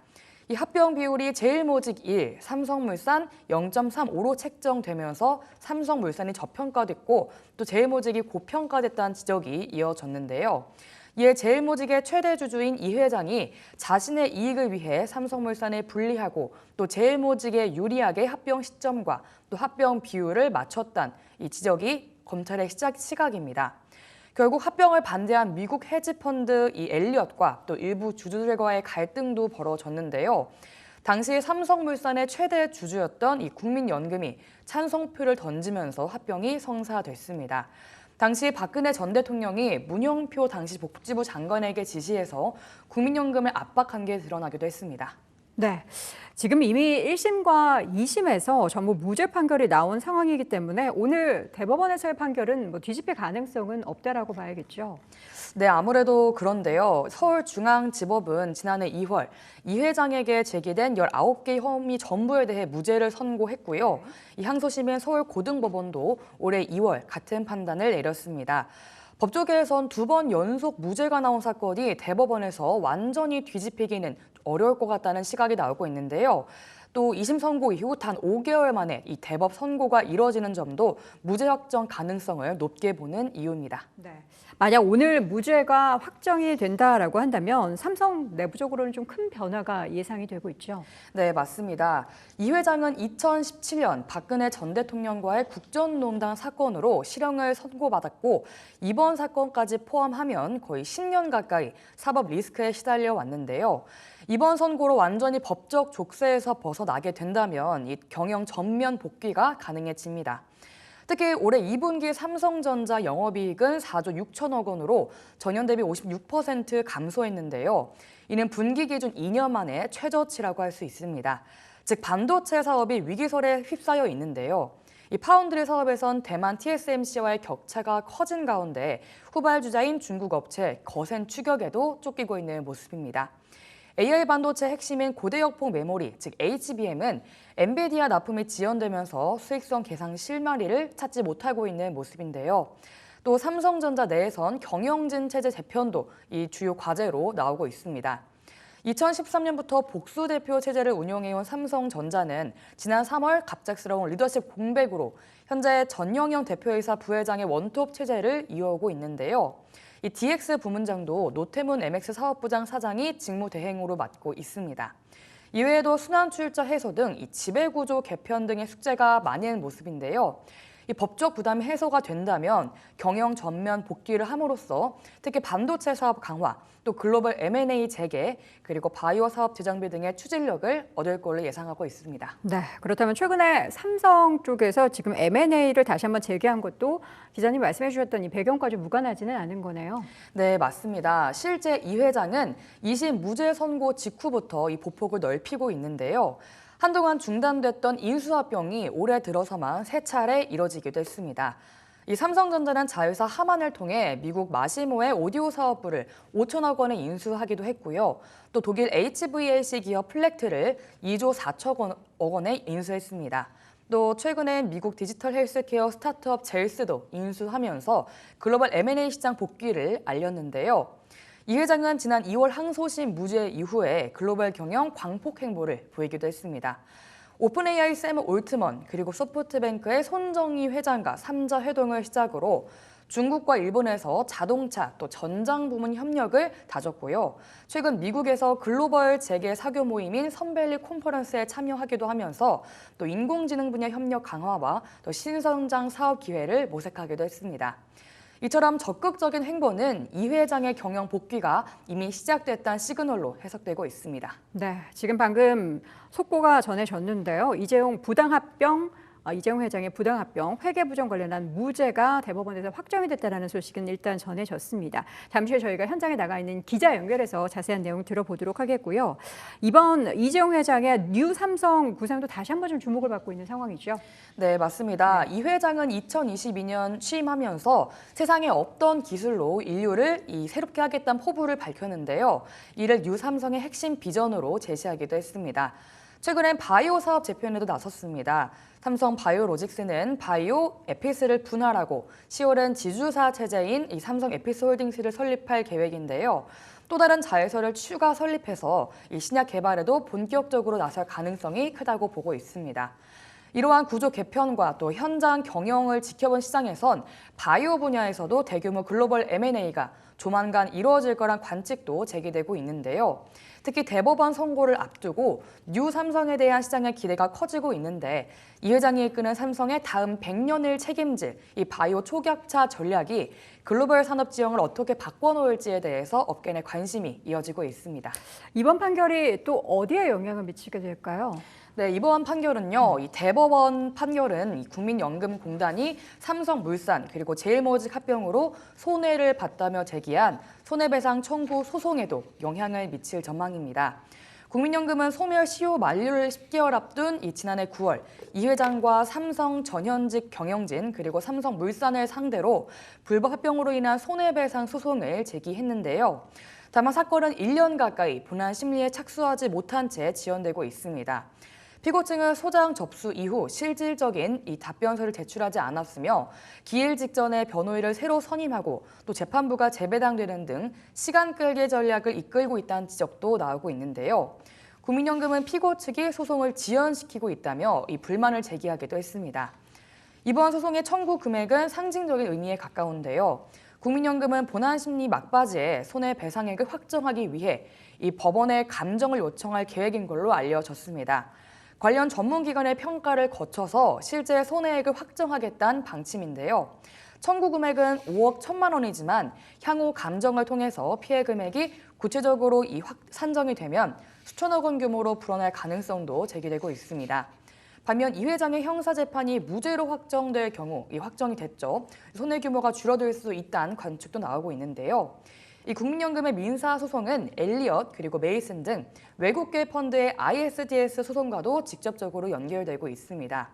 이 합병 비율이 제일모직 1, 삼성물산 0.35로 책정되면서 삼성물산이 저평가됐고 또 제일모직이 고평가됐다는 지적이 이어졌는데요. 이에 제일모직의 최대 주주인 이 회장이 자신의 이익을 위해 삼성물산을 분리하고 또 제일모직에 유리하게 합병 시점과 또 합병 비율을 맞췄다는 이 지적이 검찰의 시각입니다. 결국 합병을 반대한 미국 헤지펀드 이 엘리엇과 또 일부 주주들과의 갈등도 벌어졌는데요. 당시 삼성물산의 최대 주주였던 이 국민연금이 찬성표를 던지면서 합병이 성사됐습니다. 당시 박근혜 전 대통령이 문영표 당시 복지부 장관에게 지시해서 국민연금을 압박한 게 드러나기도 했습니다. 네, 지금 이미 1심과 2심에서 전부 무죄 판결이 나온 상황이기 때문에 오늘 대법원에서의 판결은 뒤집힐 가능성은 없다라고 봐야겠죠. 네, 아무래도 그런데요. 서울중앙지법은 지난해 2월 이 회장에게 제기된 19개 혐의 전부에 대해 무죄를 선고했고요. 이 항소심인 서울고등법원도 올해 2월 같은 판단을 내렸습니다. 법조계에선 2번 연속 무죄가 나온 사건이 대법원에서 완전히 뒤집히기는 어려울 것 같다는 시각이 나오고 있는데요. 또 2심 선고 이후 단 5개월 만에 이 대법 선고가 이뤄지는 점도 무죄 확정 가능성을 높게 보는 이유입니다. 네. 만약 오늘 무죄가 확정이 된다라고 한다면 삼성 내부적으로는 좀 큰 변화가 예상이 되고 있죠. 네, 맞습니다. 이 회장은 2017년 박근혜 전 대통령과의 국정농단 사건으로 실형을 선고받았고 이번 사건까지 포함하면 거의 10년 가까이 사법 리스크에 시달려 왔는데요. 이번 선고로 완전히 법적 족쇄에서 벗어나게 된다면 이 경영 전면 복귀가 가능해집니다. 특히 올해 2분기 삼성전자 영업이익은 4조 6천억 원으로 전년 대비 56% 감소했는데요. 이는 분기 기준 2년 만에 최저치라고 할 수 있습니다. 즉 반도체 사업이 위기설에 휩싸여 있는데요. 이 파운드리 사업에선 대만 TSMC와의 격차가 커진 가운데 후발주자인 중국 업체 거센 추격에도 쫓기고 있는 모습입니다. AI 반도체 핵심인 고대역폭 메모리, 즉 HBM은 엔비디아 납품이 지연되면서 수익성 계상 실마리를 찾지 못하고 있는 모습인데요. 또 삼성전자 내에선 경영진 체제 재편도 이 주요 과제로 나오고 있습니다. 2013년부터 복수 대표 체제를 운영해온 삼성전자는 지난 3월 갑작스러운 리더십 공백으로 현재 전영형 대표이사 부회장의 원톱 체제를 이어오고 있는데요. 이 DX 부문장도 노태문 MX 사업부장 사장이 직무대행으로 맡고 있습니다. 이외에도 순환출자 해소 등 이 지배구조 개편 등의 숙제가 많은 모습인데요. 이 법적 부담이 해소가 된다면 경영 전면 복귀를 함으로써 특히 반도체 사업 강화, 또 글로벌 M&A 재개, 그리고 바이오 사업 재정비 등의 추진력을 얻을 걸로 예상하고 있습니다. 네, 그렇다면 최근에 삼성 쪽에서 지금 M&A를 다시 한번 재개한 것도 기자님 말씀해 주셨던 이 배경과 좀 무관하지는 않은 거네요. 네, 맞습니다. 실제 이 회장은 2심 무죄 선고 직후부터 이 보폭을 넓히고 있는데요. 한동안 중단됐던 인수합병이 올해 들어서만 3차례 이뤄지기도 했습니다. 이 삼성전자는 자회사 하만을 통해 미국 마시모의 오디오 사업부를 5천억 원에 인수하기도 했고요. 또 독일 HVAC 기업 플렉트를 2조 4천억 원에 인수했습니다. 또 최근엔 미국 디지털 헬스케어 스타트업 젤스도 인수하면서 글로벌 M&A 시장 복귀를 알렸는데요. 이 회장은 지난 2월 항소심 무죄 이후에 글로벌 경영 광폭 행보를 보이기도 했습니다. 오픈AI 샘 올트먼 그리고 소프트뱅크의 손정희 회장과 3자 회동을 시작으로 중국과 일본에서 자동차 또 전장 부문 협력을 다졌고요. 최근 미국에서 글로벌 재계 사교 모임인 선밸리 컨퍼런스에 참여하기도 하면서 또 인공지능 분야 협력 강화와 또 신성장 사업 기회를 모색하기도 했습니다. 이처럼 적극적인 행보는 이 회장의 경영 복귀가 이미 시작됐다는 시그널로 해석되고 있습니다. 네, 지금 방금 속보가 전해졌는데요. 이재용 회장의 부당합병, 회계부정 관련한 무죄가 대법원에서 확정이 됐다는 소식은 일단 전해졌습니다. 잠시 후에 저희가 현장에 나가 있는 기자 연결해서 자세한 내용 들어보도록 하겠고요. 이번 이재용 회장의 뉴 삼성 구상도 다시 한번 좀 주목을 받고 있는 상황이죠. 네, 맞습니다. 이 회장은 2022년 취임하면서 세상에 없던 기술로 인류를 새롭게 하겠다는 포부를 밝혔는데요. 이를 뉴 삼성의 핵심 비전으로 제시하기도 했습니다. 최근엔 바이오 사업 재편에도 나섰습니다. 삼성 바이오로직스는 바이오 에피스를 분할하고 10월엔 지주사 체제인 이 삼성 에피스홀딩스를 설립할 계획인데요. 또 다른 자회사를 추가 설립해서 이 신약 개발에도 본격적으로 나설 가능성이 크다고 보고 있습니다. 이러한 구조 개편과 또 현장 경영을 지켜본 시장에선 바이오 분야에서도 대규모 글로벌 M&A가 조만간 이루어질 거란 관측도 제기되고 있는데요. 특히 대법원 선고를 앞두고 뉴 삼성에 대한 시장의 기대가 커지고 있는데 이 회장이 이끄는 삼성의 다음 100년을 책임질 이 바이오 초격차 전략이 글로벌 산업 지형을 어떻게 바꿔놓을지에 대해서 업계 내 관심이 이어지고 있습니다. 이번 판결이 또 어디에 영향을 미치게 될까요? 네, 이번 판결은요. 이 대법원 판결은 이 국민연금공단이 삼성물산 그리고 제일모직 합병으로 손해를 봤다며 제기한 손해배상 청구 소송에도 영향을 미칠 전망입니다. 국민연금은 소멸 시효 만료를 10개월 앞둔 지난해 9월 이 회장과 삼성 전현직 경영진 그리고 삼성물산을 상대로 불법 합병으로 인한 손해배상 소송을 제기했는데요. 다만 사건은 1년 가까이 본안 심리에 착수하지 못한 채 지연되고 있습니다. 피고 측은 소장 접수 이후 실질적인 이 답변서를 제출하지 않았으며 기일 직전에 변호인을 새로 선임하고 또 재판부가 재배당되는 등 시간 끌기 전략을 이끌고 있다는 지적도 나오고 있는데요. 국민연금은 피고 측이 소송을 지연시키고 있다며 이 불만을 제기하기도 했습니다. 이번 소송의 청구 금액은 상징적인 의미에 가까운데요. 국민연금은 본안 심리 막바지에 손해배상액을 확정하기 위해 이 법원에 감정을 요청할 계획인 걸로 알려졌습니다. 관련 전문기관의 평가를 거쳐서 실제 손해액을 확정하겠다는 방침인데요. 청구 금액은 5억 1천만 원이지만 향후 감정을 통해서 피해 금액이 구체적으로 산정이 되면 수천억 원 규모로 불어날 가능성도 제기되고 있습니다. 반면 이 회장의 형사재판이 무죄로 확정될 경우 확정이 됐죠. 손해 규모가 줄어들 수 있다는 관측도 나오고 있는데요. 이 국민연금의 민사소송은 엘리엇 그리고 메이슨 등 외국계 펀드의 ISDS 소송과도 직접적으로 연결되고 있습니다.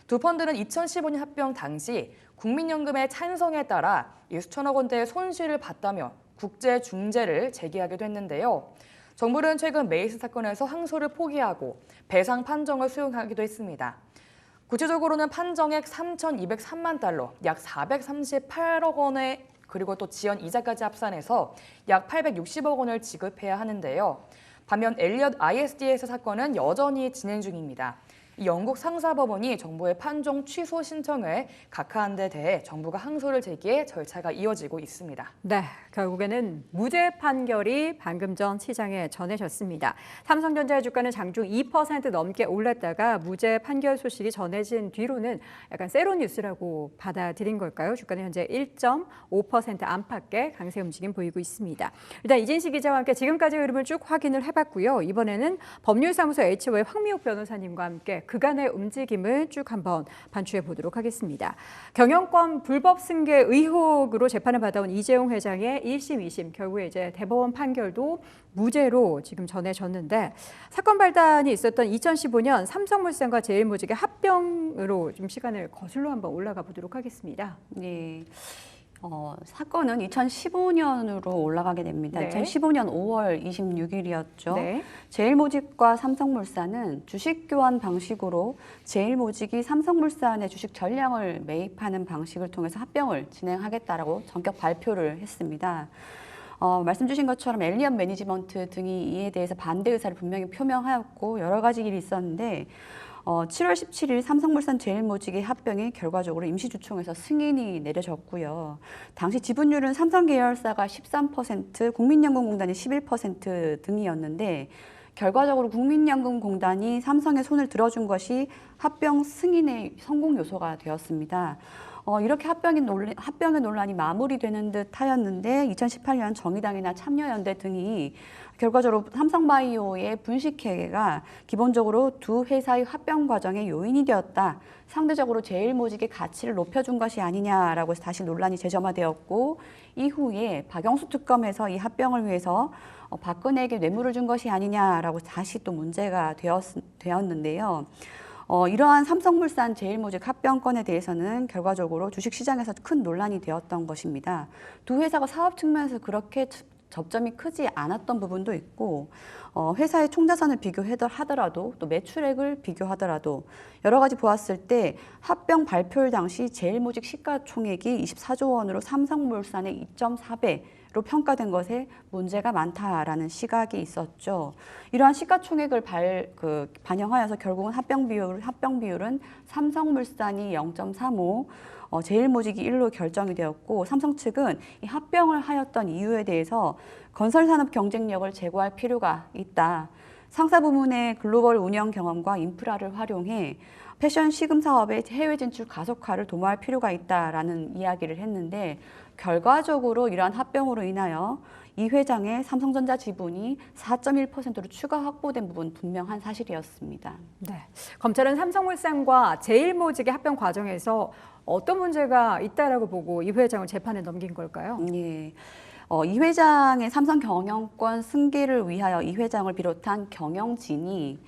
두 펀드는 2015년 합병 당시 국민연금의 찬성에 따라 수천억 원대의 손실을 봤다며 국제 중재를 제기하기도 했는데요. 정부는 최근 메이슨 사건에서 항소를 포기하고 배상 판정을 수용하기도 했습니다. 구체적으로는 판정액 3,203만 달러, 약 438억 원의 그리고 또 지연 이자까지 합산해서 약 860억 원을 지급해야 하는데요. 반면 엘리엇 ISDS 사건은 여전히 진행 중입니다. 이 영국 상사법원이 정부의 판정 취소 신청을 각하한 데 대해 정부가 항소를 제기해 절차가 이어지고 있습니다. 네, 결국에는 무죄 판결이 방금 전 시장에 전해졌습니다. 삼성전자의 주가는 장중 2% 넘게 올랐다가 무죄 판결 소식이 전해진 뒤로는 약간 세로 뉴스라고 받아들인 걸까요? 주가는 현재 1.5% 안팎의 강세 움직임 보이고 있습니다. 일단 이진식 기자와 함께 지금까지의 흐름을 쭉 확인을 해봤고요. 이번에는 법률사무소 H의 황미옥 변호사님과 함께 그간의 움직임을 쭉 한번 반추해 보도록 하겠습니다. 경영권 불법 승계 의혹으로 재판을 받아온 이재용 회장의 1심, 2심 결국에 이제 대법원 판결도 무죄로 지금 전해졌는데 사건 발단이 있었던 2015년 삼성물산과 제일모직의 합병으로 좀 시간을 거슬러 한번 올라가 보도록 하겠습니다. 네. 사건은 2015년으로 올라가게 됩니다. 네. 2015년 5월 26일이었죠. 네. 제일모직과 삼성물산은 주식 교환 방식으로 제일모직이 삼성물산의 주식 전량을 매입하는 방식을 통해서 합병을 진행하겠다라고 전격 발표를 했습니다. 말씀 주신 것처럼 엘리언 매니지먼트 등이 이에 대해서 반대 의사를 분명히 표명하였고 여러 가지 일이 있었는데 7월 17일 삼성물산 제일모직의 합병이 결과적으로 임시주총에서 승인이 내려졌고요. 당시 지분율은 삼성 계열사가 13%, 국민연금공단이 11% 등이었는데 결과적으로 국민연금공단이 삼성의 손을 들어준 것이 합병 승인의 성공 요소가 되었습니다. 이렇게 합병의 논란이 마무리되는 듯 하였는데 2018년 정의당이나 참여연대 등이 결과적으로 삼성바이오의 분식회계가 기본적으로 두 회사의 합병 과정의 요인이 되었다. 상대적으로 제일모직의 가치를 높여준 것이 아니냐라고 해서 다시 논란이 재점화되었고 이후에 박영수 특검에서 이 합병을 위해서 박근혜에게 뇌물을 준 것이 아니냐라고 다시 또 문제가 되었는데요. 이러한 삼성물산 제일모직 합병건에 대해서는 결과적으로 주식시장에서 큰 논란이 되었던 것입니다. 두 회사가 사업 측면에서 그렇게 접점이 크지 않았던 부분도 있고 회사의 총자산을 비교하더라도 또 매출액을 비교하더라도 여러 가지 보았을 때 합병 발표일 당시 제일모직 시가총액이 24조 원으로 삼성물산의 2.4배로 평가된 것에 문제가 많다라는 시각이 있었죠. 이러한 시가총액을 반영하여서 결국은 합병 비율은 삼성물산이 0.35, 제일모직이 1로 결정이 되었고 삼성 측은 이 합병을 하였던 이유에 대해서 건설산업 경쟁력을 제고할 필요가 있다. 상사 부문의 글로벌 운영 경험과 인프라를 활용해 패션 시금 사업의 해외 진출 가속화를 도모할 필요가 있다라는 이야기를 했는데 결과적으로 이러한 합병으로 인하여 이 회장의 삼성전자 지분이 4.1%로 추가 확보된 부분 분명한 사실이었습니다. 네. 검찰은 삼성물산과 제일모직의 합병 과정에서 어떤 문제가 있다라고 보고 이 회장을 재판에 넘긴 걸까요? 예. 이 회장의 삼성 경영권 승계를 위하여 이 회장을 비롯한 경영진이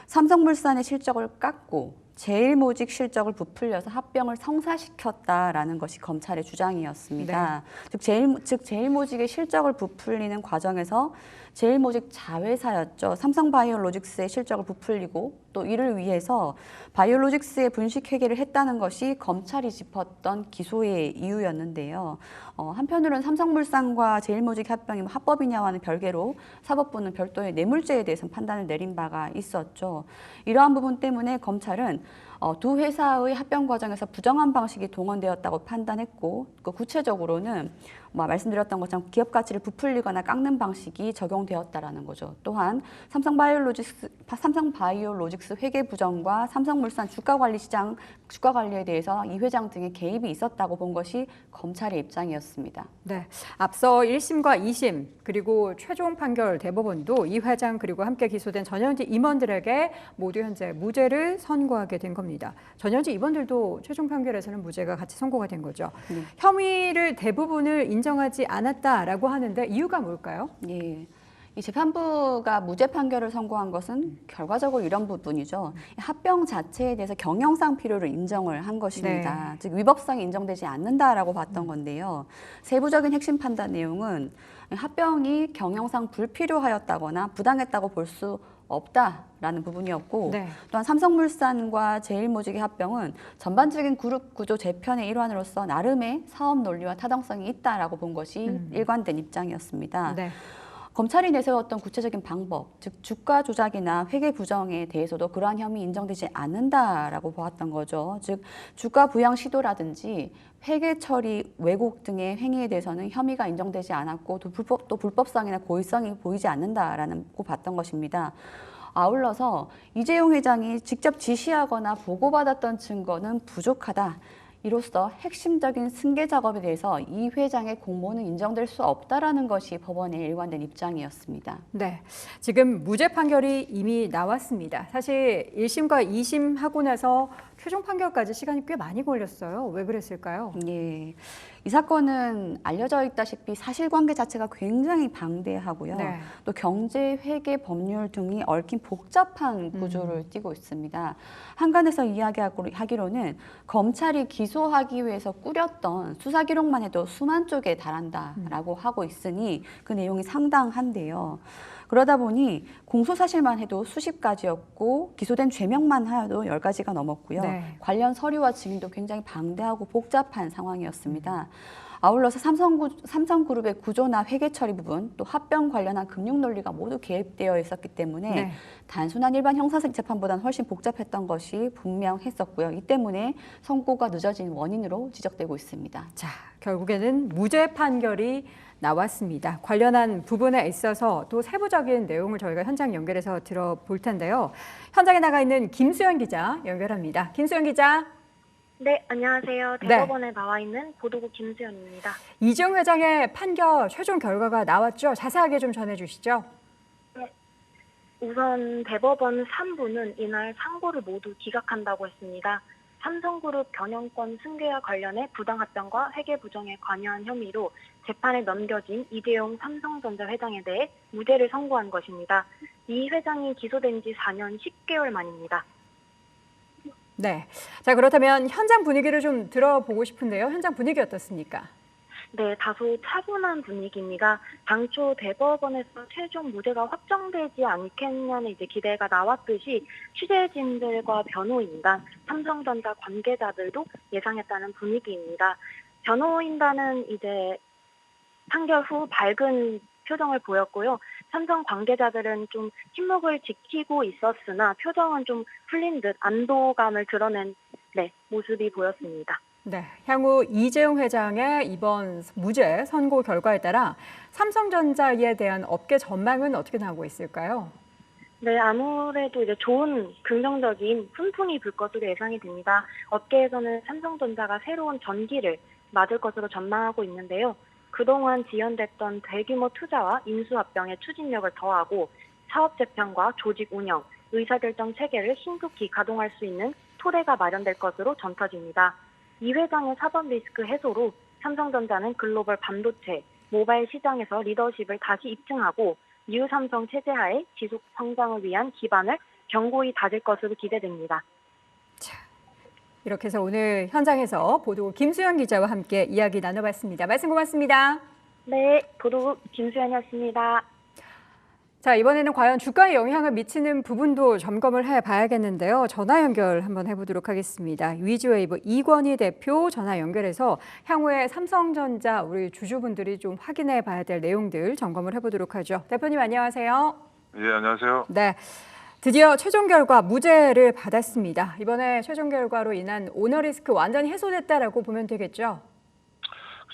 삼성물산의 실적을 깎고 제일모직 실적을 부풀려서 합병을 성사시켰다라는 것이 검찰의 주장이었습니다. 네. 즉 제일모직의 실적을 부풀리는 과정에서 제일모직 자회사였죠. 삼성바이오로직스의 실적을 부풀리고 또 이를 위해서 바이오로직스의 분식회계를 했다는 것이 검찰이 짚었던 기소의 이유였는데요. 한편으로는 삼성물산과 제일모직 합병이 합법이냐와는 별개로 사법부는 별도의 뇌물죄에 대해서 판단을 내린 바가 있었죠. 이러한 부분 때문에 검찰은 두 회사의 합병 과정에서 부정한 방식이 동원되었다고 판단했고 구체적으로는 말씀드렸던 것처럼 기업 가치를 부풀리거나 깎는 방식이 적용되었다라는 거죠. 또한 삼성바이오로직스 회계 부정과 삼성물산 주가 관리에 대해서 이 회장 등의 개입이 있었다고 본 것이 검찰의 입장이었습니다. 네, 앞서 1심과 2심 그리고 최종 판결 대법원도 이 회장 그리고 함께 기소된 전현직 임원들에게 모두 현재 무죄를 선고하게 된 겁니다. 전현직 임원들도 최종 판결에서는 무죄가 같이 선고가 된 거죠. 혐의를 대부분을 인정하지 않았다라고 하는데 이유가 뭘까요? 예. 이 재판부가 무죄 판결을 선고한 것은 결과적으로 이런 부분이죠. 합병 자체에 대해서 경영상 필요를 인정을 한 것입니다. 네. 즉 위법성이 인정되지 않는다라고 봤던 건데요. 세부적인 핵심 판단 내용은 합병이 경영상 불필요하였다거나 부당했다고 볼 수 없다라는 부분이었고 네. 또한 삼성물산과 제일모직의 합병은 전반적인 그룹 구조 재편의 일환으로서 나름의 사업 논리와 타당성이 있다라고 본 것이 일관된 입장이었습니다. 네. 검찰이 내세웠던 구체적인 방법, 즉 주가 조작이나 회계 부정에 대해서도 그러한 혐의 인정되지 않는다라고 보았던 거죠. 즉 주가 부양 시도라든지 회계 처리 왜곡 등의 행위에 대해서는 혐의가 인정되지 않았고 또 불법성이나 고의성이 보이지 않는다라는 고 봤던 것입니다. 아울러서 이재용 회장이 직접 지시하거나 보고받았던 증거는 부족하다. 이로써 핵심적인 승계 작업에 대해서 이 회장의 공모는 인정될 수 없다라는 것이 법원의 일관된 입장이었습니다. 네, 지금 무죄 판결이 이미 나왔습니다. 사실 1심과 2심 하고 나서 최종 판결까지 시간이 꽤 많이 걸렸어요. 왜 그랬을까요? 예, 이 사건은 알려져 있다시피 사실관계 자체가 굉장히 방대하고요. 네. 또 경제, 회계, 법률 등이 얽힌 복잡한 구조를 띠고 있습니다. 한간에서 이야기하기로는 검찰이 기소하기 위해서 꾸렸던 수사 기록만 해도 수만 쪽에 달한다라고 하고 있으니 그 내용이 상당한데요. 그러다 보니 공소 사실만 해도 수십 가지였고 기소된 죄명만 하여도 10가지가 넘었고요. 네. 관련 서류와 증인도 굉장히 방대하고 복잡한 상황이었습니다. 아울러서 삼성그룹의 구조나 회계 처리 부분, 또 합병 관련한 금융 논리가 모두 개입되어 있었기 때문에 네. 단순한 일반 형사적 재판보다는 훨씬 복잡했던 것이 분명했었고요. 이 때문에 선고가 늦어진 원인으로 지적되고 있습니다. 자, 결국에는 무죄 판결이 나왔습니다. 관련한 부분에 있어서 또 세부적인 내용을 저희가 현장 연결해서 들어볼 텐데요. 현장에 나가 있는 김수연 기자 연결합니다. 김수연 기자. 네, 안녕하세요. 네. 대법원에 나와 있는 보도국 김수연입니다. 이재용 회장의 판결 최종 결과가 나왔죠. 자세하게 좀 전해주시죠. 우선 대법원 3부는 이날 상고를 모두 기각한다고 했습니다. 삼성그룹 경영권 승계와 관련해 부당합병과 회계 부정에 관여한 혐의로 재판에 넘겨진 이재용 삼성전자 회장에 대해 무죄를 선고한 것입니다. 이 회장이 기소된 지 4년 10개월 만입니다. 네. 자, 그렇다면 현장 분위기를 좀 들어보고 싶은데요. 현장 분위기 어떻습니까? 네, 다소 차분한 분위기입니다. 당초 대법원에서 최종 무죄가 확정되지 않겠냐는 기대가 나왔듯이 취재진들과 변호인단, 삼성전자 관계자들도 예상했다는 분위기입니다. 변호인단은 판결 후 밝은 표정을 보였고요. 삼성 관계자들은 좀 침묵을 지키고 있었으나 표정은 좀 풀린 듯 안도감을 드러낸 모습이 보였습니다. 네, 향후 이재용 회장의 이번 무죄 선고 결과에 따라 삼성전자에 대한 업계 전망은 어떻게 나오고 있을까요? 네, 아무래도 좋은 긍정적인 훈풍이 불 것으로 예상이 됩니다. 업계에서는 삼성전자가 새로운 전기를 맞을 것으로 전망하고 있는데요. 그동안 지연됐던 대규모 투자와 인수합병의 추진력을 더하고 사업 재편과 조직 운영, 의사결정 체계를 신속히 가동할 수 있는 토대가 마련될 것으로 전쳐집니다. 이 회장의 사법 리스크 해소로 삼성전자는 글로벌 반도체, 모바일 시장에서 리더십을 다시 입증하고 뉴 삼성 체제하에 지속 성장을 위한 기반을 견고히 다질 것으로 기대됩니다. 자, 이렇게 해서 오늘 현장에서 보도국 김수연 기자와 함께 이야기 나눠봤습니다. 말씀 고맙습니다. 네, 보도국 김수연이었습니다. 자, 이번에는 과연 주가에 영향을 미치는 부분도 점검을 해봐야겠는데요. 전화 연결 한번 해보도록 하겠습니다. 위즈웨이브 이권희 대표 전화 연결해서 향후에 삼성전자 우리 주주분들이 좀 확인해 봐야 될 내용들 점검을 해보도록 하죠. 대표님 안녕하세요. 예, 안녕하세요. 네, 드디어 최종 결과 무죄를 받았습니다. 이번에 최종 결과로 인한 오너 리스크 완전히 해소됐다라고 보면 되겠죠?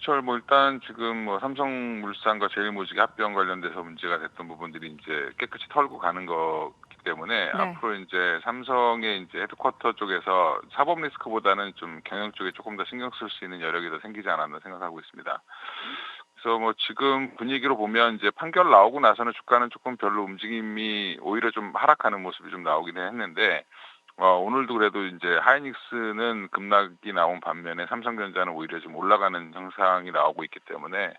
그렇죠. 일단 지금 삼성물산과 제일모직의 합병 관련돼서 문제가 됐던 부분들이 이제 깨끗이 털고 가는 거기 때문에 네. 앞으로 이제 삼성의 헤드쿼터 쪽에서 사법 리스크보다는 좀 경영 쪽에 조금 더 신경 쓸 수 있는 여력이 더 생기지 않았나 생각하고 있습니다. 그래서 지금 분위기로 보면 이제 판결 나오고 나서는 주가는 조금 별로 움직임이 오히려 좀 하락하는 모습이 좀 나오긴 했는데 오늘도 그래도 이제 하이닉스는 급락이 나온 반면에 삼성전자는 오히려 좀 올라가는 형상이 나오고 있기 때문에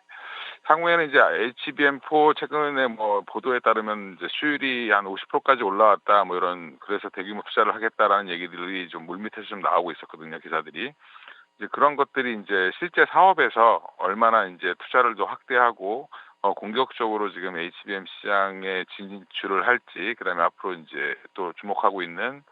향후에는 이제 HBM4 최근에 보도에 따르면 이제 수율이 한 50%까지 올라왔다 그래서 대규모 투자를 하겠다라는 얘기들이 좀 물밑에서 좀 나오고 있었거든요, 기사들이. 이제 그런 것들이 이제 실제 사업에서 얼마나 이제 투자를 더 확대하고 공격적으로 지금 HBM 시장에 진출을 할지, 그다음에 앞으로 이제 또 주목하고 있는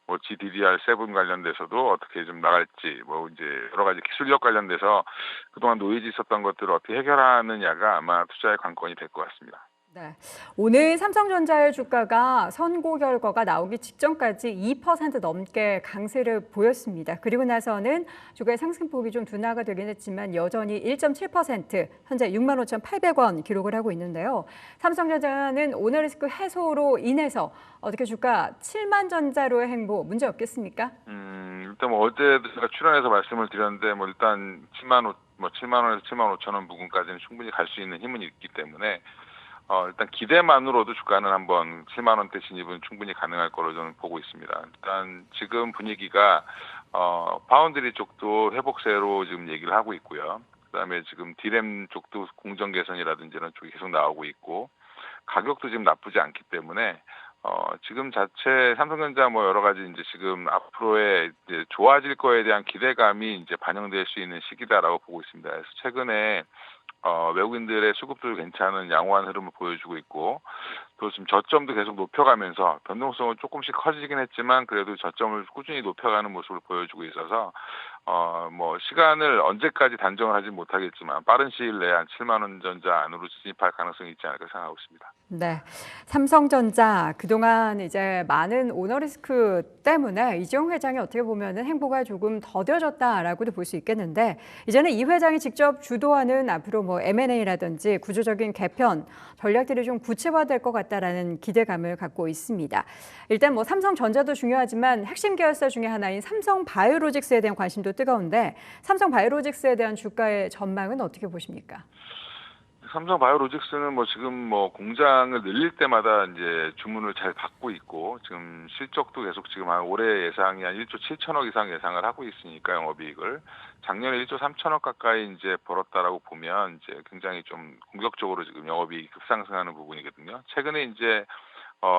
GDDR7 관련돼서도 어떻게 좀 나갈지, 이제 여러 가지 기술력 관련돼서 그동안 노이즈 있었던 것들을 어떻게 해결하느냐가 아마 투자의 관건이 될 것 같습니다. 네. 오늘 삼성전자의 주가가 선고 결과가 나오기 직전까지 2% 넘게 강세를 보였습니다. 그리고 나서는 주가의 상승폭이 좀 둔화가 되긴 했지만 여전히 1.7% 현재 65,800원 기록을 하고 있는데요. 삼성전자는 오너리스크 해소로 인해서 어떻게 주가 7만 전자로의 행보 문제 없겠습니까? 일단 뭐 어제도 제가 출연해서 말씀을 드렸는데 뭐 일단 7만 원에서 7만 5천 원 부근까지는 충분히 갈 수 있는 힘은 있기 때문에 일단 기대만으로도 주가는 한번 7만 원대 진입은 충분히 가능할 거로 저는 보고 있습니다. 일단 지금 분위기가 파운드리 쪽도 회복세로 지금 얘기를 하고 있고요. 그다음에 지금 디램 쪽도 공정 개선이라든지 이런 쪽이 계속 나오고 있고 가격도 지금 나쁘지 않기 때문에 지금 자체 삼성전자 뭐 여러 가지 이제 지금 앞으로의 이제 좋아질 거에 대한 기대감이 이제 반영될 수 있는 시기다라고 보고 있습니다. 그래서 최근에 외국인들의 수급도 괜찮은 양호한 흐름을 보여주고 있고 또 지금 저점도 계속 높여가면서 변동성은 조금씩 커지긴 했지만 그래도 저점을 꾸준히 높여가는 모습을 보여주고 있어서 뭐 시간을 언제까지 단정을 하지 못하겠지만 빠른 시일 내에 한 7만 원 전자 안으로 진입할 가능성이 있지 않을까 생각하고 있습니다. 네, 삼성전자 그동안 이제 많은 오너리스크 때문에 이재용 회장이 어떻게 보면은 행보가 조금 더뎌졌다라고도 볼 수 있겠는데 이제는 이 회장이 직접 주도하는 앞으로 뭐 M&A라든지 구조적인 개편 전략들이 좀 구체화될 것 같다라는 기대감을 갖고 있습니다. 일단 뭐 삼성전자도 중요하지만 핵심 계열사 중에 하나인 삼성바이오로직스에 대한 관심도 뜨거운데 삼성바이오로직스에 대한 주가의 전망은 어떻게 보십니까? 삼성바이오로직스는 뭐 지금 뭐 공장을 늘릴 때마다 이제 주문을 잘 받고 있고 지금 실적도 계속 지금 한 올해 예상이 한 1조 7천억 이상 예상을 하고 있으니까 영업이익을 작년에 1조 3천억 가까이 이제 벌었다라고 보면 이제 굉장히 좀 공격적으로 지금 영업이익이 급상승하는 부분이거든요. 최근에 이제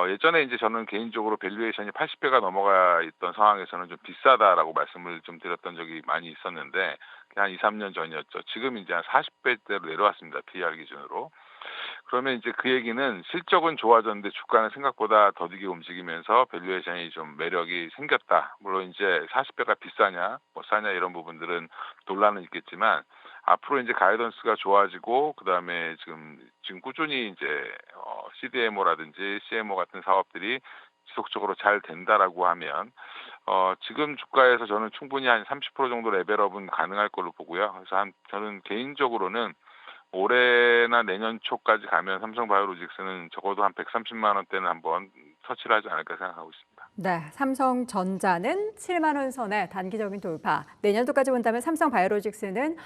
예전에 이제 저는 개인적으로 밸류에이션이 80배가 넘어가 있던 상황에서는 좀 비싸다라고 말씀을 좀 드렸던 적이 많이 있었는데 한 2, 3년 전이었죠. 지금 이제 한 40배대로 내려왔습니다. PER 기준으로. 그러면 이제 그 얘기는 실적은 좋아졌는데 주가는 생각보다 더디게 움직이면서 밸류에이션이 좀 매력이 생겼다. 물론 이제 40배가 비싸냐, 뭐 싸냐 이런 부분들은 논란은 있겠지만 앞으로 이제 가이던스가 좋아지고 그다음에 지금 꾸준히 이제 CDMO라든지 CMO 같은 사업들이 지속적으로 잘 된다라고 하면 지금 주가에서 저는 충분히 한 30% 정도 레벨업은 가능할 걸로 보고요. 그래서 저는 개인적으로는 올해나 내년 초까지 가면 삼성바이오로직스는 적어도 한 130만 원대는 한번 터치를 하지 않을까 생각하고 있습니다. 네, 삼성전자는 7만 원 선의 단기적인 돌파. 내년도까지 본다면 삼성바이오로직스는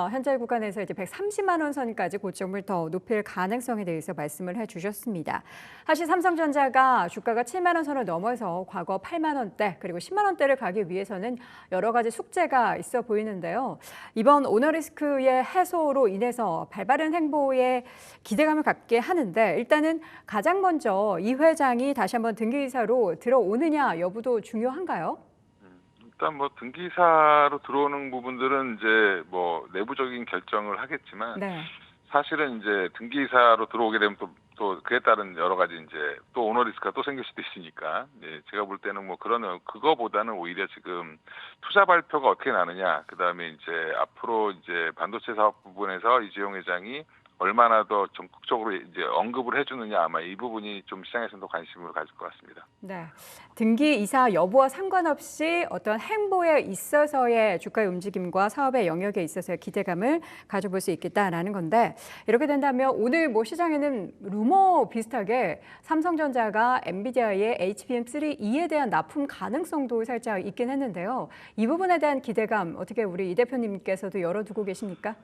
현재 구간에서 이제 130만 원 선까지 고점을 더 높일 가능성에 대해서 말씀을 해주셨습니다. 사실 삼성전자가 주가가 7만 원 선을 넘어서 과거 8만 원대 그리고 10만 원대를 가기 위해서는 여러 가지 숙제가 있어 보이는데요. 이번 오너리스크의 해소로 인해서 발빠른 행보에 기대감을 갖게 하는데 일단은 가장 먼저 이 회장이 다시 한번 등기이사로 들어오느냐 여부도 중요한가요? 일단 뭐 등기사로 들어오는 부분들은 이제 뭐 내부적인 결정을 하겠지만 네. 사실은 이제 등기사로 들어오게 되면 또 그에 따른 여러 가지 이제 또 오너리스크가 또 생길 수도 있으니까 제가 볼 때는 뭐 그거보다는 오히려 지금 투자 발표가 어떻게 나느냐 그다음에 이제 앞으로 이제 반도체 사업 부분에서 이재용 회장이 얼마나 더 적극적으로 이제 언급을 해주느냐 아마 이 부분이 좀 시장에서도 관심을 가질 것 같습니다. 네, 등기 이사 여부와 상관없이 어떤 행보에 있어서의 주가의 움직임과 사업의 영역에 있어서의 기대감을 가져볼 수 있겠다라는 건데 이렇게 된다면 오늘 뭐 시장에는 루머 비슷하게 삼성전자가 엔비디아의 HBM3E에 대한 납품 가능성도 살짝 있긴 했는데요. 이 부분에 대한 기대감 어떻게 우리 이 대표님께서도 열어두고 계십니까?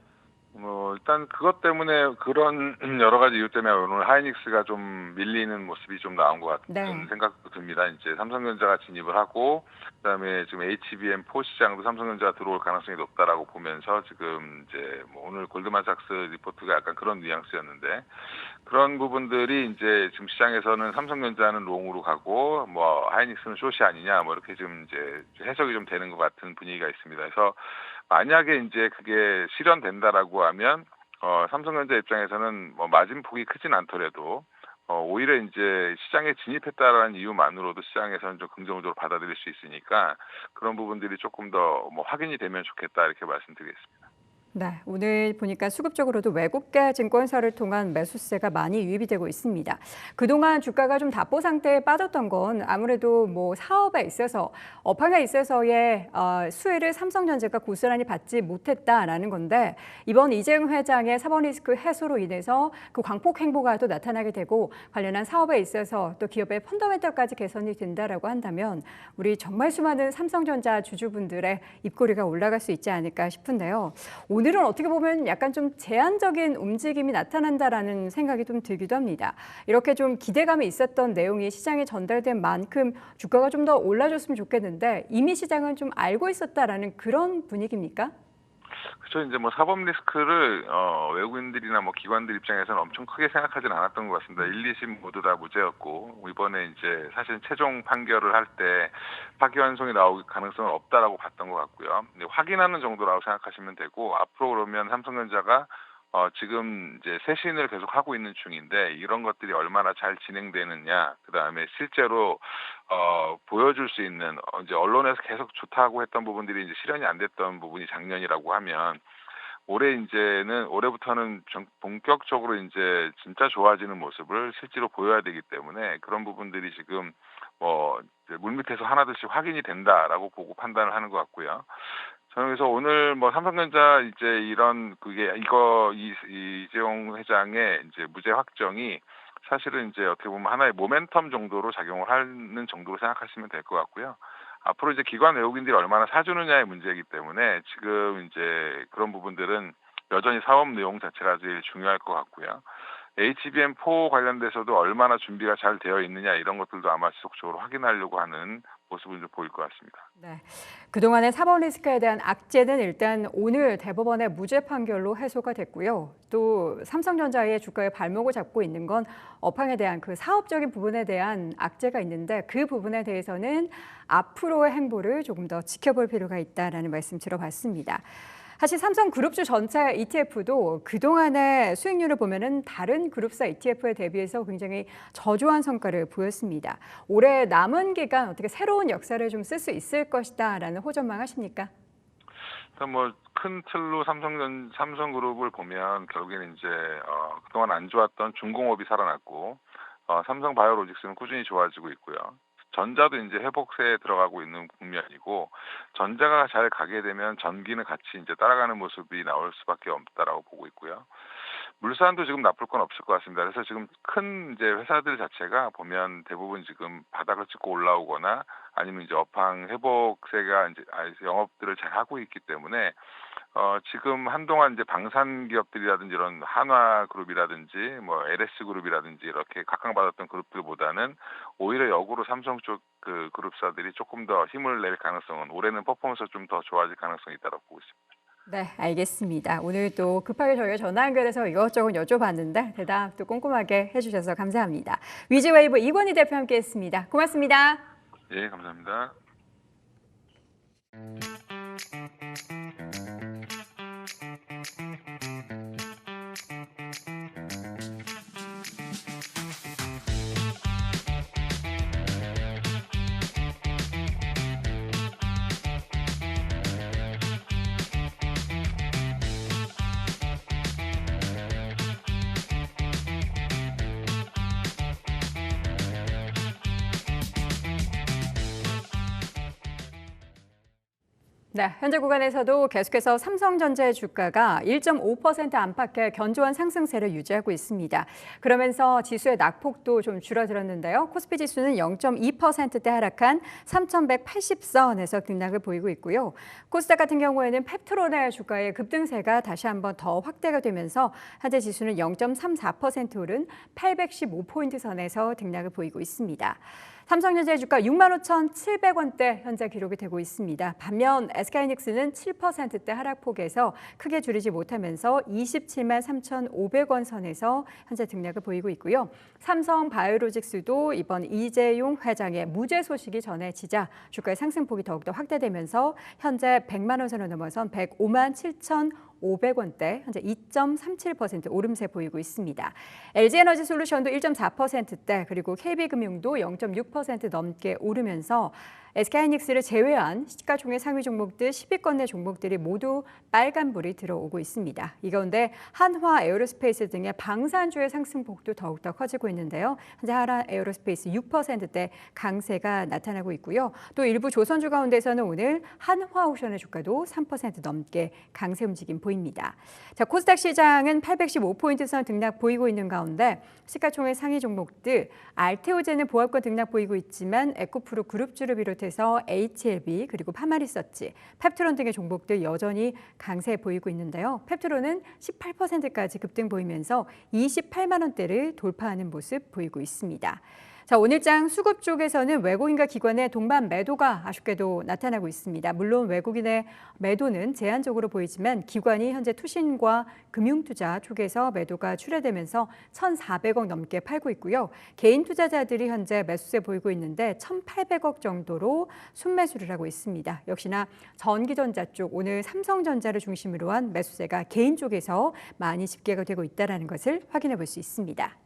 일단 그것 때문에 그런 여러 가지 이유 때문에 오늘 하이닉스가 좀 밀리는 모습이 좀 나온 것 같은 네. 생각도 듭니다. 이제 삼성전자가 진입을 하고 그다음에 지금 HBM4 시장도 삼성전자가 들어올 가능성이 높다라고 보면서 지금 이제 뭐 오늘 골드만삭스 리포트가 약간 그런 뉘앙스였는데 그런 부분들이 이제 지금 시장에서는 삼성전자는 롱으로 가고 뭐 하이닉스는 숏이 아니냐 뭐 이렇게 지금 이제 해석이 좀 되는 것 같은 분위기가 있습니다. 그래서 만약에 이제 그게 실현된다라고 하면 삼성전자 입장에서는 뭐 마진폭이 크진 않더라도 오히려 이제 시장에 진입했다라는 이유만으로도 시장에서는 좀 긍정적으로 받아들일 수 있으니까 그런 부분들이 조금 더 뭐 확인이 되면 좋겠다 이렇게 말씀드리겠습니다. 네, 오늘 보니까 수급적으로도 외국계 증권사를 통한 매수세가 많이 유입이 되고 있습니다. 그동안 주가가 좀 답보 상태에 빠졌던 건 아무래도 뭐 사업에 있어서 업황에 있어서의 수혜를 삼성전자가 고스란히 받지 못했다라는 건데 이번 이재용 회장의 사법 리스크 해소로 인해서 그 광폭 행보가 또 나타나게 되고 관련한 사업에 있어서 또 기업의 펀더멘털까지 개선이 된다라고 한다면 우리 정말 수많은 삼성전자 주주분들의 입꼬리가 올라갈 수 있지 않을까 싶은데요. 오늘은 어떻게 보면 약간 좀 제한적인 움직임이 나타난다라는 생각이 좀 들기도 합니다. 이렇게 좀 기대감이 있었던 내용이 시장에 전달된 만큼 주가가 좀 더 올라줬으면 좋겠는데 이미 시장은 좀 알고 있었다라는 그런 분위기입니까? 그렇죠. 이제 뭐 사법 리스크를 외국인들이나 뭐 기관들 입장에서는 엄청 크게 생각하지는 않았던 것 같습니다. 1, 2심 모두 다 무죄였고 이번에 이제 사실 최종 판결을 할 때 파기환송이 나올 가능성은 없다라고 봤던 것 같고요. 확인하는 정도라고 생각하시면 되고 앞으로 그러면 삼성전자가 지금 이제 쇄신을 계속 하고 있는 중인데 이런 것들이 얼마나 잘 진행되느냐, 그 다음에 실제로 보여줄 수 있는 이제 언론에서 계속 좋다고 했던 부분들이 이제 실현이 안 됐던 부분이 작년이라고 하면 올해부터는 본격적으로 이제 진짜 좋아지는 모습을 실제로 보여야 되기 때문에 그런 부분들이 지금 뭐 물밑에서 하나둘씩 확인이 된다라고 보고 판단을 하는 것 같고요. 저는 그래서 오늘 뭐 삼성전자 이제 이재용 회장의 이제 무죄 확정이 사실은 이제 어떻게 보면 하나의 모멘텀 정도로 작용을 하는 정도로 생각하시면 될 것 같고요. 앞으로 이제 기관 외국인들이 얼마나 사주느냐의 문제이기 때문에 지금 이제 그런 부분들은 여전히 사업 내용 자체가 제일 중요할 것 같고요. HBM4 관련돼서도 얼마나 준비가 잘 되어 있느냐 이런 것들도 아마 지속적으로 확인하려고 하는 모습을 좀 보일 것 같습니다. 네, 그동안의 사법 리스크에 대한 악재는 일단 오늘 대법원의 무죄 판결로 해소가 됐고요. 또 삼성전자의 주가의 발목을 잡고 있는 건 업황에 대한 그 사업적인 부분에 대한 악재가 있는데 그 부분에 대해서는 앞으로의 행보를 조금 더 지켜볼 필요가 있다라는 말씀 들어봤습니다. 사실 삼성그룹주 전체 ETF도 그동안의 수익률을 보면은 다른 그룹사 ETF에 대비해서 굉장히 저조한 성과를 보였습니다. 올해 남은 기간 어떻게 새로운 역사를 좀 쓸 수 있을 것이다라는 호전망 하십니까? 뭐 큰 틀로 삼성그룹을 보면 결국에는 이제 그동안 안 좋았던 중공업이 살아났고 삼성바이오로직스는 꾸준히 좋아지고 있고요. 전자도 이제 회복세에 들어가고 있는 국면이고 전자가 잘 가게 되면 전기는 같이 이제 따라가는 모습이 나올 수밖에 없다라고 보고 있고요. 물산도 지금 나쁠 건 없을 것 같습니다. 그래서 지금 큰 이제 회사들 자체가 보면 대부분 지금 바닥을 찍고 올라오거나 아니면 이제 업황 회복세가 이제 영업들을 잘 하고 있기 때문에 지금 한동안 이제 방산 기업들이라든지 이런 한화그룹이라든지 뭐 LS그룹이라든지 이렇게 각광받았던 그룹들보다는 오히려 역으로 삼성 쪽 그 그룹사들이 조금 더 힘을 낼 가능성은 올해는 퍼포먼스가 좀 더 좋아질 가능성이 있다고 보고 있습니다. 네, 알겠습니다. 오늘 또 급하게 저희가 전화 연결해서 이것저것 여쭤봤는데 대답 또 꼼꼼하게 해주셔서 감사합니다. 위즈웨이브 이권희 대표 함께했습니다. 고맙습니다. 예, 감사합니다. 네, 현재 구간에서도 계속해서 삼성전자의 주가가 1.5% 안팎의 견조한 상승세를 유지하고 있습니다. 그러면서 지수의 낙폭도 좀 줄어들었는데요. 코스피 지수는 0.2%대 하락한 3,180선에서 등락을 보이고 있고요. 코스닥 같은 경우에는 펩트론의 주가의 급등세가 다시 한번 더 확대가 되면서 현재 지수는 0.34% 오른 815포인트 선에서 등락을 보이고 있습니다. 삼성전자의 주가 65,700원대 현재 기록이 되고 있습니다. 반면 SK하이닉스는 7%대 하락폭에서 크게 줄이지 못하면서 27만 3,500원 선에서 현재 등락을 보이고 있고요. 삼성바이오로직스도 이번 이재용 회장의 무죄 소식이 전해지자 주가의 상승폭이 더욱더 확대되면서 현재 100만 원 선을 넘어선 105만 7,500원대 현재 2.37% 오름세 보이고 있습니다. LG에너지솔루션도 1.4%대 그리고 KB금융도 0.6% 넘게 오르면서 SK하이닉스를 제외한 시가총액 상위 종목들 10위권 내 종목들이 모두 빨간불이 들어오고 있습니다. 이 가운데 한화 에어로스페이스 등의 방산주의 상승폭도 더욱더 커지고 있는데요. 현재 한화 에어로스페이스 6%대 강세가 나타나고 있고요. 또 일부 조선주 가운데서는 오늘 한화오션의 주가도 3% 넘게 강세 움직임 보입니다. 자, 코스닥 시장은 815포인트 선 등락 보이고 있는 가운데 시가총액 상위 종목들 알테오제는 보합권 등락 보이고 있지만 에코프로 그룹주를 비롯해서 HLB 그리고 파마리서치, 펩트론 등의 종목들 여전히 강세 보이고 있는데요. 펩트론은 18%까지 급등 보이면서 28만 원대를 돌파하는 모습 보이고 있습니다. 자, 오늘장 수급 쪽에서는 외국인과 기관의 동반 매도가 아쉽게도 나타나고 있습니다. 물론 외국인의 매도는 제한적으로 보이지만 기관이 현재 투신과 금융투자 쪽에서 매도가 출회되면서 1,400억 넘게 팔고 있고요. 개인 투자자들이 현재 매수세 보이고 있는데 1,800억 정도로 순매수를 하고 있습니다. 역시나 전기전자 쪽 오늘 삼성전자를 중심으로 한 매수세가 개인 쪽에서 많이 집계가 되고 있다는 것을 확인해 볼 수 있습니다.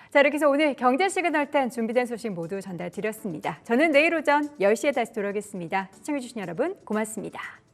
자, 이렇게 해서 오늘 경제 시그널 10 준비된 소식 모두 전달드렸습니다. 저는 내일 오전 10시에 다시 돌아오겠습니다. 시청해주신 여러분 고맙습니다.